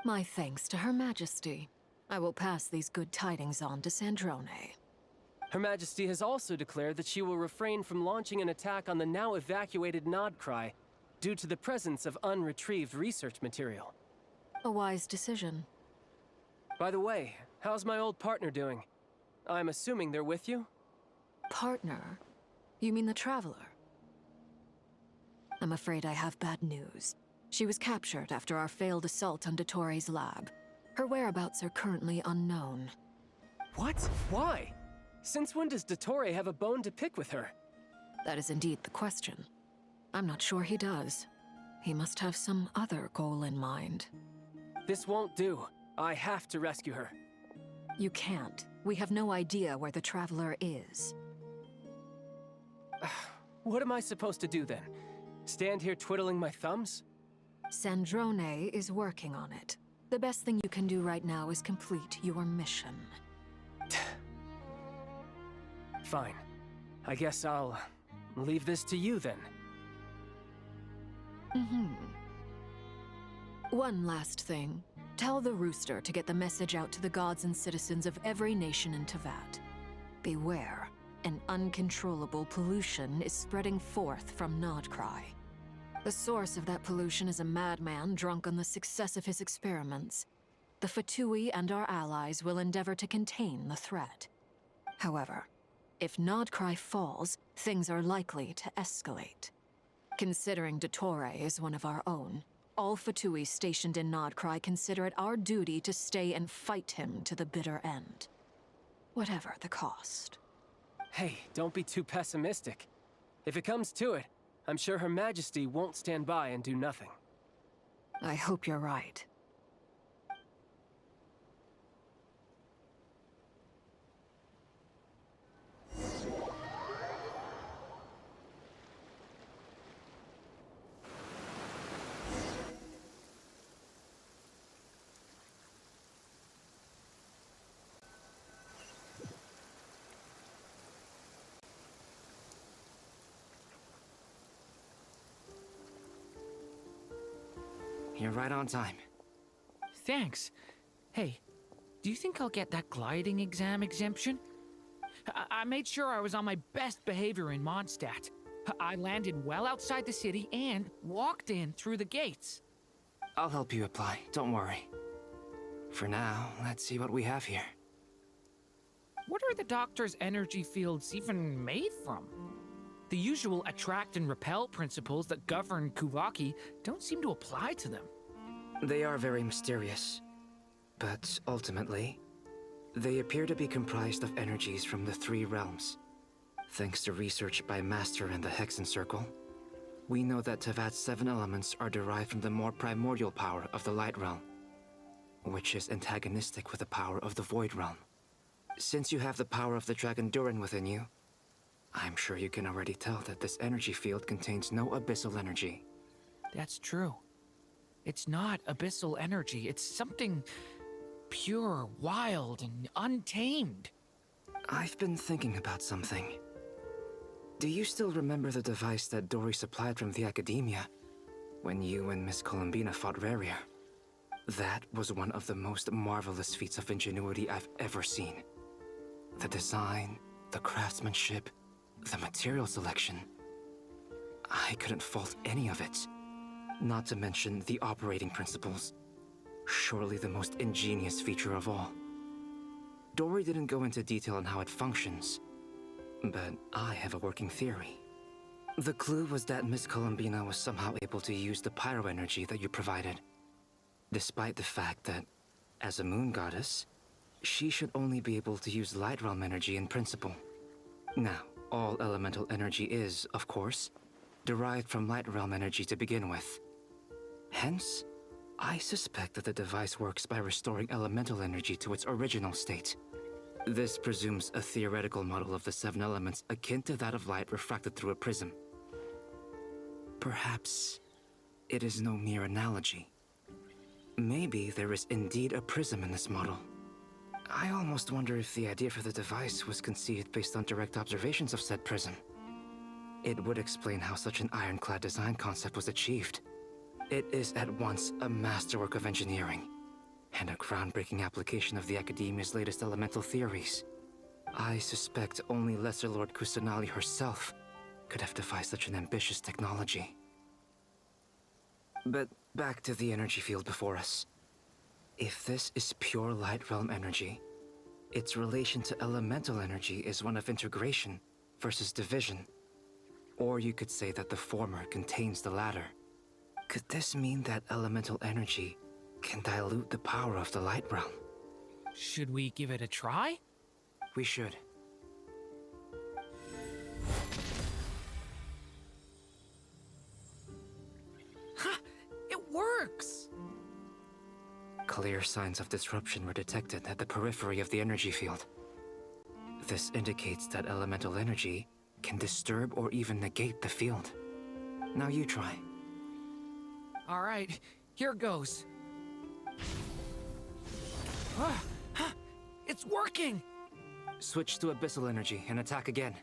My thanks to Her Majesty. I will pass these good tidings on to Sandrone. Her Majesty has also declared that she will refrain from launching an attack on the now evacuated nodkrai due to the presence of unretrieved research material. A wise decision. By the way, how's my old partner doing? I'm assuming they're with you? Partner? You mean the Traveler? I'm afraid I have bad news. She was captured after our failed assault on Dottoro's lab. Her whereabouts are currently unknown. What? Why? Since when does Dottore have a bone to pick with her? That is indeed the question. I'm not sure he does. He must have some other goal in mind. This won't do. I have to rescue her. You can't. We have no idea where the Traveler is. What am I supposed to do then? Stand here twiddling my thumbs? Sandrone is working on it. The best thing you can do right now is complete your mission. Fine. I guess I'll leave this to you then. One last thing. Tell the Rooster to get the message out to the gods and citizens of every nation in Teyvat. Beware. An uncontrollable pollution is spreading forth from nodkrai. The source of that pollution is a madman drunk on the success of his experiments. The Fatui and our allies will endeavor to contain the threat. However, if nodkrai falls, things are likely to escalate. Considering Dottore is one of our own, all Fatui stationed in nodkrai consider it our duty to stay and fight him to the bitter end. Whatever the cost. Hey, don't be too pessimistic. If it comes to it, I'm sure Her Majesty won't stand by and do nothing. I hope you're right. You're right on time. Thanks. Hey, do you think I'll get that gliding exam exemption? I made sure I was on my best behavior in Mondstadt. I landed well outside the city and walked in through the gates. I'll help you apply, don't worry. For now, let's see what we have here. What are the doctor's energy fields even made from? The usual attract and repel principles that govern Kuvaki don't seem to apply to them. They are very mysterious, but ultimately, they appear to be comprised of energies from the three realms. Thanks to research by Master and the Hexen Circle, we know that Teyvat's 7 elements are derived from the more primordial power of the Light Realm, which is antagonistic with the power of the Void Realm. Since you have the power of the Dragon Durin within you, I'm sure you can already tell that this energy field contains no abyssal energy. That's true. It's not abyssal energy, it's something pure, wild, and untamed. I've been thinking about something. Do you still remember the device that Dory supplied from the Academia when you and Miss Colombina fought Raria? That was one of the most marvelous feats of ingenuity I've ever seen. The design, the craftsmanship, the material selection. I couldn't fault any of it. Not to mention the operating principles. Surely the most ingenious feature of all. Dory didn't go into detail on how it functions, but I have a working theory. The clue was that Miss Colombina was somehow able to use the pyro energy that you provided, despite the fact that, as a moon goddess, she should only be able to use light realm energy in principle. Now, all elemental energy is, of course, derived from light realm energy to begin with. Hence, I suspect that the device works by restoring elemental energy to its original state. This presumes a theoretical model of the 7 elements akin to that of light refracted through a prism. Perhaps it is no mere analogy. Maybe there is indeed a prism in this model. I almost wonder if the idea for the device was conceived based on direct observations of said prism. It would explain how such an ironclad design concept was achieved. It is at once a masterwork of engineering and a groundbreaking application of the Academia's latest elemental theories. I suspect only Lesser Lord Kusanali herself could have devised such an ambitious technology. But back to the energy field before us. If this is pure light realm energy, its relation to elemental energy is one of integration versus division. Or you could say that the former contains the latter. Could this mean that elemental energy can dilute the power of the light realm? Should we give it a try? We should. Ha! It works! Clear signs of disruption were detected at the periphery of the energy field. This indicates that elemental energy can disturb or even negate the field. Now you try. All right, here goes. It's working! Switch to abyssal energy and attack again.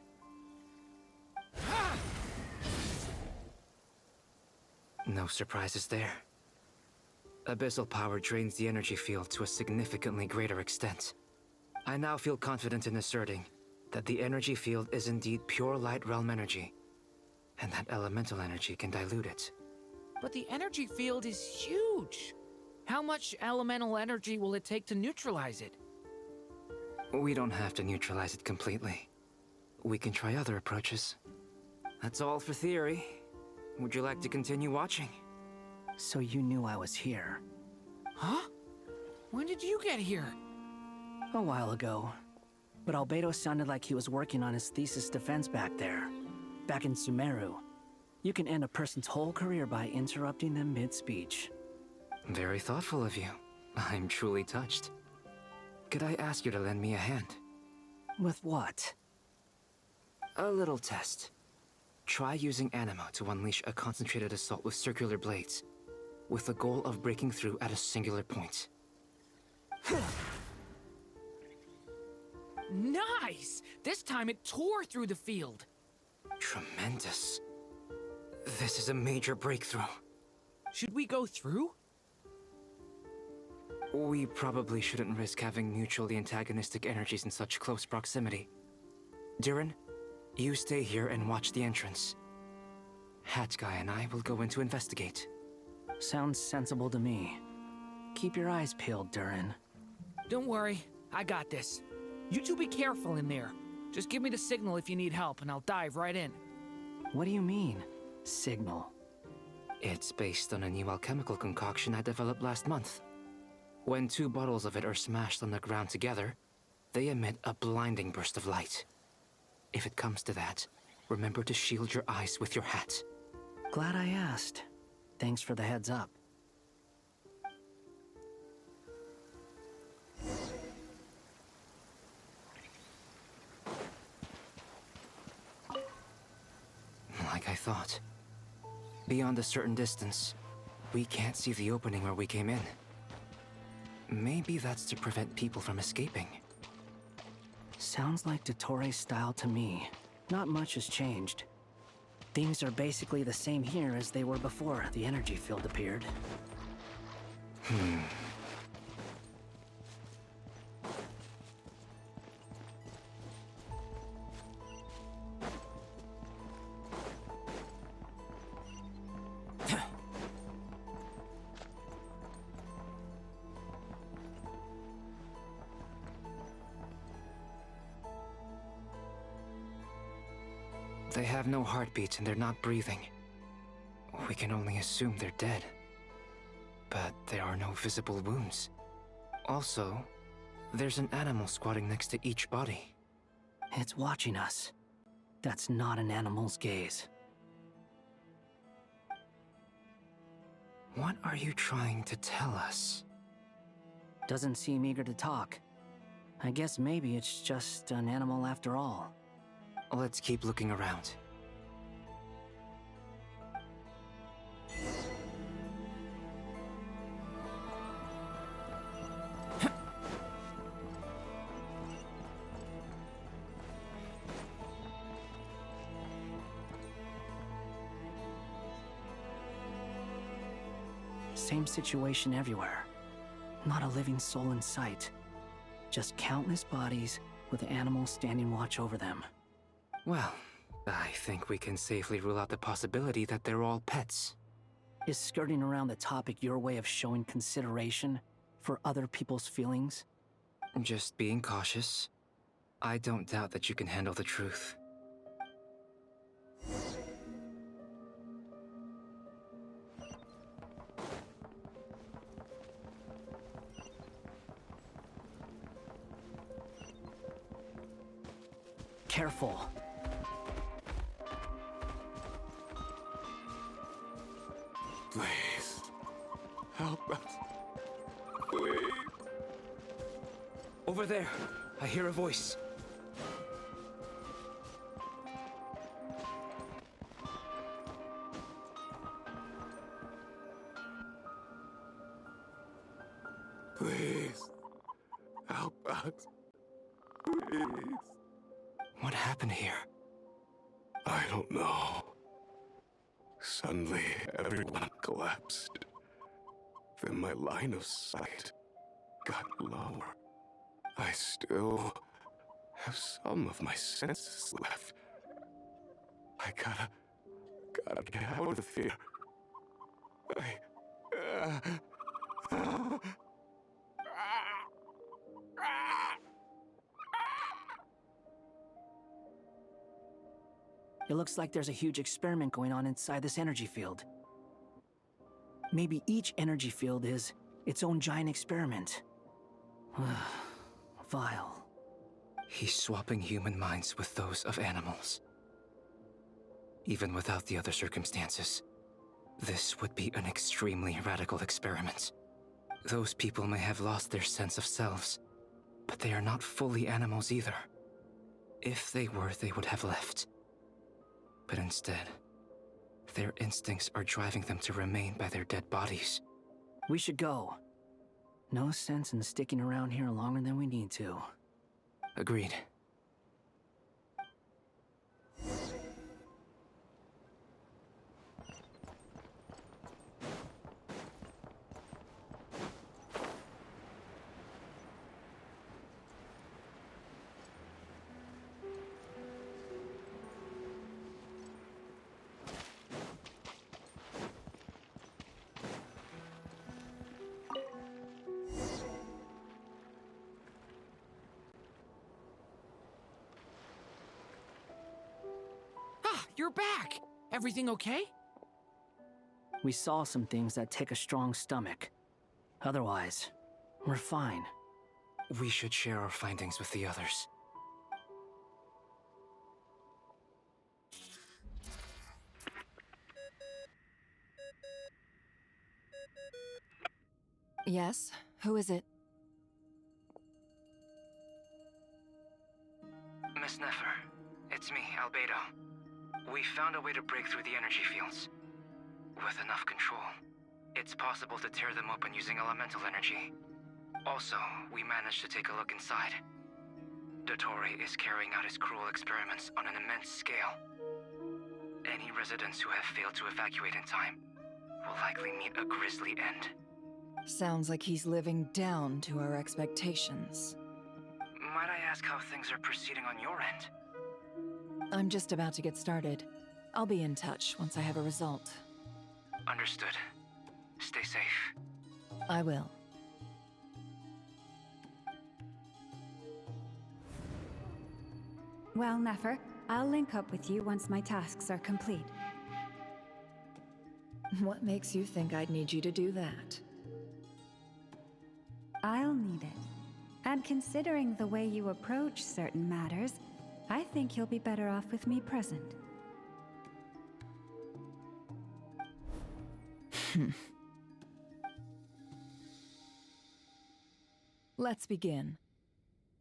No surprises there. Abyssal power drains the energy field to a significantly greater extent. I now feel confident in asserting that the energy field is indeed pure light realm energy, and that elemental energy can dilute it. But the energy field is huge! How much elemental energy will it take to neutralize it? We don't have to neutralize it completely. We can try other approaches. That's all for theory. Would you like to continue watching? So you knew I was here? Huh? When did you get here? A while ago. But Albedo sounded like he was working on his thesis defense back there. Back in Sumeru. You can end a person's whole career by interrupting them mid-speech. Very thoughtful of you. I'm truly touched. Could I ask you to lend me a hand? With what? A little test. Try using anima to unleash a concentrated assault with circular blades, with the goal of breaking through at a singular point. Nice! This time it tore through the field. Tremendous. This is a major breakthrough. Should we go through? We probably shouldn't risk having mutually antagonistic energies in such close proximity. Durin, you stay here and watch the entrance. Hat Guy and I will go in to investigate. Sounds sensible to me. Keep your eyes peeled, Durin. Don't worry, I got this. You two be careful in there. Just give me the signal if you need help and I'll dive right in. What do you mean, signal? It's based on a new alchemical concoction I developed last month. When 2 bottles of it are smashed on the ground together, they emit a blinding burst of light. If it comes to that, remember to shield your eyes with your hat. Glad I asked. Thanks for the heads up. Like I thought. Beyond a certain distance, we can't see the opening where we came in. Maybe that's to prevent people from escaping. Sounds like Dottore style to me. Not much has changed. Things are basically the same here as they were before the energy field appeared. They have no heartbeats and they're not breathing. We can only assume they're dead. But there are no visible wounds. Also, there's an animal squatting next to each body. It's watching us. That's not an animal's gaze. What are you trying to tell us? Doesn't seem eager to talk. I guess maybe it's just an animal after all. Let's keep looking around. Same situation everywhere. Not a living soul in sight. Just countless bodies with animals standing watch over them. Well, I think we can safely rule out the possibility that they're all pets. Is skirting around the topic your way of showing consideration for other people's feelings? Just being cautious. I don't doubt that you can handle the truth. Careful. Please, help us. Please. Over there, I hear a voice. Please, help us. Please. What happened here? I don't know. Suddenly, everyone collapsed. Then my line of sight got lower. I still have some of my senses left. I gotta get out of here. It looks like there's a huge experiment going on inside this energy field. Maybe each energy field is its own giant experiment. Vile. He's swapping human minds with those of animals. Even without the other circumstances, this would be an extremely radical experiment. Those people may have lost their sense of selves, but they are not fully animals either. If they were, they would have left. But instead, their instincts are driving them to remain by their dead bodies. We should go. No sense in sticking around here longer than we need to. Agreed. You're back! Everything okay? We saw some things that take a strong stomach. Otherwise, we're fine. We should share our findings with the others. Yes? Who is it? Miss Nefer, it's me, Albedo. We found a way to break through the energy fields. With enough control, it's possible to tear them open using elemental energy. Also, we managed to take a look inside. Dottore is carrying out his cruel experiments on an immense scale. Any residents who have failed to evacuate in time will likely meet a grisly end. Sounds like he's living down to our expectations. Might I ask how things are proceeding on your end? I'm just about to get started. I'll be in touch once I have a result. Understood. Stay safe. I will. Well, Nefer, I'll link up with you once my tasks are complete. What makes you think I'd need you to do that? I'll need it. And considering the way you approach certain matters, I think you'll be better off with me present. Let's begin.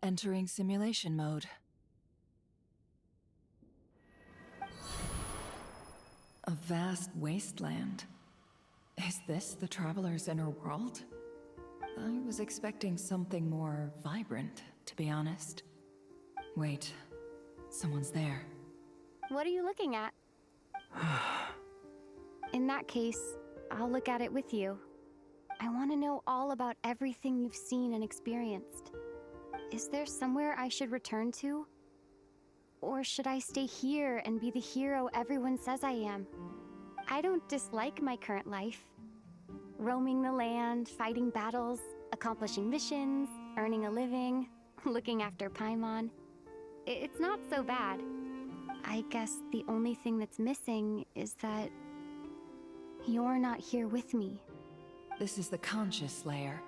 Entering simulation mode. A vast wasteland. Is this the Traveler's inner world? I was expecting something more vibrant, to be honest. Wait, someone's there. What are you looking at? In that case, I'll look at it with you. I want to know all about everything you've seen and experienced. Is there somewhere I should return to? Or should I stay here and be the hero everyone says I am? I don't dislike my current life. Roaming the land, fighting battles, accomplishing missions, earning a living, looking after Paimon. It's not so bad. I guess the only thing that's missing is that you're not here with me. This is the conscious layer,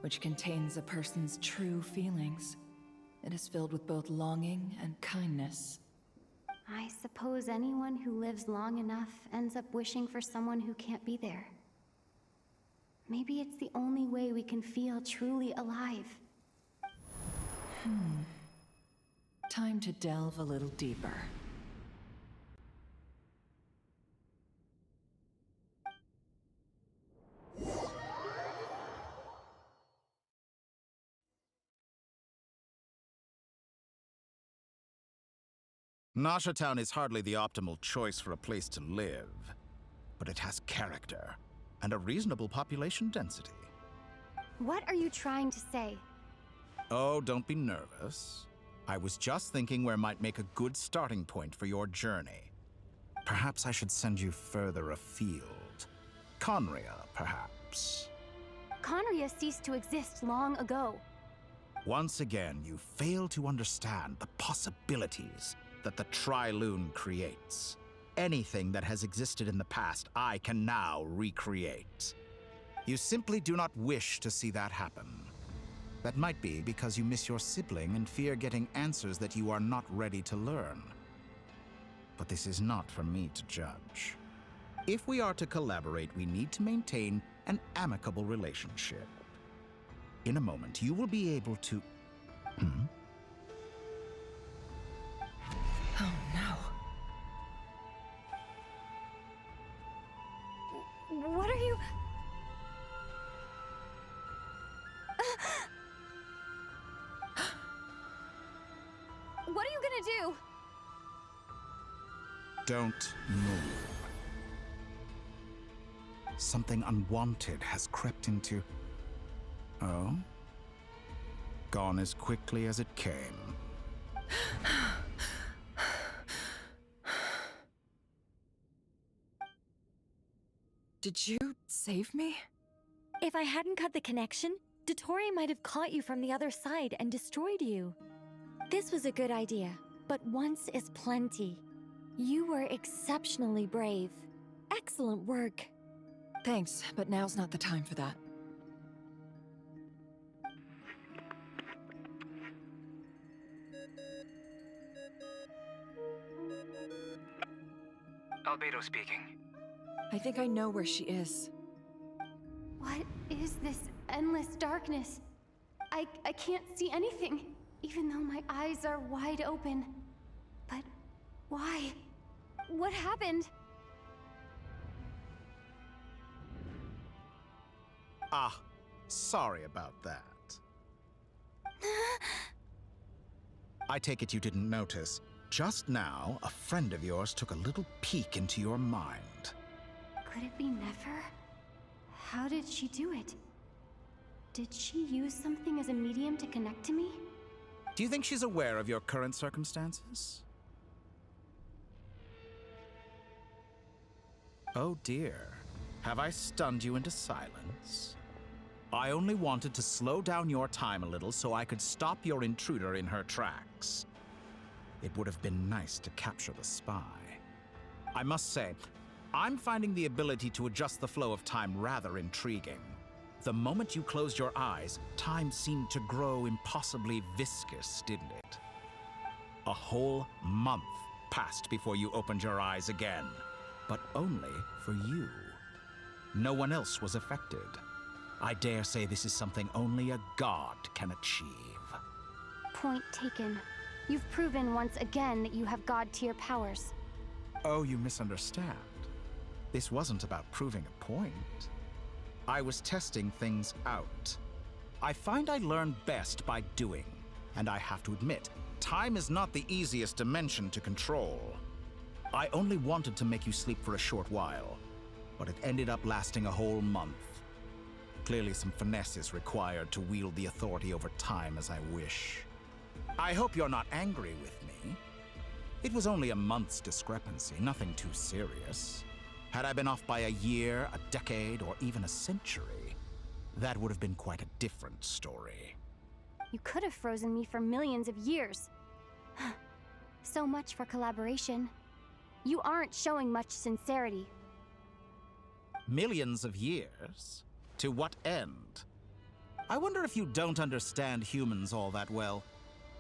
which contains a person's true feelings. It is filled with both longing and kindness. I suppose anyone who lives long enough ends up wishing for someone who can't be there. Maybe it's the only way we can feel truly alive. Time to delve a little deeper. Nasha Town is hardly the optimal choice for a place to live, but it has character and a reasonable population density. What are you trying to say? Oh, don't be nervous. I was just thinking where might make a good starting point for your journey. Perhaps I should send you further afield. Conria, perhaps. Conria ceased to exist long ago. Once again, you fail to understand the possibilities that the Tri-Lune creates. Anything that has existed in the past, I can now recreate. You simply do not wish to see that happen. That might be because you miss your sibling and fear getting answers that you are not ready to learn. But this is not for me to judge. If we are to collaborate, we need to maintain an amicable relationship. In a moment, you will be able to... Oh no. What are you... What are you gonna do? Don't move. Something unwanted has crept into... Oh? Gone as quickly as it came. Did you save me? If I hadn't cut the connection, Dottore might have caught you from the other side and destroyed you. This was a good idea, but once is plenty. You were exceptionally brave. Excellent work. Thanks, but now's not the time for that. Albedo speaking. I think I know where she is. What is this endless darkness? I can't see anything, even though my eyes are wide open. But why? What happened? Ah, sorry about that. I take it you didn't notice. Just now, a friend of yours took a little peek into your mind. Could it be Nefer? How did she do it? Did she use something as a medium to connect to me? Do you think she's aware of your current circumstances? Oh dear. Have I stunned you into silence? I only wanted to slow down your time a little so I could stop your intruder in her tracks. It would have been nice to capture the spy. I must say, I'm finding the ability to adjust the flow of time rather intriguing. The moment you closed your eyes, time seemed to grow impossibly viscous, didn't it? A whole month passed before you opened your eyes again, but only for you. No one else was affected. I dare say this is something only a god can achieve. Point taken. You've proven once again that you have god-tier powers. Oh, you misunderstand. This wasn't about proving a point. I was testing things out. I find I learn best by doing, and I have to admit, time is not the easiest dimension to control. I only wanted to make you sleep for a short while, but it ended up lasting a whole month. clearly some finesse is required to wield the authority over time as I wish. I hope you're not angry with me. It was only a month's discrepancy, nothing too serious. Had I been off by a year, a decade, or even a century, that would have been quite a different story. You could have frozen me for millions of years. So much for collaboration. You aren't showing much sincerity. Millions of years? To what end? I wonder if you don't understand humans all that well.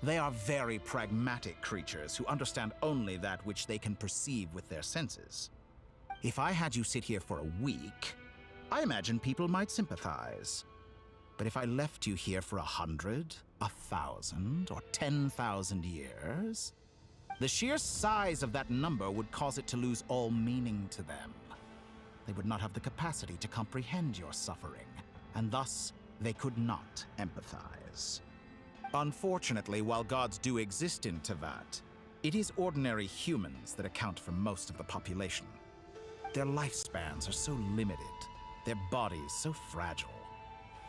They are very pragmatic creatures who understand only that which they can perceive with their senses. If I had you sit here for a week, I imagine people might sympathize. But if I left you here for 100, 1,000, or 10,000 years, the sheer size of that number would cause it to lose all meaning to them. They would not have the capacity to comprehend your suffering, and thus they could not empathize. Unfortunately, while gods do exist in Tevat, it is ordinary humans that account for most of the population. Their lifespans are so limited, their bodies so fragile.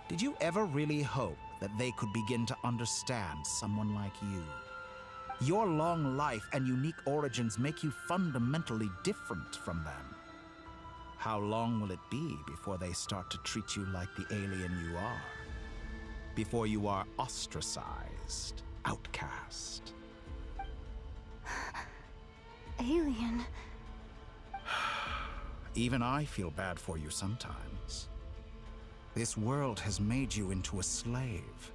Did you ever really hope that they could begin to understand someone like you? Your long life and unique origins make you fundamentally different from them. How long will it be before they start to treat you like the alien you are? Before you are ostracized, outcast? Alien. Even I feel bad for you sometimes. This world has made you into a slave.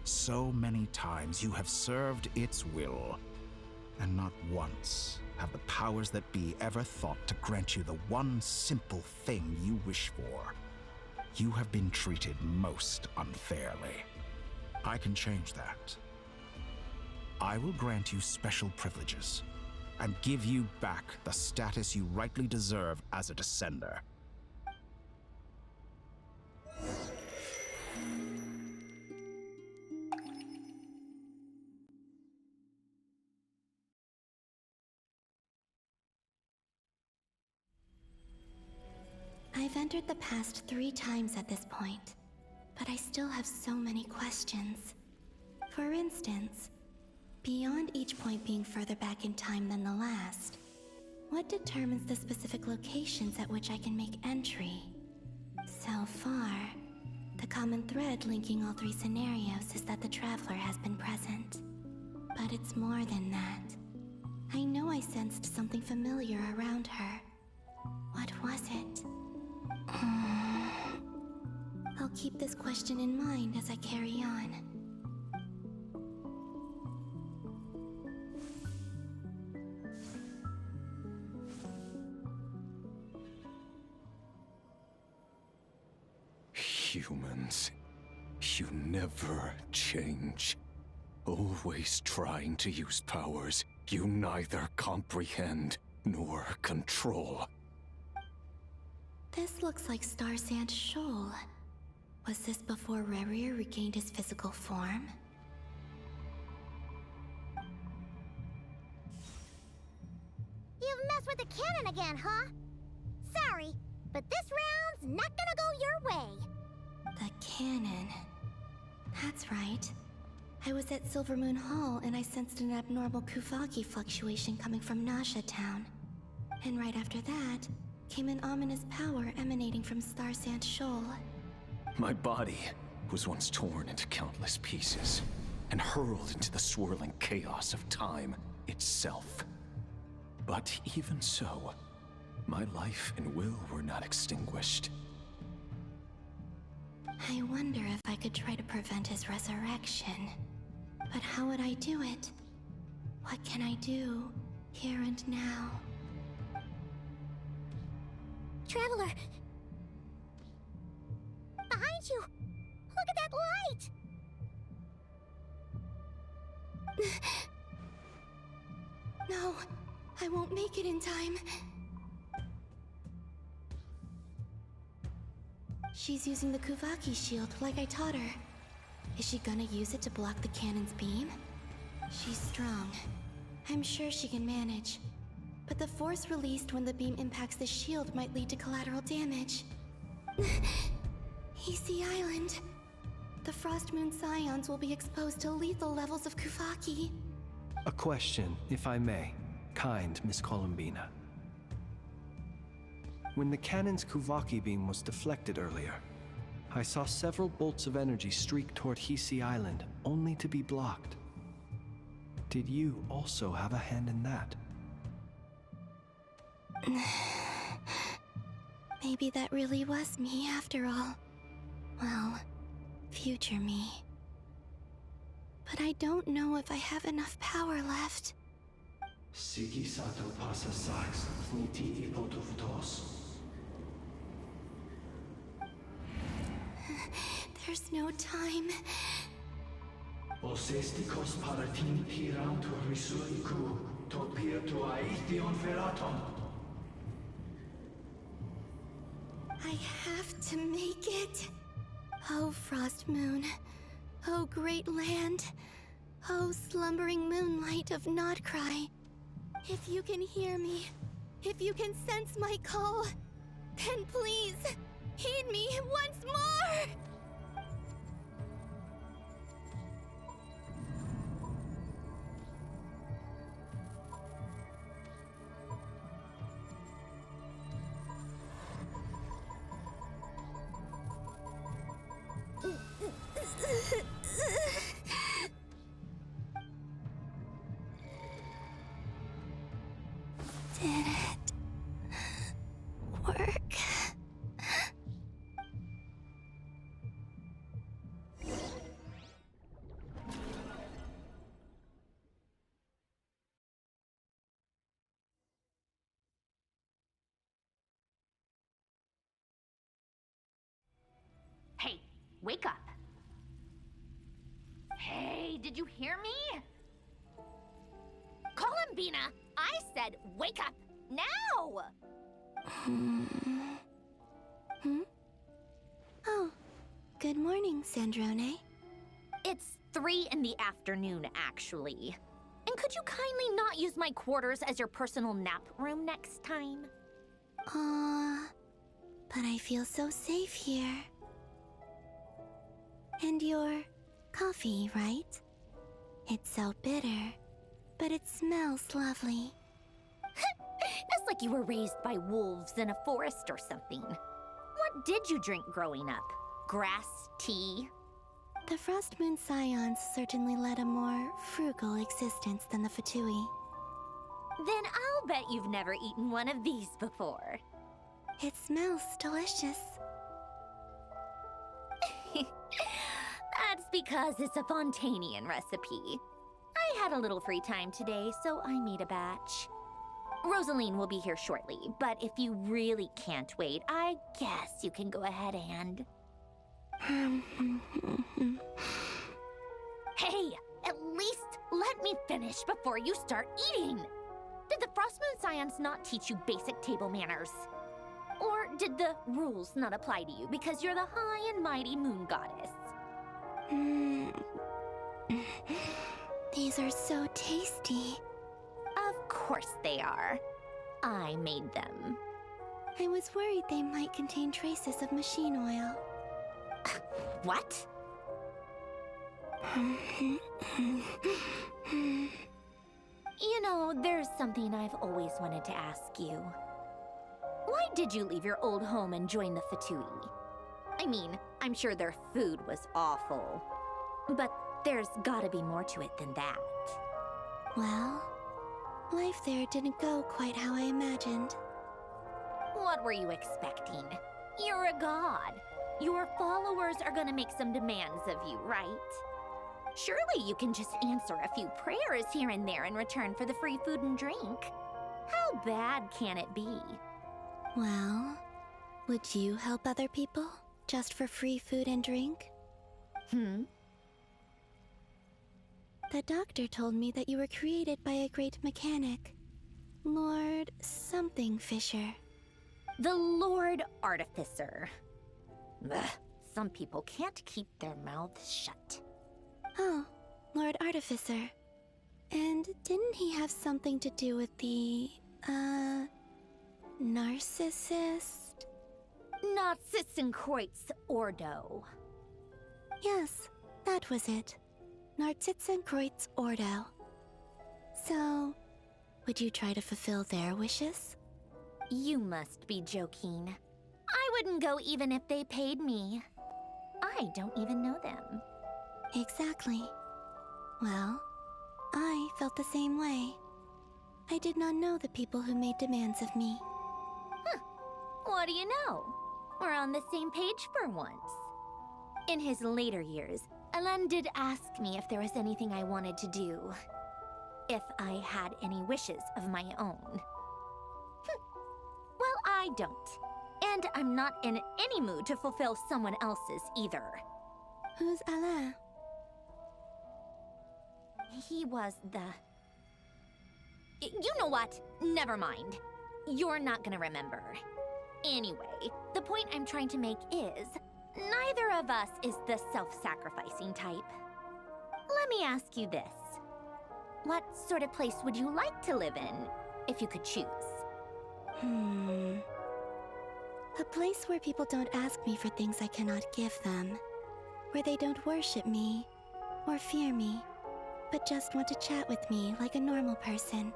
So many times you have served its will, and not once have the powers that be ever thought to grant you the one simple thing you wish for. You have been treated most unfairly. I can change that. I will grant you special privileges and give you back the status you rightly deserve as a descender. I've entered the past 3 times at this point, but I still have so many questions. For instance, beyond each point being further back in time than the last, what determines the specific locations at which I can make entry? So far, the common thread linking all 3 scenarios is that the Traveler has been present. But it's more than that. I know I sensed something familiar around her. What was it? I'll keep this question in mind as I carry on. Humans, you never change. Always trying to use powers you neither comprehend nor control. This looks like Star Sand Shoal. Was this before Rerir regained his physical form? You've messed with the cannon again, huh? Sorry, but this round's not gonna go your way. The cannon. That's right. I was at Silvermoon Hall and I sensed an abnormal Kuvaki fluctuation coming from Nasha Town. And right after that, came an ominous power emanating from Star Sand Shoal. My body was once torn into countless pieces and hurled into the swirling chaos of time itself. But even so, my life and will were not extinguished. I wonder if I could try to prevent his resurrection. But how would I do it? What can I do, here and now? Traveler! Behind you! Look at that light! No, I won't make it in time. She's using the Kuvaki shield like I taught her. Is she gonna use it to block the cannon's beam? She's strong. I'm sure she can manage. But the force released when the beam impacts the shield might lead to collateral damage. Easy Island. The Frost Moon Scions will be exposed to lethal levels of Kuvaki. A question, if I may, kind Miss Colombina. When the cannon's Kuvaki beam was deflected earlier, I saw several bolts of energy streak toward Hisi Island, only to be blocked. Did you also have a hand in that? Maybe that really was me after all. Well, future me. But I don't know if I have enough power left. Siki sato pasa sax, niti ipotuvtos. There's no time. Osestikos paratin tiram to risuiku, topir to aithion feraton. I have to make it. Oh, Frost Moon. Oh, great land. Oh, slumbering moonlight of Nodkrai. If you can hear me, if you can sense my call, then please, heed me once more! Did it work? Hey, wake up. Hey, did you hear me? Colombina, I said wake up now! Oh, good morning, Sandrone. It's 3 in the afternoon, actually. And could you kindly not use my quarters as your personal nap room next time? But I feel so safe here. And your coffee, right? It's so bitter, but it smells lovely. That's like you were raised by wolves in a forest or something. What did you drink growing up? Grass tea? The Frost Moon Scions certainly led a more frugal existence than the Fatui. Then I'll bet you've never eaten one of these before. It smells delicious. That's because it's a Fontanian recipe. I had a little free time today, so I made a batch. Rosaline will be here shortly, but if you really can't wait, I guess you can go ahead and... Hey, at least let me finish before you start eating! Did the Frost Moon Scions not teach you basic table manners? Or did the rules not apply to you because you're the high and mighty moon goddess? These are so tasty. Of course they are. I made them. I was worried they might contain traces of machine oil. What? You know, there's something I've always wanted to ask you. Why did you leave your old home and join the Fatui? I mean, I'm sure their food was awful. But there's gotta be more to it than that. Well, life there didn't go quite how I imagined. What were you expecting? You're a god. Your followers are gonna make some demands of you, right? Surely you can just answer a few prayers here and there in return for the free food and drink. How bad can it be? Well, would you help other people just for free food and drink? The doctor told me that you were created by a great mechanic, Lord something Fisher. The Lord Artificer. Ugh, some people can't keep their mouths shut. Oh, Lord Artificer. And didn't he have something to do with the, narcissist? Narcissenkreuz Ordo. Yes, that was it. Narcissenkreuz Ordo. So, would you try to fulfill their wishes? You must be joking. I wouldn't go even if they paid me. I don't even know them. Exactly. Well, I felt the same way. I did not know the people who made demands of me. Huh. What do you know? We're on the same page for once. In his later years, Alan did ask me if there was anything I wanted to do. If I had any wishes of my own. Well, I don't. And I'm not in any mood to fulfill someone else's either. Who's Alain? He was the... You know what? Never mind. You're not gonna remember. Anyway, the point I'm trying to make is, neither of us is the self-sacrificing type. Let me ask you this. What sort of place would you like to live in, if you could choose? A place where people don't ask me for things I cannot give them. Where they don't worship me, or fear me, but just want to chat with me like a normal person.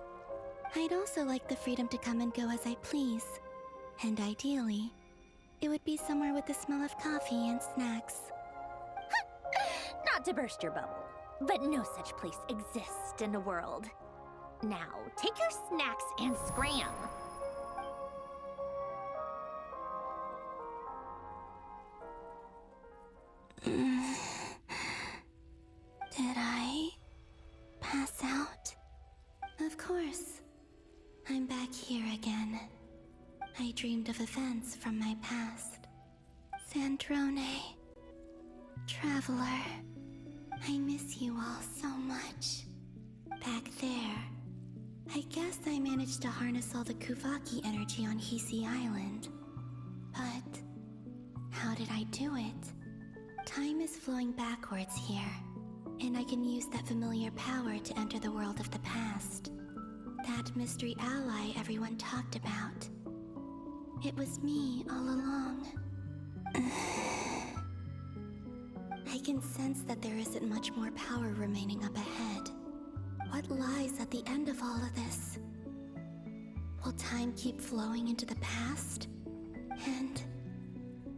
I'd also like the freedom to come and go as I please. And ideally, it would be somewhere with the smell of coffee and snacks. Not to burst your bubble, but no such place exists in the world. Now, take your snacks and scram. Did I pass out? Of course. I'm back here again. I dreamed of events from my past. Sandrone. Traveler. I miss you all so much. Back there. I guess I managed to harness all the Kuvaki energy on Hisi Island. But how did I do it? Time is flowing backwards here, and I can use that familiar power to enter the world of the past. That mystery ally everyone talked about. It was me all along. I can sense that there isn't much more power remaining up ahead. What lies at the end of all of this? Will time keep flowing into the past? And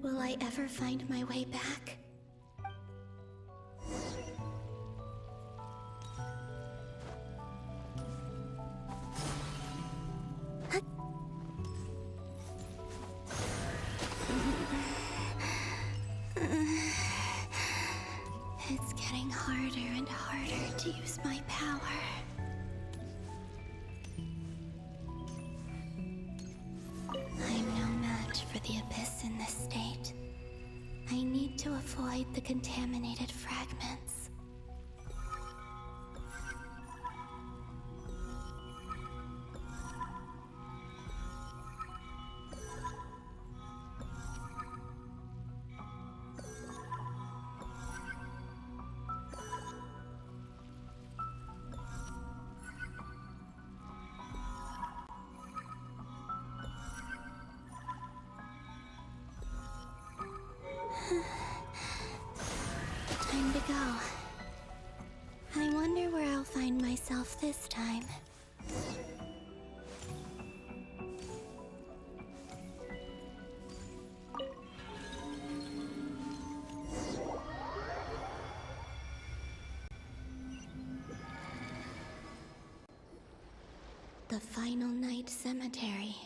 will I ever find my way back? It's getting harder and harder to use my power. I'm no match for the Abyss in this state. I need to avoid the contaminated fragments. Time to go. I wonder where I'll find myself this time. The Final Night Cemetery.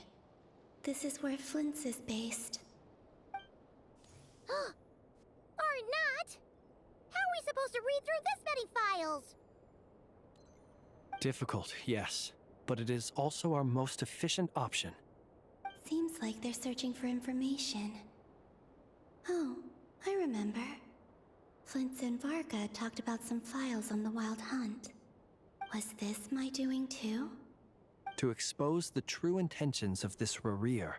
This is where Flins is based. Or not! How are we supposed to read through this many files? Difficult, yes, but it is also our most efficient option. Seems like they're searching for information. Oh, I remember. Flint and Varga talked about some files on the Wild Hunt. Was this my doing too? To expose the true intentions of this Rerir,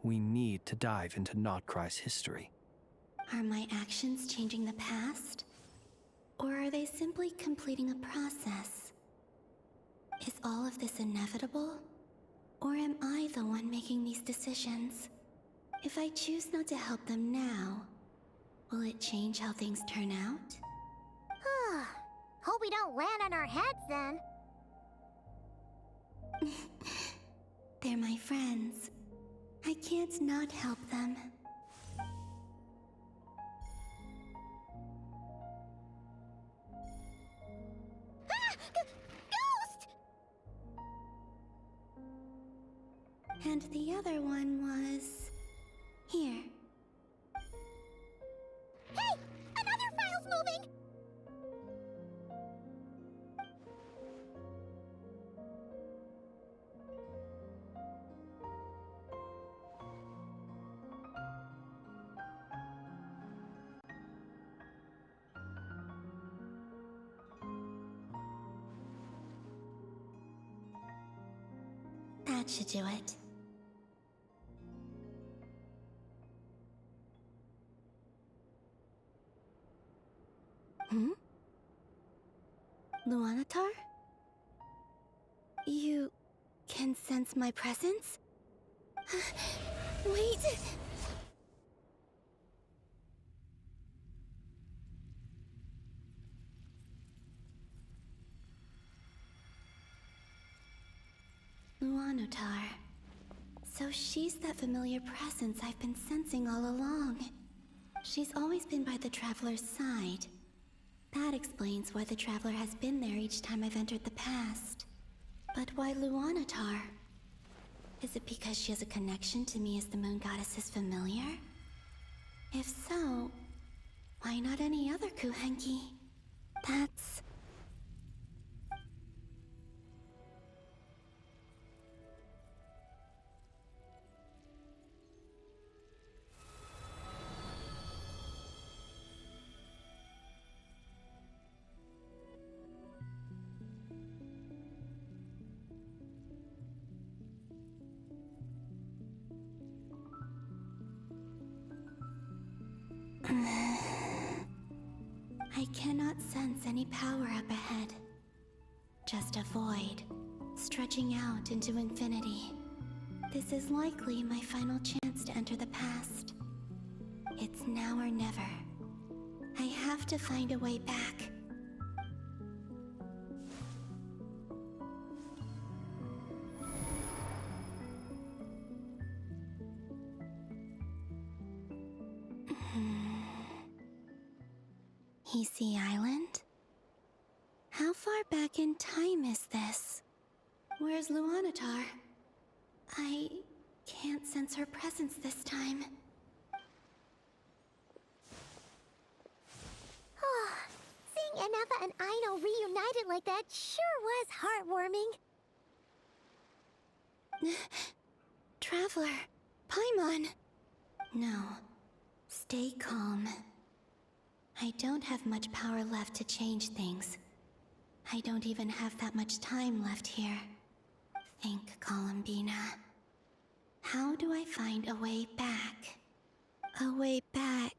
we need to dive into Nodkrai's history. Are my actions changing the past? Or are they simply completing a process? Is all of this inevitable? Or am I the one making these decisions? If I choose not to help them now, will it change how things turn out? Hope we don't land on our heads then. They're my friends. I can't not help them. Ghost! And the other one was... here. Hey! Another file's moving! That should do it. Luanatar? You can sense my presence? Wait! Luanatar. So she's that familiar presence I've been sensing all along. She's always been by the Traveler's side. That explains why the Traveler has been there each time I've entered the past. But why Luanatar? Is it because she has a connection to me as the Moon Goddess's familiar? If so, why not any other Kuhenki? That's... I cannot sense any power up ahead. Just a void, stretching out into infinity. This is likely my final chance to enter the past. It's now or never. I have to find a way back. Easy Island? How far back in time is this? Where's Luanatar? I can't sense her presence this time. Seeing Ineffa and Aino reunited like that sure was heartwarming. Traveler, Paimon. No, stay calm. I don't have much power left to change things. I don't even have that much time left here. Think, Colombina. How do I find a way back? A way back...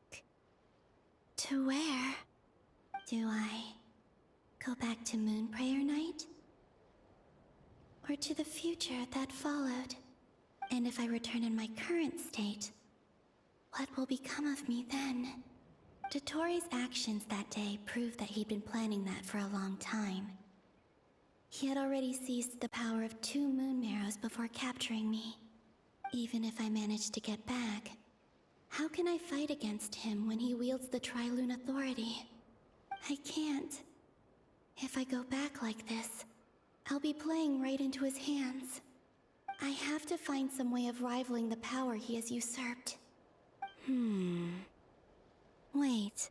to where? Do I go back to Moon Prayer Night? Or to the future that followed? And if I return in my current state, what will become of me then? Dottoro's actions that day proved that he'd been planning that for a long time. He had already seized the power of 2 moon marrows before capturing me. Even if I managed to get back, how can I fight against him when he wields the Tri-Lune Authority? I can't. If I go back like this, I'll be playing right into his hands. I have to find some way of rivaling the power he has usurped. Wait.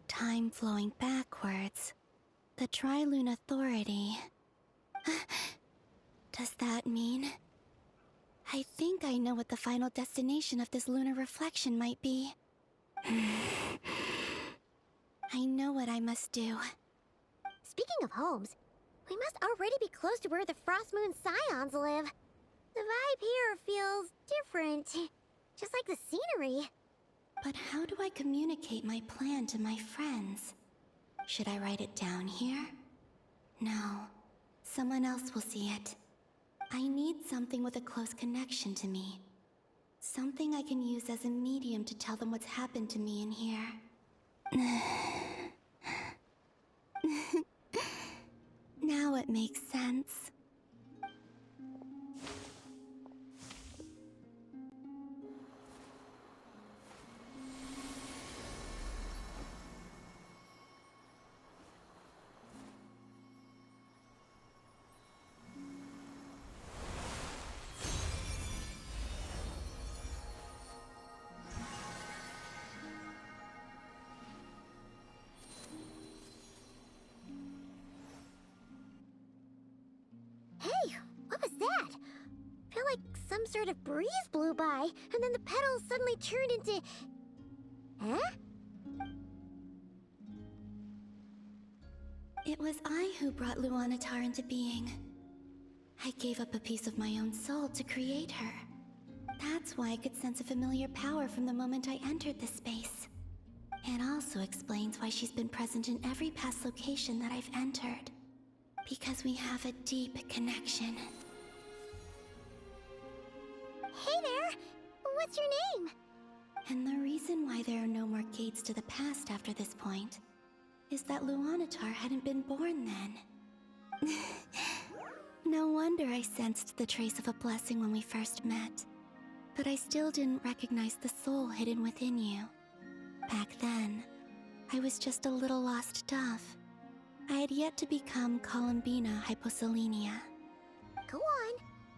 Time flowing backwards. The Tri-Lune Authority. Does that mean... I think I know what the final destination of this lunar reflection might be. I know what I must do. Speaking of homes, we must already be close to where the Frost Moon Scions live. The vibe here feels different, just like the scenery. But how do I communicate my plan to my friends? Should I write it down here? No. Someone else will see it. I need something with a close connection to me. Something I can use as a medium to tell them what's happened to me in here. Now it makes sense. Hey, what was that? Felt like some sort of breeze blew by, and then the petals suddenly turned into... Huh? It was I who brought Luanatar into being. I gave up a piece of my own soul to create her. That's why I could sense a familiar power from the moment I entered this space. It also explains why she's been present in every past location that I've entered. Because we have a deep connection. Hey there! What's your name? And the reason why there are no more gates to the past after this point is that Luanatar hadn't been born then. No wonder I sensed the trace of a blessing when we first met. But I still didn't recognize the soul hidden within you. Back then, I was just a little lost dove. I had yet to become Colombina hyposelenia.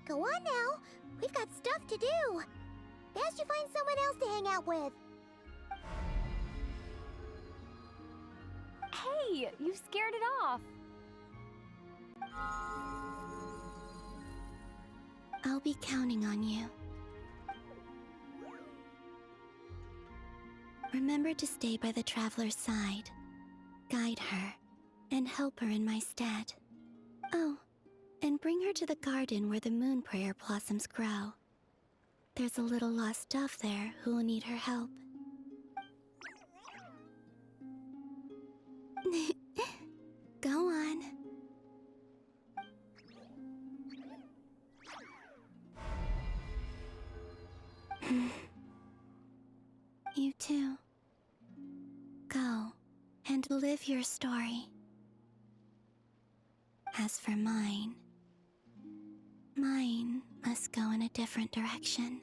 Go on now. We've got stuff to do. Best you find someone else to hang out with. Hey, you scared it off. I'll be counting on you. Remember to stay by the traveler's side, guide her, and help her in my stead. Oh, and bring her to the garden where the moon prayer blossoms grow. There's a little lost dove there who will need her help. Go on. You too. Go and live your story. As for mine must go in a different direction.